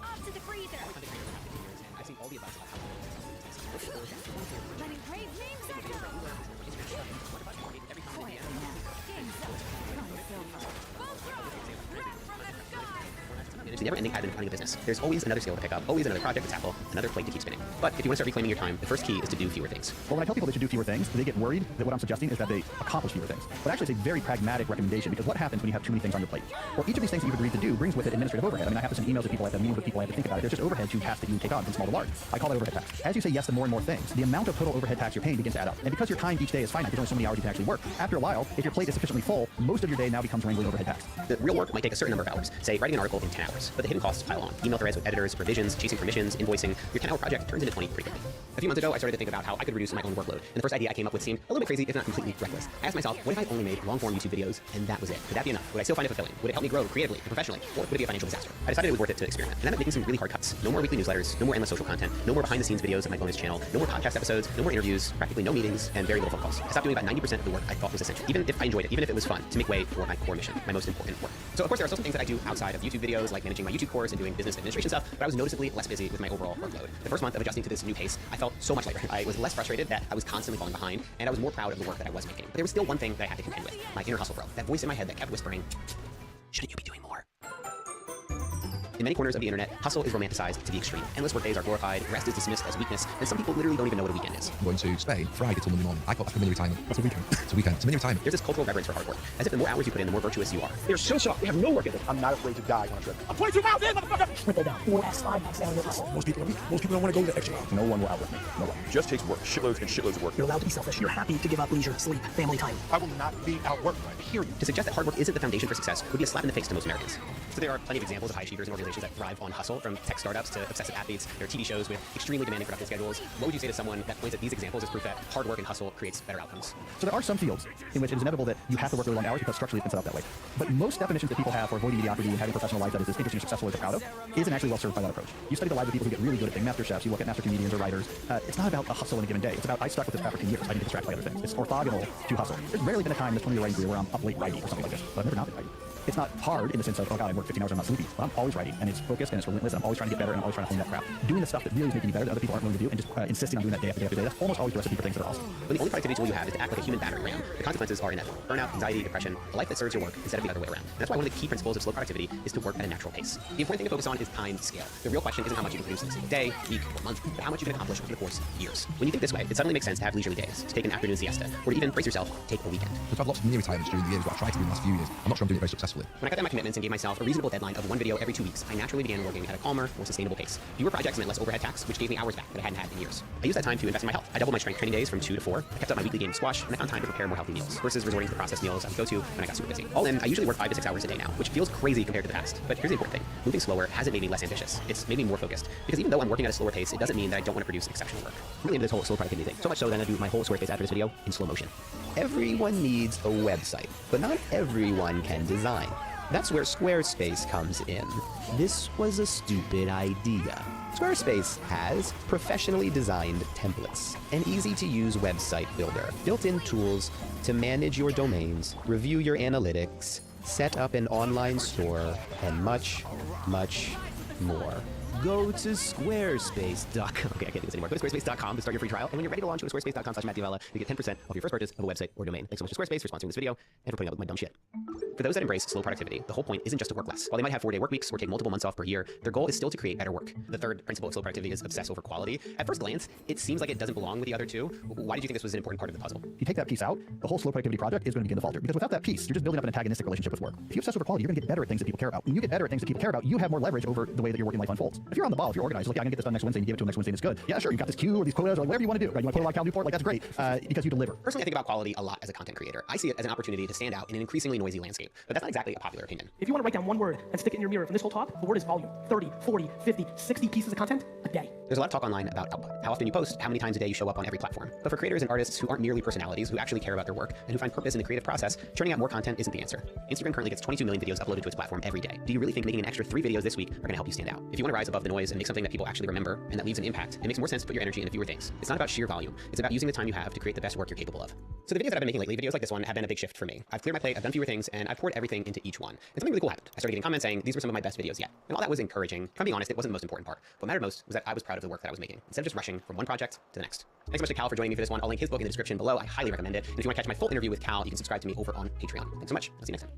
Off to the freezer! All content creators have 15 years, and I've seen all the advice about how to build successful businesses. Running brave names echo! Quiet now. Game's up. Trying silver. Full throttle! Rap from the sky! It's the never-ending advent of running a business. There's always another skill to pick up, always another project to tackle, another plate to keep spinning. But if you want to start reclaiming your time, the first key is to do fewer things. Well, when I tell people they should do fewer things, they get worried that what I'm suggesting is that they accomplish fewer things. But actually, it's a very pragmatic recommendation, because what happens when you have too many things on your plate? Well, each of these things that you've agreed to do brings with it administrative overhead. I mean, I have to send emails to people, I have to have meetings with people, I have to think about it. There's just overhead to tasks that you take on from small to large. I call that overhead tax. As you say yes to more and more things, the amount of total overhead tax you're paying begins to add up. And because your time each day is finite, there's only so many hours you can actually work. After a while, if your plate is sufficiently full, most of your day now becomes wrangling overhead tax. The real work might take a certain number of hours, say writing an article in 10 hours, but the hidden costs pile on. Email threads with editors, revisions, chasing permissions, invoicing. Your 10-hour project turns into 20 pretty quickly. A few months ago, I started to think about how I could reduce my own workload, and the first idea I came up with seemed a little bit crazy, if not completely reckless. I asked myself, what if I only made long-form YouTube videos, and that was it? Would that be enough? Would I still find it fulfilling? Would it help me grow creatively and professionally? Or would it be a financial disaster? I decided it was worth it to experiment, and that meant making some really hard cuts. No more weekly newsletters, no more endless social content, no more behind-the-scenes videos of my bonus channel, no more podcast episodes, no more interviews, practically no meetings, and very little phone calls. I stopped doing about 90% of the work I thought was essential, even if I enjoyed it, even if it was fun, to make way for my core mission, my most important work. So of course there are still some things that I do outside of YouTube videos, like managing my YouTube course and doing business administration stuff, but I was noticeably less busy with my overall workload. The first month of adjusting to this new pace, I felt so much lighter. I was less frustrated that I was constantly falling behind, and I was more proud of the work that I was making. But there was still one thing that I had to contend with, my inner hustle bro, that voice in my head that kept whispering, shouldn't you be doing more? In many corners of the internet, hustle is romanticized to the extreme. Endless workdays are glorified, rest is dismissed as weakness, and some people literally don't even know what a weekend is. I'm going to Spain Friday till Monday morning. I got back from mini retirement. That's a weekend. It's a weekend. It's a mini retirement. There's this cultural reverence for hard work, as if the more hours you put in, the more virtuous you are. They're so soft. They have no work ethic. I'm not afraid to die on a trip. I'm 22 miles in, motherfucker! Triple down. 4x, 5x down your hustle. Most people don't want to go the extra mile. No one will outwork me. No one. It just takes work. Shitloads and shitloads of work. You're allowed to be selfish. You're happy to give up leisure, sleep, family time. I will not be outworked, period. To suggest that hard work isn't the foundation for success would be a slap in the face to most Americans. So there are plenty of examples of high achievers and organizations that thrive on hustle, from tech startups to obsessive athletes. There are TV shows with extremely demanding production schedules. What would you say to someone that points at these examples as proof that hard work and hustle creates better outcomes? So there are some fields in which it is inevitable that you have to work really long hours because structurally it's been set up that way. But most definitions that people have for avoiding mediocrity and having a professional life that is as interesting or successful as they're proud of isn't actually well served by that approach. You study the lives of people who get really good at being master chefs, you look at master comedians or writers. It's not about a hustle in a given day. It's about, I stuck with this path for 10 years. I didn't get distracted by other things. It's orthogonal to hustle. There's rarely been a time in this 20-year writing career where I'm up late writing or something like this, but I've never not been writing. It's not hard in the sense of, oh god, I work 15 hours, I'm not sleepy. But I'm always writing, and it's focused, and it's relentless, and I'm always trying to get better, and I'm always trying to hone that craft. Doing the stuff that really is making me better that other people aren't willing to do, and just insisting on doing that day after day after day, that's almost always the recipe for things that are awesome. When the only productivity tool you have is to act like a human battering ram, the consequences are inevitable. Burnout, anxiety, depression, a life that serves your work instead of the other way around. And that's why one of the key principles of slow productivity is to work at a natural pace. The important thing to focus on is time scale. The real question isn't how much you can produce in a single day, week, or month, but how much you can accomplish over the course of years. When you think this way, it suddenly makes sense to have leisurely days, to take an afternoon siesta, or to even brace yourself, take a weekend. I've had lots of mini retirements during the years, what I've tried to do in the last few years. I'm not sure I'm doing it very successfully. When I cut down my commitments and gave myself a reasonable deadline of one video every 2 weeks, I naturally began working at a calmer, more sustainable pace. Fewer projects meant less overhead tax, which gave me hours back that I hadn't had in years. I used that time to invest in my health. I doubled my strength training days from 2 to 4. I kept up my weekly game of squash, and I found time to prepare more healthy meals, versus resorting to the processed meals I would go to when I got super busy. All in, I usually work 5 to 6 hours a day now, which feels crazy compared to the past. But here's the important thing. Moving slower hasn't made me less ambitious. It's made me more focused. Because even though I'm working at a slower pace, it doesn't mean that I don't want to produce exceptional work. I'm really into this whole slow productivity thing. So much so that I do my whole Squarespace ad for this video in slow motion. Everyone needs a website, but not everyone can design. That's where Squarespace comes in. This was a stupid idea. Squarespace has professionally designed templates, an easy-to-use website builder, built-in tools to manage your domains, review your analytics, set up an online store, and much, much more. Go to squarespace.com. Okay, I can't do this anymore. Go to squarespace.com to start your free trial. And when you're ready to launch, go to squarespace.com/MattDiavella to get 10% off your first purchase of a website or domain. Thanks so much to Squarespace for sponsoring this video and for putting up with my dumb shit. For those that embrace slow productivity, the whole point isn't just to work less. While they might have 4-day work weeks or take multiple months off per year, their goal is still to create better work. The third principle of slow productivity is obsess over quality. At first glance, it seems like it doesn't belong with the other two. Why did you think this was an important part of the puzzle? If you take that piece out, the whole slow productivity project is going to begin to falter. Because without that piece, you're just building up an antagonistic relationship with work. If you obsess over quality, you're going to get better at things that people care about. When you get better at things that people care about, you have more leverage over the way that your working life unfolds. If you're on the ball, if you're organized, like, yeah, I'm going to get this done next Wednesday, and you give it to them next Wednesday, and it's good. Yeah, sure, you've got this queue or these quotas or like whatever you want to do. Right? You want to put a lot of Cal Newport, like that's great, because you deliver. Personally, I think about quality a lot as a content creator. I see it as an opportunity to stand out in an increasingly noisy landscape. But that's not exactly a popular opinion. If you want to write down one word and stick it in your mirror from this whole talk, the word is volume. 30, 40, 50, 60 pieces of content a day. There's a lot of talk online about output, how often you post, how many times a day you show up on every platform. But for creators and artists who aren't merely personalities, who actually care about their work, and who find purpose in the creative process, churning out more content isn't the answer. Instagram currently gets 22 million videos uploaded to its platform every day. Do you really think making an extra 3 videos this week are going to help you stand out? If you want to rise above the noise and make something that people actually remember, and that leaves an impact, it makes more sense to put your energy into fewer things. It's not about sheer volume. It's about using the time you have to create the best work you're capable of. So the videos that I've been making lately, videos like this one, have been a big shift for me. I've cleared my plate, I've done fewer things, and I've poured everything into each one. And something really cool happened. I started getting comments saying these were some of my best videos yet. And while that was encouraging, if I'm being honest, it wasn't the most important part. What mattered most was that I was proud of the work that I was making, instead of just rushing from one project to the next. Thanks so much to Cal for joining me for this one. I'll link his book in the description below. I highly recommend it. And if you want to catch my full interview with Cal, you can subscribe to me over on Patreon. Thanks so much. I'll see you next time.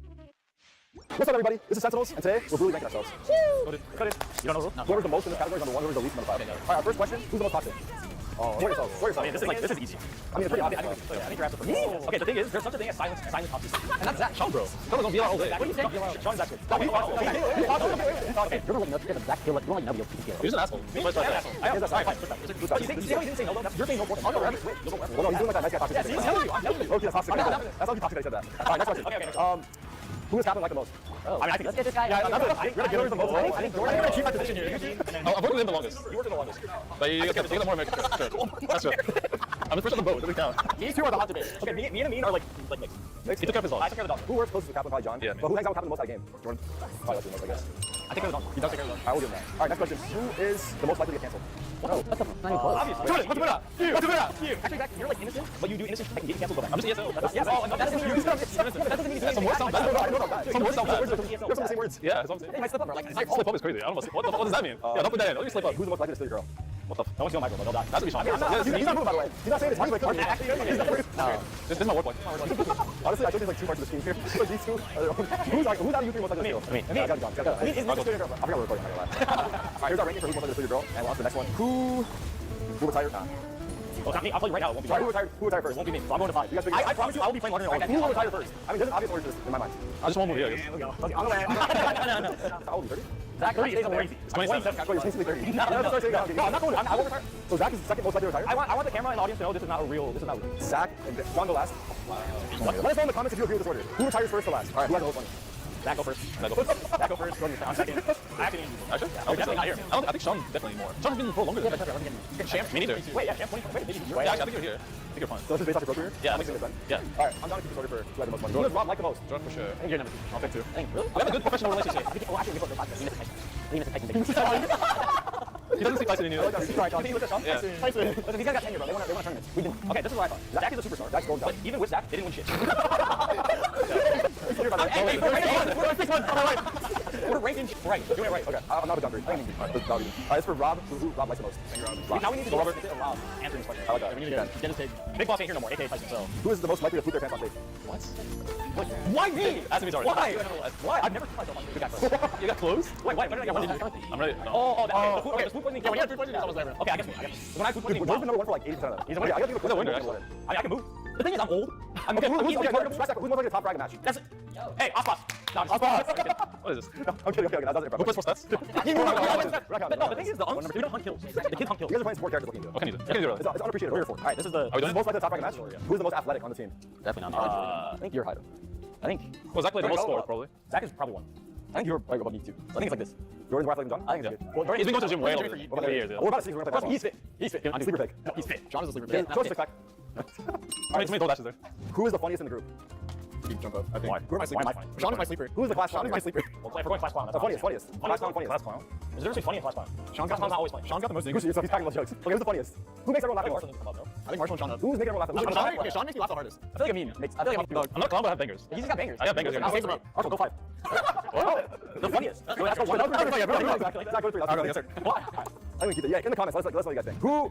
What's up, everybody? This is Sentinels, and today we're brutally ranking ourselves. Woo! Cut it. You don't know the rule? No. Whoever's the most in this category is number 1, whoever's the least number 5. Okay, Alright, our first question, who's the most toxic? Oh, where yourself? I mean, this is easy. I mean, it's pretty obvious. I think you're after first. Okay, the thing is, there's such a thing as silent toxicity. And that's Zach. Sean, bro. Sean's on BLR all day. What do you think? Sean's Zach. Okay, you're like, no, Zach, you're like, no, you're You're just an asshole. You're an asshole. But you say he didn't say no, you're saying no more. I'll go ahead. Well, no, he's doing like that nice guy toxic. Yeah, he's telling you. I'm telling you. Okay, that's toxic. That's how you toxic I said that. Alright, next question. Okay. Who is Captain like the most? Oh. I mean, I think let's get this guy. Yeah, you're gonna get him the most. I think Jordan. You're gonna achieve that position here. I've worked with him the longest. You worked with him the longest. But you get more American. That's true. I'm the first on the boat. Doesn't count. These two are the hot debate. Okay, me and Amin are like mixed. He took care of his dog. I took care of the dog. Who works closest to Captain? Probably John. Yeah. But who hangs out with Captain the most out of game? Jordan. Probably that's the most, I guess. I take care of the dog. He does take care of the dog. Alright, we'll give him that. Alright, next question. Who is the most likely to get canceled? Oh, that's not even close. Obviously. Jordan, what's the winner? What's the winner? Actually, Zach, you're like innocent, but you do innocent and get canceled. I'm just ESO. Yes. Oh, that doesn't mean that doesn't mean some words sound bad. Some words sound bad. Some of the same words. Yeah, that's what I'm saying. They might slip up. Like, slip up is crazy. I don't know. What does that mean? Yeah, don't put that in. Let me slip up. Who's the most likely to steal your girl? What the? No one's stealing my girl, but they'll die. That's what he's trying. He's not moving, by the way. He's not saying it's hard. This is my work point. Honestly, I think there's like 2 parts of the scheme here. These two are their own. Who's out of you 3 most likely to steal? I mean, I got it. I mean, is this stealing your girl? I forgot we're recording. Alright, here's our ranking for who's most likely to steal your girl, and we'll on to the next one. Who retired? Oh, not me. I'll tell you right now, it won't be me. Who retired first? It won't be me. So I'm going to 5. You guys figure I promise you, I will be playing London. Who will retire first? I mean, there's an obvious order to this in my mind. I just want to move here. Okay, I'm going to How old are you, 30? Zach, 30 days crazy. It's 27. You're basically 30. No, I'm not going to. I won't retire. So Zach is the second most likely to retire? I want the camera and the audience to know this is not real. Zach and John go last. Let us know in the comments if you agree with this order. Who retires first or last? Alright, who has the most money? Zach, go first. Zach, go first. I'm second. I actually definitely not here. I think Sean definitely more. Sean's been for longer than Champ. Me neither. Wait, yeah, Champ 20. Wait, maybe. I think you're here. I think you're fine. So this is based off your career? Yeah, I think so. Yeah. Alright, I'm down to keep this order for who has the most money. Who does Rob like the most? Jordan for sure. I think you're number 2. I'll pick 2. Really? We have a good professional relationship. Well, actually, we both go podcast. He doesn't see Tyson in you. Yeah. Tyson. Listen, these guys got tenure, bro. They want tournaments. We didn't. Okay, this is what I thought. Zach is a superstar. Zach's gold. But even with Zach, they didn't win shit. We're ranking right. We're doing it right. Okay. I'm not a dumper. This for Rob. Who Rob likes the most? Rob. Now we need to go over Rob answering this question. I like that. We need to get his take. Big Boss ain't here no more. AKA Tyson. So who is the most likely to poop their pants on stage? What? Why me? Ask me. Why? Why? I've never put myself on stage. Good guy first. You got close? Wait. When did I get one? I'm ready. Okay, the food poisoning. Yeah, when you had food poisoning, I was there. Okay, I guess me. When I had food poisoning, Ward's been number 1 for like 80% of them. He's a winner. I gotta give a winner. I can move. The thing is, I'm old. I'm okay. Who's most likely to top frag a match? That's it. Hey, Ospas. What is this? I'm kidding. Okay, that's it, bro. Who plays for stats? No, the thing is, we don't hunt kills. The kids hunt kills. You guys are playing support characters looking good. What can you do? It's unappreciated. We're here for. Alright, this is the most likely to top frag a match. Who's the most athletic on the team? Definitely not. I think you're higher. I think. Well, Zach played the most sport, probably. Zach is probably 1. I think you're like above me too. I think it's like this. Jordan's more athletic than John? I think so. Well, he's been going to the gym way longer. For years. We're about to see who's going to play. He's fit. I'm sleeper pick. No, he's fit. John is a sleeper pick. Choice 6 pack. Alright, too many dashes there. Who is the funniest in the group? Jump up. I think. Why? Who am I sleeping? Sean is my sleeper. Who is the class clown? Sean is my sleeper. Well, if we're going class clown, that's funniest. Class clown, funniest. Class clown. Is there funny in class clown? Sean's not always funny. Sean's got the most English, so he's packing those jokes. Okay, who's the funniest? Who makes everyone laugh the most? I think Marshall and Sean. Who's making everyone laugh the most? Sean makes me laugh the hardest. I feel like I'm not a clown, but I have bangers. He's got bangers. I got bangers. Marshall, go 5. The funniest. That's go 1. Exactly. That's go 3. I'll go the answer. Why? I think yeah, in the comments, let's know what you guys think. Who?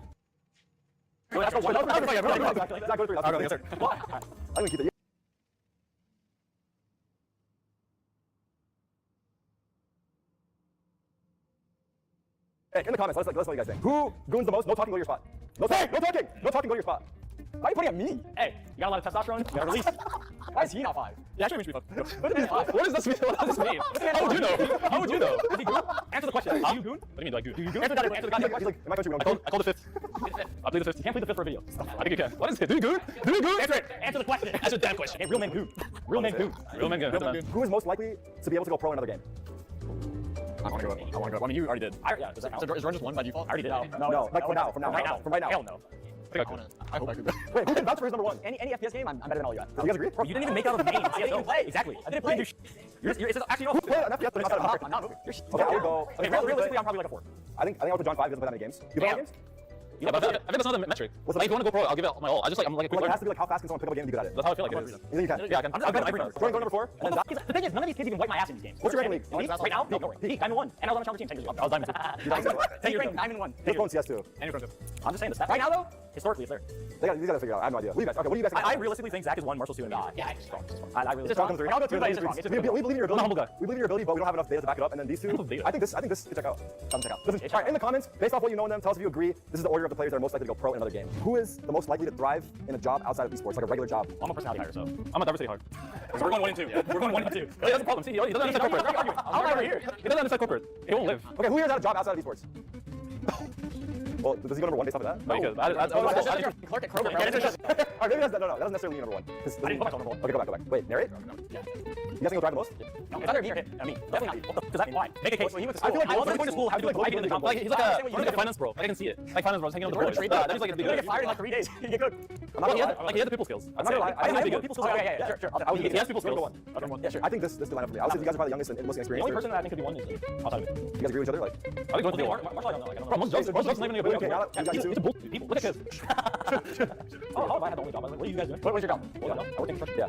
That's go 1. Exactly. That's go 3. I'll go the answer. Why? I think yeah. Hey, in the comments, let's know what you guys think. Who goons the most? No talking, go to your spot. No talking, go to your spot. Why are you putting at me? Hey, you got a lot of testosterone? You got release. Why is he not 5? Yeah, actually, makes me 5. What does this mean? What does this mean? How would you know? How would you know? Is he goon? Answer the question. Do you goon? What do you mean, do I goon? Do you goon? Answer the goddamn question. Am I country? I call the 5th. I play the 5th. You can't play the 5th for a video. I think you can. What is it? Do you goon? Do you goon? Answer it. Answer the question. Answer the damn question. Hey, real men goon. Real men goon. Real men goon. Who is most likely to be able to go pro in another game? I want to go. I want to go. I mean, you already did. Yeah, does that count? Is Run just one by default? I already did. No. Like from now. From right now. Hell no. I hope I could. Wait, who can vouch for his number one? Any FPS game, I'm better than all you guys. You guys agree? Bro, you didn't even make out of the game. I didn't even play. Exactly. I didn't play. It's actually no. Who played an FPS but not a I'm not moving. Okay, I would go. Okay, realistically, I'm probably like a 4. I think I would put John 5. He doesn't play that many games. You play games? Yeah, but I think that's another metric. Like, if you want to go pro, I'll give it my all. I'm like a quick It has to be like how fast can someone pick up a game and be good at it. That's how I feel like it is. You think you can? Yeah, I can. I'm just Go number 4. And then the thing is, none of these kids even wipe my ass in these games. What's your ranking league? Right now? No, peak. Diamond 1. And I was on a challenger team 10 years ago. I was Diamond 2. 10 years ago. Diamond 1. His phone CS too. And your phone too. I'm just saying this. Right now, though, historically, it's there. You gotta figure it out. I have no idea. What do you guys? Okay, what do you guys think? I realistically think Zach is 1, Marshall's 2, and yeah, it's strong. I really strong. And I'll go 3, but it's strong. We believe in your ability. We believe in your ability, but we don't have enough data to back it up. And then these two, I think this should check out. Check out. Listen, all right, in the comments, based off what you know in them, tell us if you agree. This is the order of the players that are most likely to go pro in another game. Who is the most likely to thrive in a job outside of esports, like a regular job? I'm a personality hire, so I'm a diversity hire. So we're going 1 and 2. Yeah. We're going 1 and 2. That's the problem. See, he doesn't understand corporate. I'm over here. He doesn't understand corporate. He won't live. Okay, who here has had a job outside of esports? Well, does he go number 1 based off of that? No, because Clark at Kroger. Alright, maybe that doesn't necessarily mean number 1. I didn't go back on number 1. Okay, go back. Wait, narrate? Yeah. You guys think he'll drive the most? No, it's either me or him. I mean, definitely not. Because I mean, why? Make a case. I feel like I want to go to school. How do you like in the company? He's like a finance bro. I can see it. Like finance bro, hanging on the board. He's like a big. You're gonna get fired in like 3 days. You get good. I'm not gonna lie. Like he had the people skills. I'm not gonna lie. I have people skills. Yeah, sure. He has people skills. Yeah, sure. I think this is the lineup for me. I would say you guys are probably the youngest and most The experienced. only person that I think could be 1 is outside of it. You guys agree with each other? Like, I think going to the war. Bro, most jobs not even a good job. It's a bullshit. People, look at this. Oh, how have I had the only job? What are you guys doing? What was your job? I work in construction. Yeah.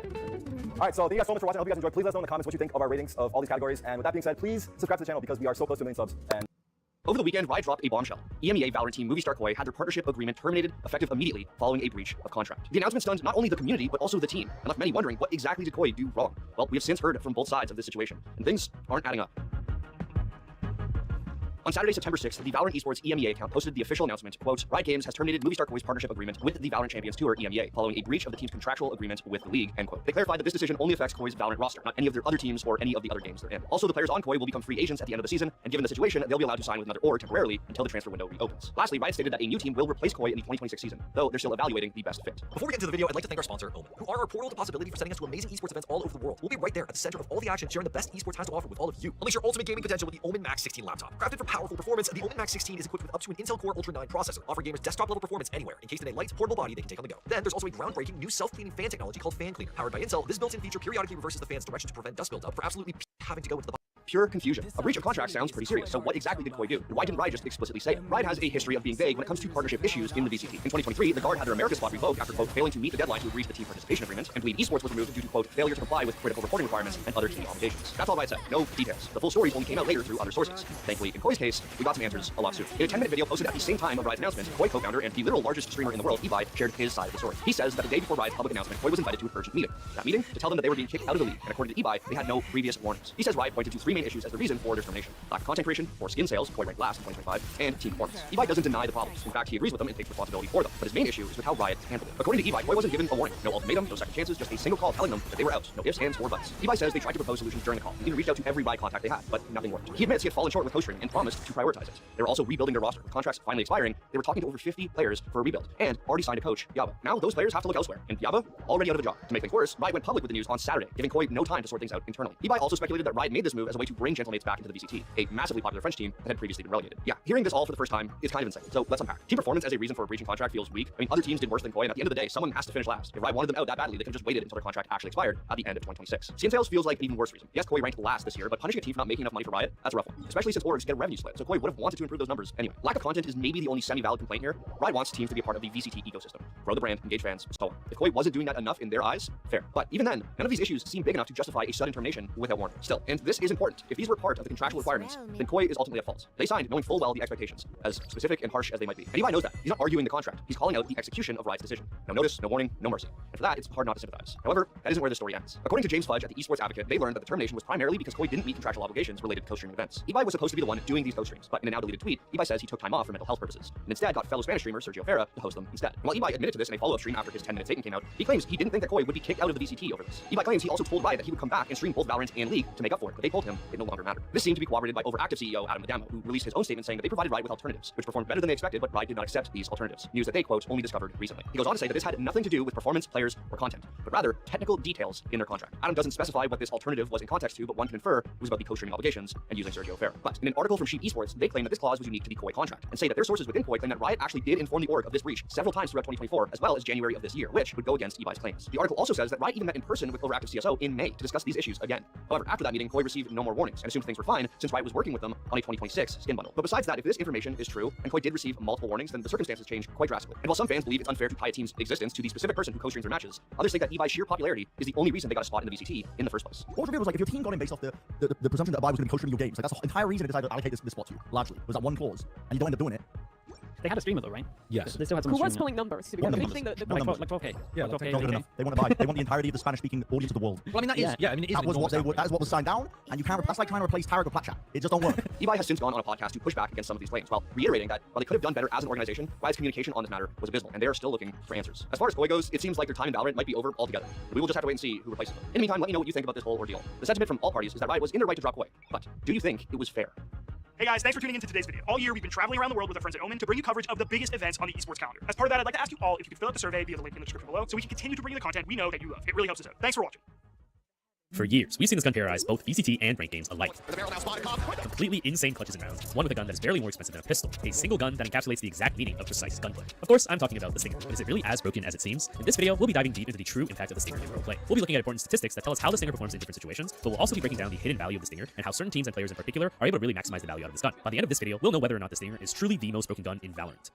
All right, so thank you guys so much for watching. I hope you guys enjoyed. Please let us know in the comments what you think of our ratings of all these categories. And with that being said, please subscribe to the channel because we are so close to 1 million subs. And over the weekend, Riot dropped a bombshell. EMEA Valorant team Movistar Koi had their partnership agreement terminated effective immediately following a breach of contract. The announcement stunned not only the community, but also the team, and left many wondering what exactly did Koi do wrong. Well, we have since heard from both sides of this situation, and things aren't adding up. On Saturday, September 6th, the Valorant Esports EMEA account posted the official announcement, quote, Riot Games has terminated Movistar Koi's partnership agreement with the Valorant Champions Tour EMEA following a breach of the team's contractual agreement with the league, end quote. They clarified that this decision only affects Koi's Valorant roster, not any of their other teams or any of the other games they're in. Also, the players on Koi will become free agents at the end of the season, and given the situation, they'll be allowed to sign with another org temporarily until the transfer window reopens. Lastly, Riot stated that a new team will replace Koi in the 2026 season, though they're still evaluating the best fit. Before we get into the video, I'd like to thank our sponsor, Omen, who are our portal to possibility for sending us to amazing esports events all over the world. We'll be right there at the center of all the action, sharing the best esports has to offer with all of you. Unleash your ultimate gaming potential with the Omen Max 16 laptop. Crafted for powerful performance, the Omen Max 16 is equipped with up to an Intel Core Ultra 9 processor, offering gamers desktop-level performance anywhere, encased in a light, portable body they can take on the go. Then there's also a groundbreaking new self-cleaning fan technology called Fan Cleaner. Powered by Intel, this built-in feature periodically reverses the fan's direction to prevent dust buildup for absolutely having to go into the Pure confusion. A breach of contract sounds pretty serious, so what exactly did Koi do? And why didn't Riot just explicitly say it? Riot has a history of being vague when it comes to partnership issues in the VCT. In 2023, the Guard had their America spot revoked after, quote, failing to meet the deadline to agree to the team participation agreement, and Bleed Esports was removed due to, quote, failure to comply with critical reporting requirements and other team obligations. That's all Riot said. No details. The full stories only came out later through other sources. Thankfully, in Koi's case, we got some answers a lot sooner. In a 10-minute video posted at the same time of Riot's announcement, Koi co-founder and the literal largest streamer in the world, Ebi, shared his side of the story. He says that the day before Riot's public announcement, Koi was invited to an urgent meeting. That meeting? To tell them that they were being kicked out of the league, and according to Ebi, they had no previous warnings. He says Riot pointed to 3 main issues as the reason for their termination: lack of content creation, poor skin sales, Koi ranked last in 2025, and team performance. Ebi doesn't deny the problems. In fact, he agrees with them and takes responsibility for them. But his main issue is with how Riot handled it. According to Ebi, Koi wasn't given a warning. No ultimatum, no second chances, just a single call telling them that they were out. No ifs, ands, or buts. Ebi says they tried to propose solutions during the call. He even reached out to every Riot contact they had, but nothing worked. He admits he had fallen short with co-streaming and promised to prioritize it. They were also rebuilding their roster. With contracts finally expiring, they were talking to over 50 players for a rebuild, and already signed a coach, Yaba. Now those players have to look elsewhere, and Yaba already out of a job. To make things worse, Riot went public with the news on Saturday, giving Koi no time to sort things out internally. Ebi also speculated that Riot made this move as a way to bring Gentlemates back into the VCT, a massively popular French team that had previously been relegated. Yeah, hearing this all for the first time is kind of insane. So let's unpack. Team performance as a reason for a breaching contract feels weak. I mean, other teams did worse than Koi, and at the end of the day, someone has to finish last. If Riot wanted them out that badly, they could have just waited until their contract actually expired at the end of 2026. Skin sales feels like an even worse reason. Yes, Koi ranked last this year, but punishing a team for not making enough money for Riot, that's a rough one. Especially since orgs get a revenue split, so Koi would have wanted to improve those numbers anyway. Lack of content is maybe the only semi-valid complaint here. Riot wants teams to be a part of the VCT ecosystem, grow the brand, engage fans, so on. If Koi wasn't doing that enough in their eyes, fair. But even then, none of these issues seem big enough to justify a sudden termination without warning. Still, and this is important, if these were part of the contractual requirements, then Koi is ultimately at fault. They signed knowing full well the expectations, as specific and harsh as they might be. And Ebi knows that. He's not arguing the contract. He's calling out the execution of Riot's decision. No notice, no warning, no mercy. And for that, it's hard not to sympathize. However, that isn't where the story ends. According to James Fudge at the Esports Advocate, they learned that the termination was primarily because Koi didn't meet contractual obligations related to co-streaming events. Ebi was supposed to be the one doing these co-streams, but in a now-deleted tweet, Ebi says he took time off for mental health purposes, and instead got fellow Spanish streamer Sergio Farah to host them instead. And while Ebi admitted to this in a follow-up stream after his 10-minute statement came out, he claims he didn't think that Koi would be kicked out of the VCT over this. Ebi claims he also told Riot that he would come back and stream both Valorant and League to make up for it, but they told him it no longer mattered. This seemed to be corroborated by overactive CEO Adam Adamo, who released his own statement saying that they provided Riot with alternatives, which performed better than they expected, but Riot did not accept these alternatives. News that they, quote, only discovered recently. He goes on to say that this had nothing to do with performance, players, or content, but rather technical details in their contract. Adam doesn't specify what this alternative was in context to, but one can infer it was about the co-streaming obligations and using Sergio Fair. But in an article from Sheep Esports, they claim that this clause was unique to the Koi contract, and say that their sources within Koi claim that Riot actually did inform the org of this breach several times throughout 2024, as well as January of this year, which would go against Ibai's claims. The article also says that Riot even met in person with overactive CSO in May to discuss these issues again. However, after that meeting, Koi received no more warnings and assumed things were fine since Riot was working with them on a 2026 skin bundle. But besides that, if this information is true, and Koi did receive multiple warnings, then the circumstances change quite drastically. And while some fans believe it's unfair to tie a team's existence to the specific person who co-streams their matches, others think that Ibai's sheer popularity is the only reason they got a spot in the VCT in the first place. What was revealed was like if your team got in based off the presumption that Ibai was going to be co-streaming your games, like that's the entire reason they decided to allocate this spot to you, largely, was that one clause, and you don't end up doing it. They had a streamer though, right? Yes. They still had Who someone was streaming pulling numbers? To be One honest, numbers. I think One numbers. like 12K. Yeah, like 12K. Not good enough. They want to buy. They want the entirety of the Spanish-speaking audience of the world. Well, I mean, that is, yeah, I mean, it is that was what they would. That is what was signed down, and you can't. That's like trying to replace Tarek with Platchat. It just don't work. Ibai has since gone on a podcast to push back against some of these claims, while reiterating that while they could have done better as an organization, Riot's communication on this matter was abysmal, and they are still looking for answers. As far as Koi goes, it seems like their time in Valorant might be over altogether. We will just have to wait and see who replaces them. In the meantime, let me know what you think about this whole ordeal. The sentiment from all parties is that Riot was in their right to drop Koi, but do you think it was fair? Hey guys, thanks for tuning into today's video. All year, we've been traveling around the world with our friends at Omen to bring you coverage of the biggest events on the esports calendar. As part of that, I'd like to ask you all if you could fill out the survey via the link in the description below so we can continue to bring you the content we know that you love. It really helps us out. Thanks for watching. For years, we've seen this gun terrorize both VCT and ranked games alike. Completely insane clutches and rounds, one with a gun that is barely more expensive than a pistol, a single gun that encapsulates the exact meaning of precise gunplay. Of course, I'm talking about the Stinger, but is it really as broken as it seems? In this video, we'll be diving deep into the true impact of the Stinger in pro play. We'll be looking at important statistics that tell us how the Stinger performs in different situations, but we'll also be breaking down the hidden value of the Stinger and how certain teams and players in particular are able to really maximize the value out of this gun. By the end of this video, we'll know whether or not the Stinger is truly the most broken gun in Valorant.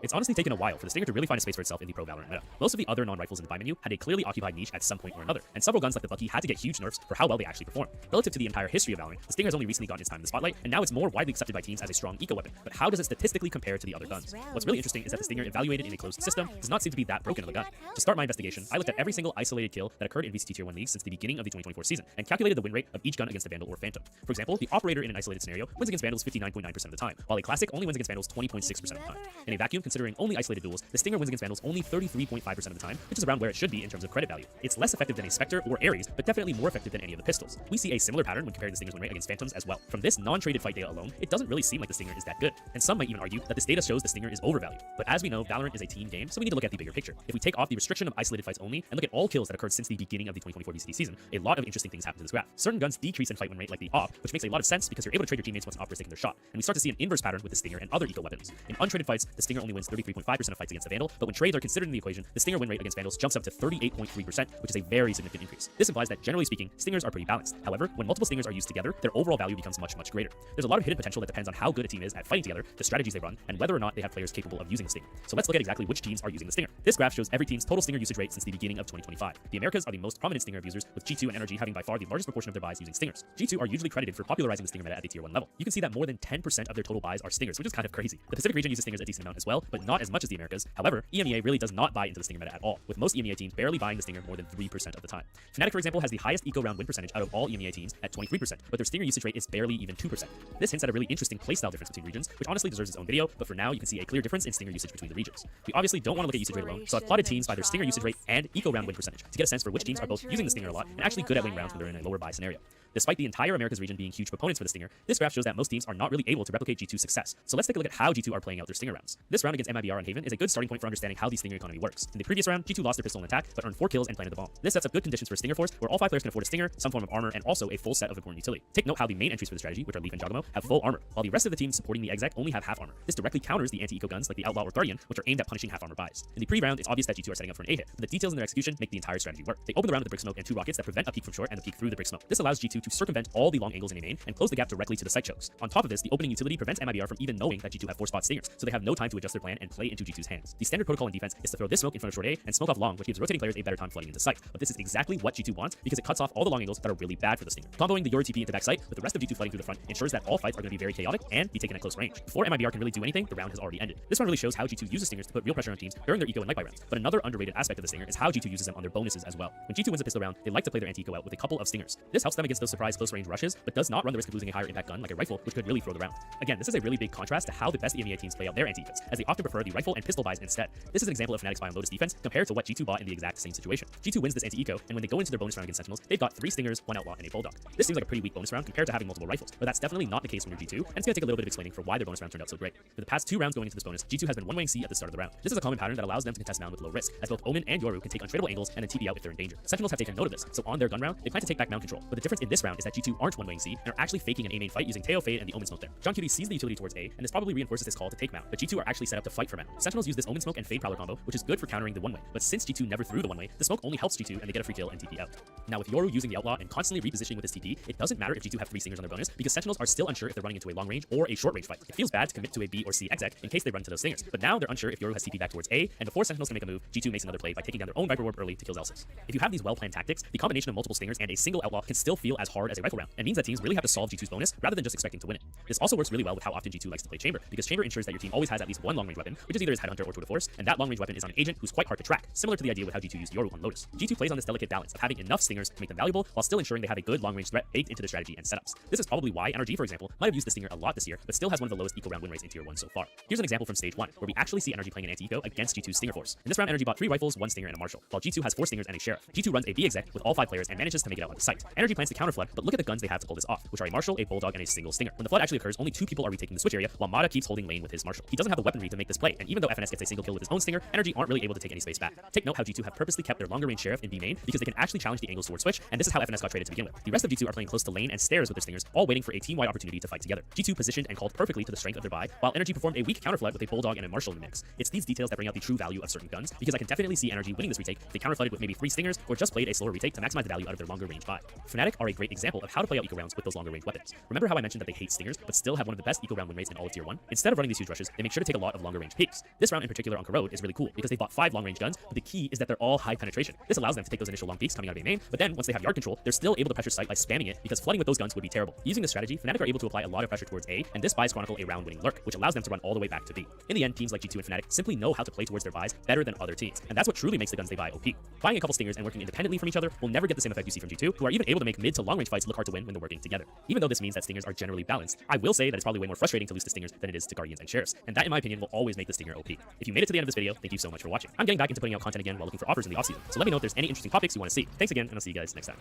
It's honestly taken a while for the Stinger to really find a space for itself in the pro Valorant meta. Most of the other non-rifles in the buy menu had a clearly occupied niche at some point or another, and several guns like the Bucky had to get huge nerfs for how well they actually perform. Relative to the entire history of Valorant, the Stinger has only recently gotten its time in the spotlight, and now it's more widely accepted by teams as a strong eco-weapon. But how does it statistically compare to the other guns? What's really interesting is that the Stinger, evaluated in a closed system, does not seem to be that broken of a gun. To start my investigation, I looked at every single isolated kill that occurred in VCT Tier 1 leagues since the beginning of the 2024 season, and calculated the win rate of each gun against a Vandal or Phantom. For example, the Operator in an isolated scenario wins against Vandals 59.9% of the time, while a Classic only wins against Vandals 20.6% of the time. In a vacuum, considering only isolated duels, the Stinger wins against Vandals only 33.5% of the time, which is around where it should be in terms of credit value. It's less effective than a Spectre or Ares, but definitely more effective than any of the pistols. We see a similar pattern when comparing the Stinger's win rate against Phantoms as well. From this non-traded fight data alone, it doesn't really seem like the Stinger is that good, and some might even argue that this data shows the Stinger is overvalued. But as we know, Valorant is a team game, so we need to look at the bigger picture. If we take off the restriction of isolated fights only and look at all kills that occurred since the beginning of the 2024 VCT season, a lot of interesting things happen to this graph. Certain guns decrease in fight win rate like the AWP, which makes a lot of sense because you're able to trade your teammates once an AWP is taking their shot, and we start to see an inverse pattern with the Stinger and other eco weapons. In untraded fights, the Stinger only wins 33.5% of fights against the Vandal, but when trades are considered in the equation, the Stinger win rate against Vandals jumps up to 38.3%, which is a very significant increase. This implies that, generally speaking, Stingers are pretty balanced. However, when multiple Stingers are used together, their overall value becomes much, much greater. There's a lot of hidden potential that depends on how good a team is at fighting together, the strategies they run, and whether or not they have players capable of using the Stinger. So let's look at exactly which teams are using the Stinger. This graph shows every team's total Stinger usage rate since the beginning of 2025. The Americas are the most prominent Stinger abusers, with G2 and NRG having by far the largest proportion of their buys using Stingers. G2 are usually credited for popularizing the Stinger meta at the Tier 1 level. You can see that more than 10% of their total buys are Stingers, which is kind of crazy. The Pacific region uses Stingers a decent amount as well, but not as much as the Americas. However, EMEA really does not buy into the Stinger meta at all, with most EMEA teams barely buying the Stinger more than 3% of the time. Fnatic, for example, has the highest eco round win percentage out of all EMEA teams at 23%, but their Stinger usage rate is barely even 2%. This hints at a really interesting playstyle difference between regions, which honestly deserves its own video, but for now you can see a clear difference in Stinger usage between the regions. We obviously don't want to look at usage rate alone, so I've plotted teams by their Stinger usage rate and eco round win percentage to get a sense for which teams are both using the Stinger a lot and actually good at winning rounds when they're in a lower buy scenario. Despite the entire Americas region being huge proponents for the Stinger, this graph shows that most teams are not really able to replicate G2's success. So let's take a look at how G2 are playing out their Stinger rounds. This round against MIBR on Haven is a good starting point for understanding how the Stinger economy works. In the previous round, G2 lost their pistol and attack, but earned 4 kills and planted the bomb. This sets up good conditions for a Stinger force, where all 5 players can afford a Stinger, some form of armor, and also a full set of important utility. Take note how the main entries for the strategy, which are Leaf and Jogamo, have full armor, while the rest of the teams supporting the exec only have half armor. This directly counters the anti-eco guns like the Outlaw or Guardian, which are aimed at punishing half armor buys. In the pre-round, it's obvious that G2 are setting up for an A hit, but the details in their execution make the entire strategy work. They open the round with the brick smoke and 2 rockets that prevent a peek from short and the peek through the brick smoke. This allows G2 to circumvent all the long angles in a main and close the gap directly to the site chokes. On top of this, the opening utility prevents MIBR from even knowing that G2 have 4-spot Stingers, so they have no time to adjust their plan and play into G2's hands. The standard protocol in defense is to throw this smoke in front of short A and smoke off long, which gives rotating players a better time flooding into sight. But this is exactly what G2 wants because it cuts off all the long angles that are really bad for the Stinger. Comboing the Yori TP into back sight with the rest of G2 flooding through the front ensures that all fights are going to be very chaotic and be taken at close range. Before MIBR can really do anything, the round has already ended. This round really shows how G2 uses Stingers to put real pressure on teams during their eco and light buy rounds. But another underrated aspect of the Stinger is how G2 uses them on their bonuses as well. When G2 wins a pistol round, they like to play their anti-eco out with a couple of Stingers. This helps them against those surprise close range rushes, but does not run the risk of losing a higher impact gun like a rifle, which could really throw the round. Again, this is a really big contrast to how the best EMEA teams play out their anti-defense, as they often prefer the rifle and pistol buys instead. This is an example of Fnatic's buy on Lotus defense compared to what G2 bought in the exact same situation. G2 wins this anti-eco, and when they go into their bonus round against Sentinels, they've got 3 Stingers, 1 Outlaw, and a Bulldog. This seems like a pretty weak bonus round compared to having multiple rifles, but that's definitely not the case when you're G2, and it's going to take a little bit of explaining for why their bonus round turned out so great. For the past 2 rounds going into this bonus, G2 has been one-weighing C at the start of the round. This is a common pattern that allows them to contest mound with low risk, as both Omen and Yoru can take untradeable angles and then TP out if they're in danger. Sentinels have taken note of this, so on their gun round, they plan to take back mound control. But the difference in this round is that G2 aren't one-weighing C and are actually faking an A main fight using Teo Fade and the Omen smoke there. John Cutie sees the utility towards A, and this probably reinforces his call to take mound, but G2 are actually set up to fight for mound. Sentinels use this Omen smoke and Fade Prowler combo, which is good for countering the one-way, but since G2 never threw the one-way, the smoke only helps G2 and they get a free kill and TP out. Now with Yoru using the Outlaw and constantly repositioning with his TP, it doesn't matter if G2 have 3 Stingers on their bonus, because Sentinels are still unsure if they're running into a long range or a short range fight. It feels bad to commit to a B or C exec in case they run into those Stingers, but now they're unsure if Yoru has TP back towards A, and before Sentinels can make a move, G2 makes another play by taking down their own Viper Warp early to kill Zelsis. If you have these well-planned tactics, the combination of multiple Stingers and a single Outlaw can still feel as hard as a rifle round, and means that teams really have to solve G2's bonus rather than just expecting to win it. This also works really well with how often G2 likes to play Chamber, because Chamber ensures that your team always has at least one long-range weapon, which is either his Headhunter or Tour de Force, and that long-range weapon is on an agent who's quite hard to track, similar to the idea with how G2 used Yoru on Lotus. G2 plays on this delicate balance of having enough Stingers to make them valuable while still ensuring they have a good long-range threat baked into the strategy and setups. This is probably why NRG, for example, might have used the Stinger a lot this year, but still has one of the lowest eco round win rates in Tier 1 so far. Here's an example from Stage 1, where we actually see NRG playing an anti-eco against G2's Stinger Force. In this round, NRG bought 3 rifles, 1 Stinger, and a Marshal, while G2 has 4 Stingers and a Sheriff. G2 runs a B exec with all 5 players and manages to make it out on the site. NRG plans to counterflood, but look at the guns they have to pull this off, which are a Marshal, a Bulldog, and a single Stinger. When the flood actually occurs, only 2 people are retaking the switch area, while Mada keeps holding lane with his Marshal. He doesn't have the weaponry to make this play, and even though FNS gets a single kill with his own Stinger, NRG aren't really able to take any space back. Take note how G2 have purposely kept their longer range Sheriff in B main, because they can actually challenge the angles towards switch, and this is how FNS got traded to begin with. The rest of G2 are playing close to lane and stairs with their Stingers, all waiting for a team-wide opportunity to fight together. G2 positioned and called perfectly to the strength of their buy, while NRG performed a weak counterflood with a Bulldog and a Marshal in the mix. It's these details that bring out the true value of certain guns, because I can definitely see NRG winning this retake if they counterflooded with maybe 3 Stingers, or just played a slower retake to maximize the value out of their longer range buy. Fnatic are a great example of how to play out eco rounds with those longer range weapons. Remember how I mentioned that they hate Stingers, but still have one of the best eco round win rates in all of Tier 1? Instead of running these huge rushes, they make sure to take a lot of longer range peaks. This round in particular on Corrode is really cool, because they bought 5 long range guns, but the key is that they're all high penetration. This allows them to take those initial long peaks coming out of a main, but then once they have yard control, they're still able to pressure site by spamming it, because flooding with those guns would be terrible. Using this strategy, Fnatic are able to apply a lot of pressure towards A, and this buys Chronicle a round-winning lurk, which allows them to run all the way back to B. In the end, teams like G2 and Fnatic simply know how to play towards their buys better than other teams, and that's what truly makes the guns they buy OP. Buying a couple Stingers and working independently from each other will never get the same effect you see from G2, who are even able to make mid to long range fights look hard to win when they're working together. Even though this means that Stingers are generally balanced, I will say that it's probably way more frustrating to lose to Stingers than it is to Guardians and Sheriffs, and that in my opinion will always make the Stinger OP. If you made it to the end of this video, thank you so much for watching. I'm getting back into putting out content again while looking for offers in the offseason, so let me know if there's any interesting topics you want to see. Thanks again, and I'll see you guys next time.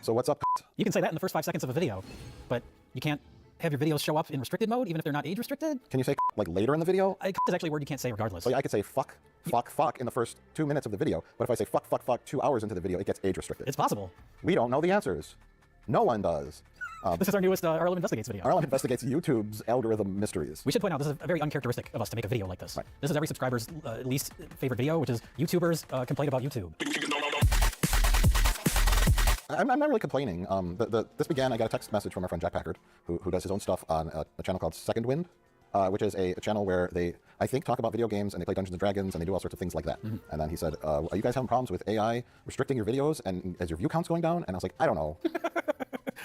So what's up? You can say that in the first 5 seconds of a video, but you can't have your videos show up in restricted mode, even if they're not age restricted? Can you say like later in the video? Is actually a word you can't say regardless. So yeah, I could say fuck in the first 2 minutes of the video, but if I say fuck 2 hours into the video, it gets age restricted. It's possible. We don't know the answers. No one does. This is our newest RLM Investigates video. RLM Investigates YouTube's algorithm mysteries. We should point out this is very uncharacteristic of us to make a video like this. Right. This is every subscriber's least favorite video, which is YouTubers complain about YouTube. I'm not really complaining. This began, I got a text message from our friend Jack Packard, who does his own stuff on a channel called Second Wind, which is a channel where they, I think, talk about video games and they play Dungeons and Dragons and they do all sorts of things like that. And then he said, are you guys having problems with AI restricting your videos and is your view counts going down? And I was like, I don't know.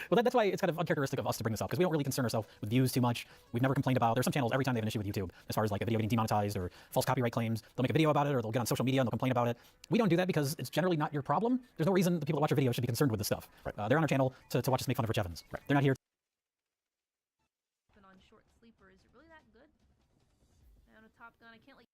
Well, that's why it's kind of uncharacteristic of us to bring this up, because we don't really concern ourselves with views too much. We've never complained about, there's some channels every time they have an issue with YouTube, as far as like a video getting demonetized or false copyright claims, they'll make a video about it or they'll get on social media and they'll complain about it. We don't do that because it's generally not your problem. There's no reason the people that watch our videos should be concerned with this stuff. Right. They're on our channel to watch us make fun of Rich Evans. Right. They're not here On short sleeper, is it really that good? On a Top Gun, I can't like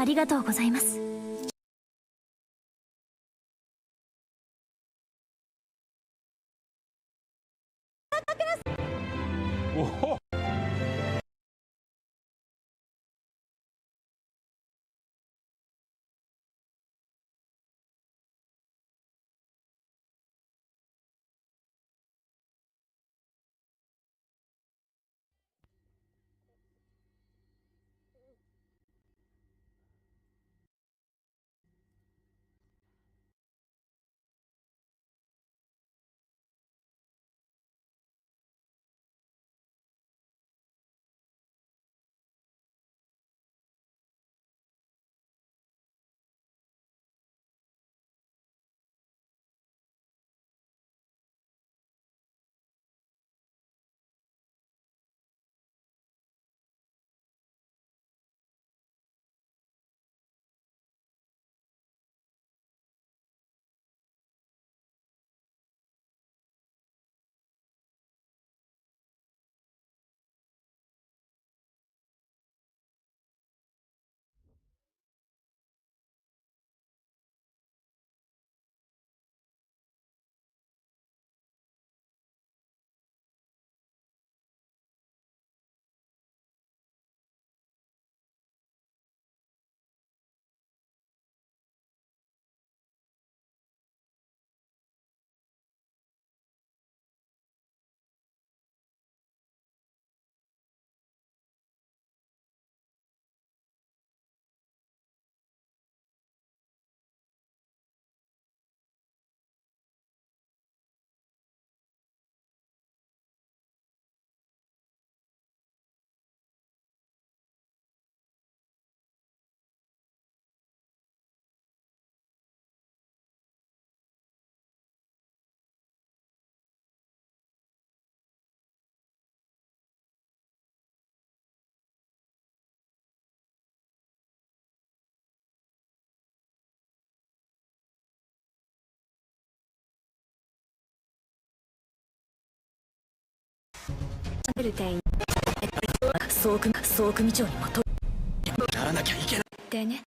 ありがとうございます。おお。る店員総組長にもとならなきゃいけないでね。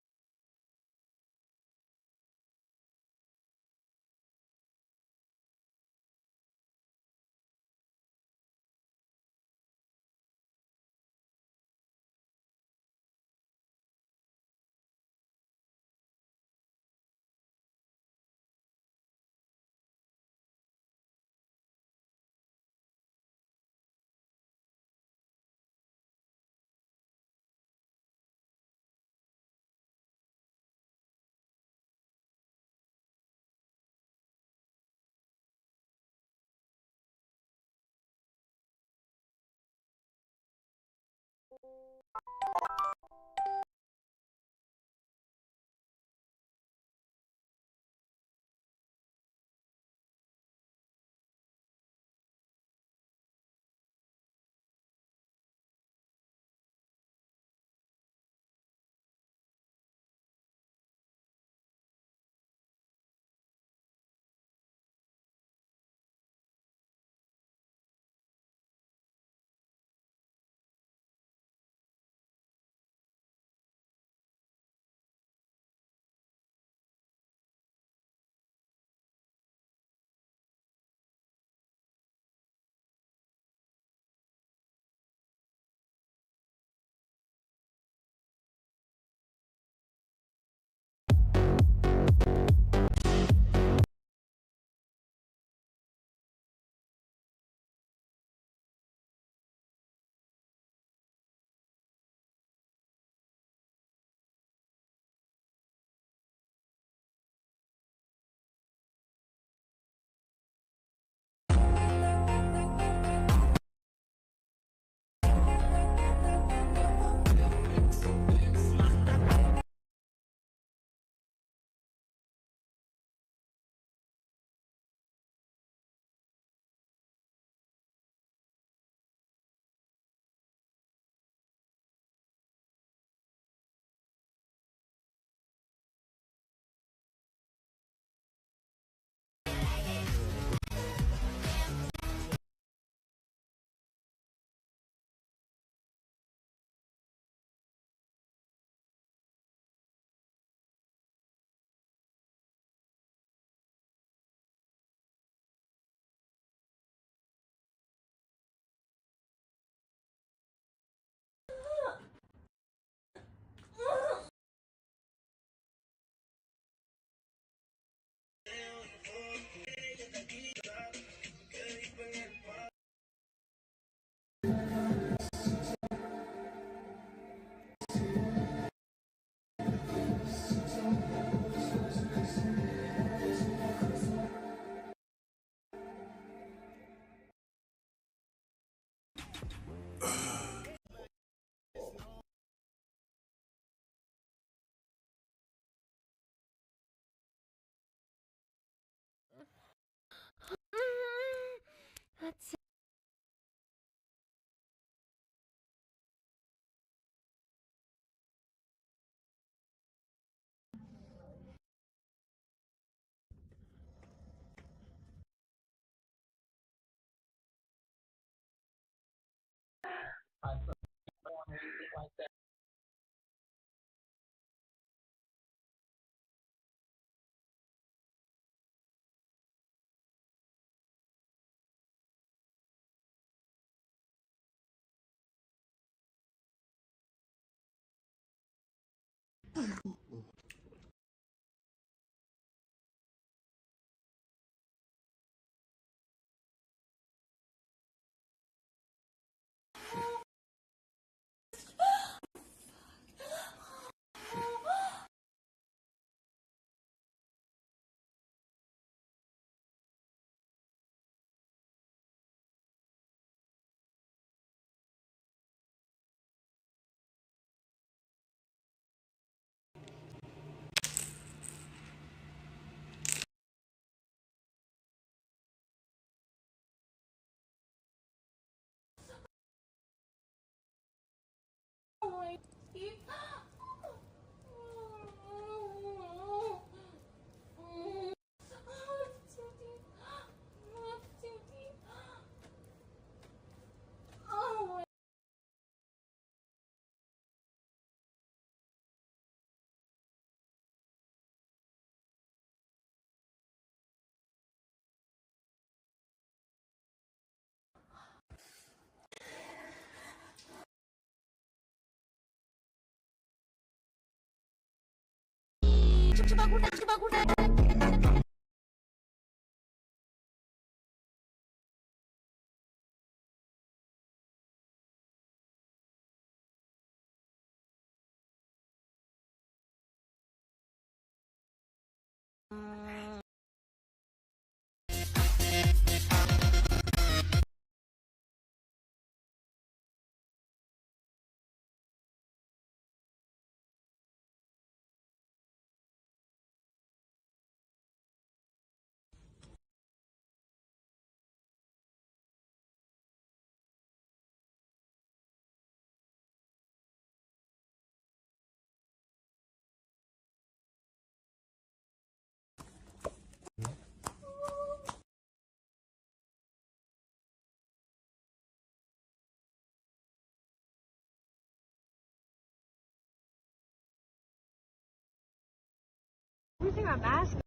Everything I'm asking.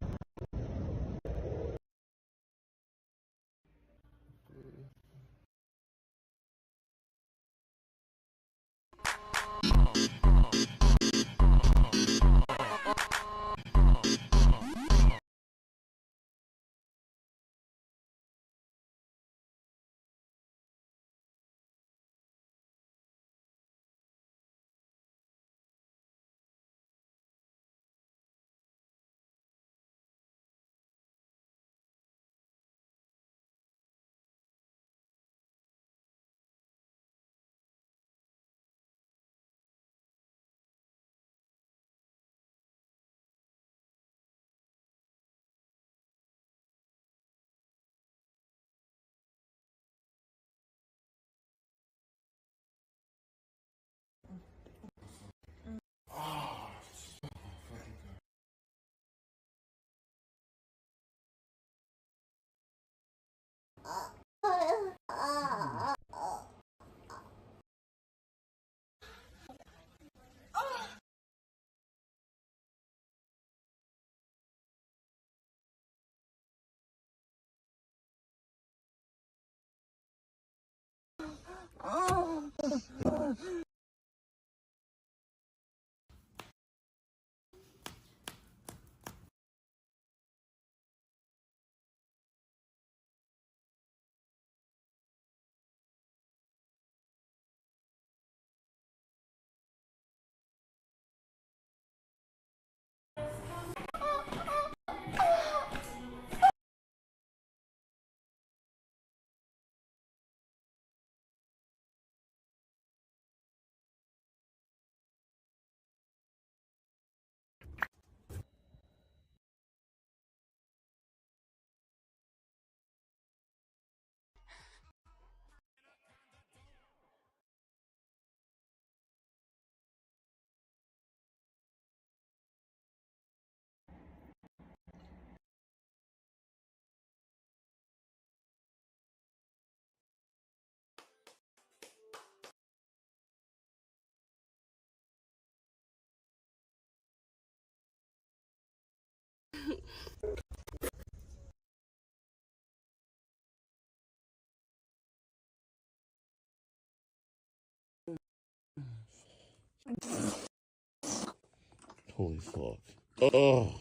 Holy fuck. Oh.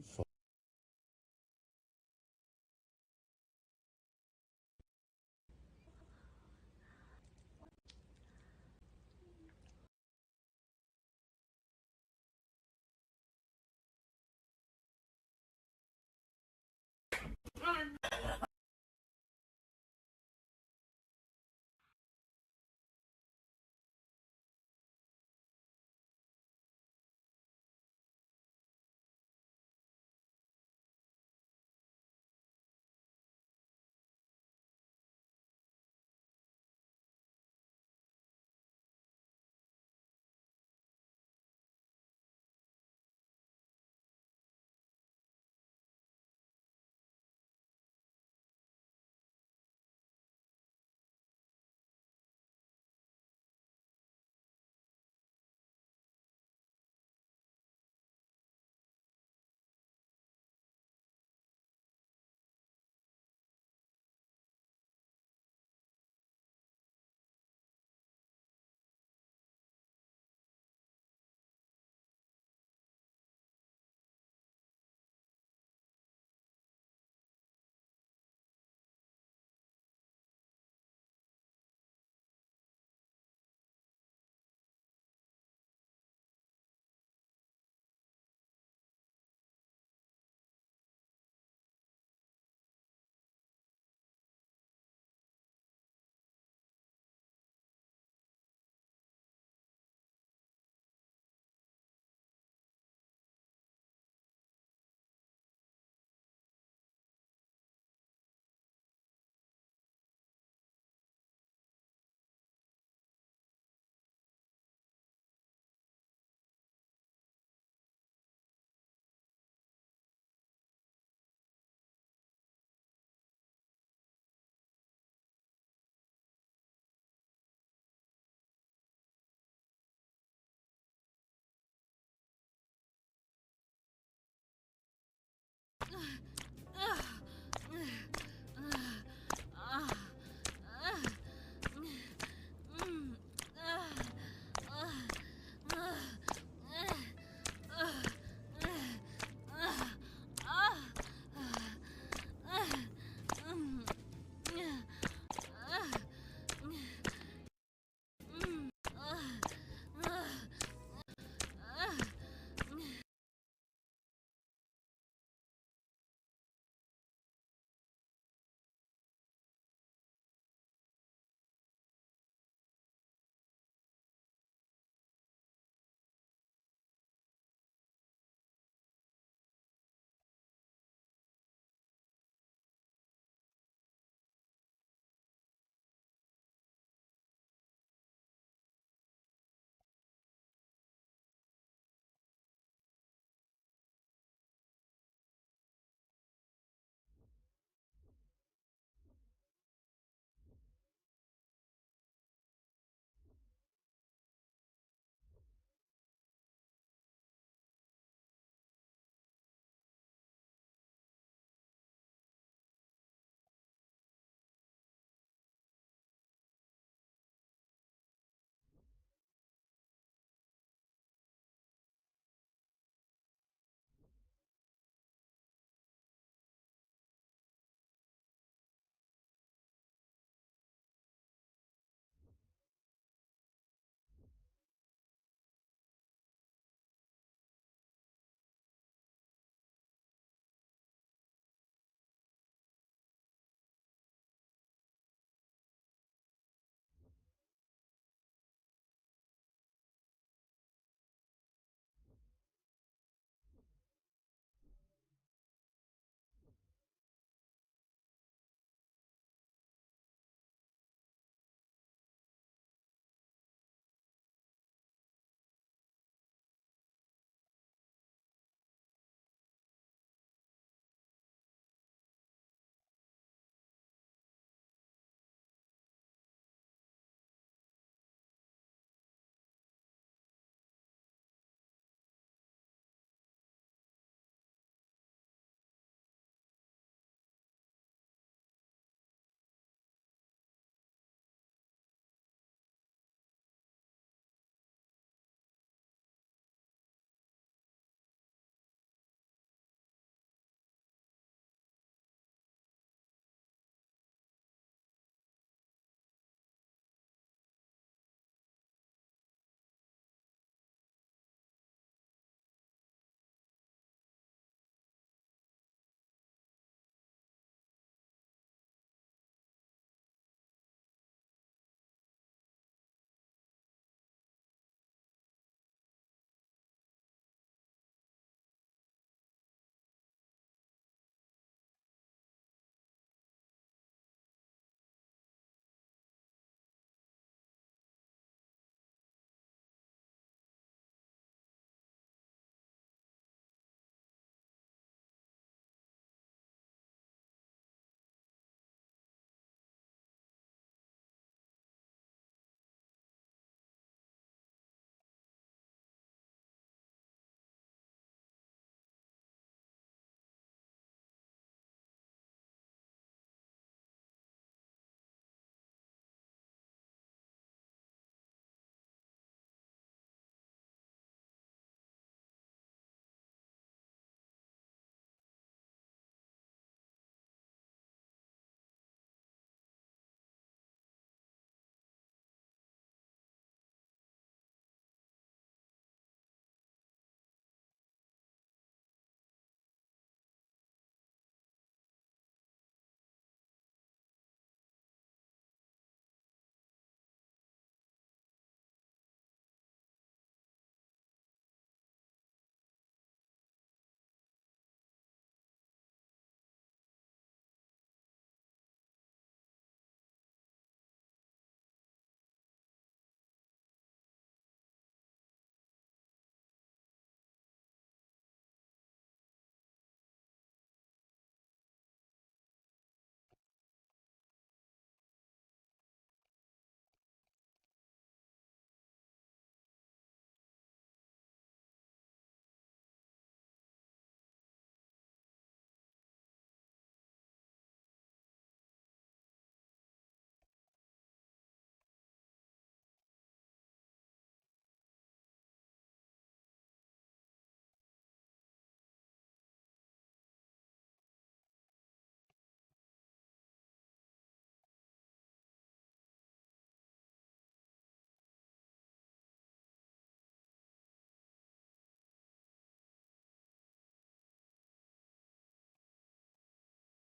Fuck.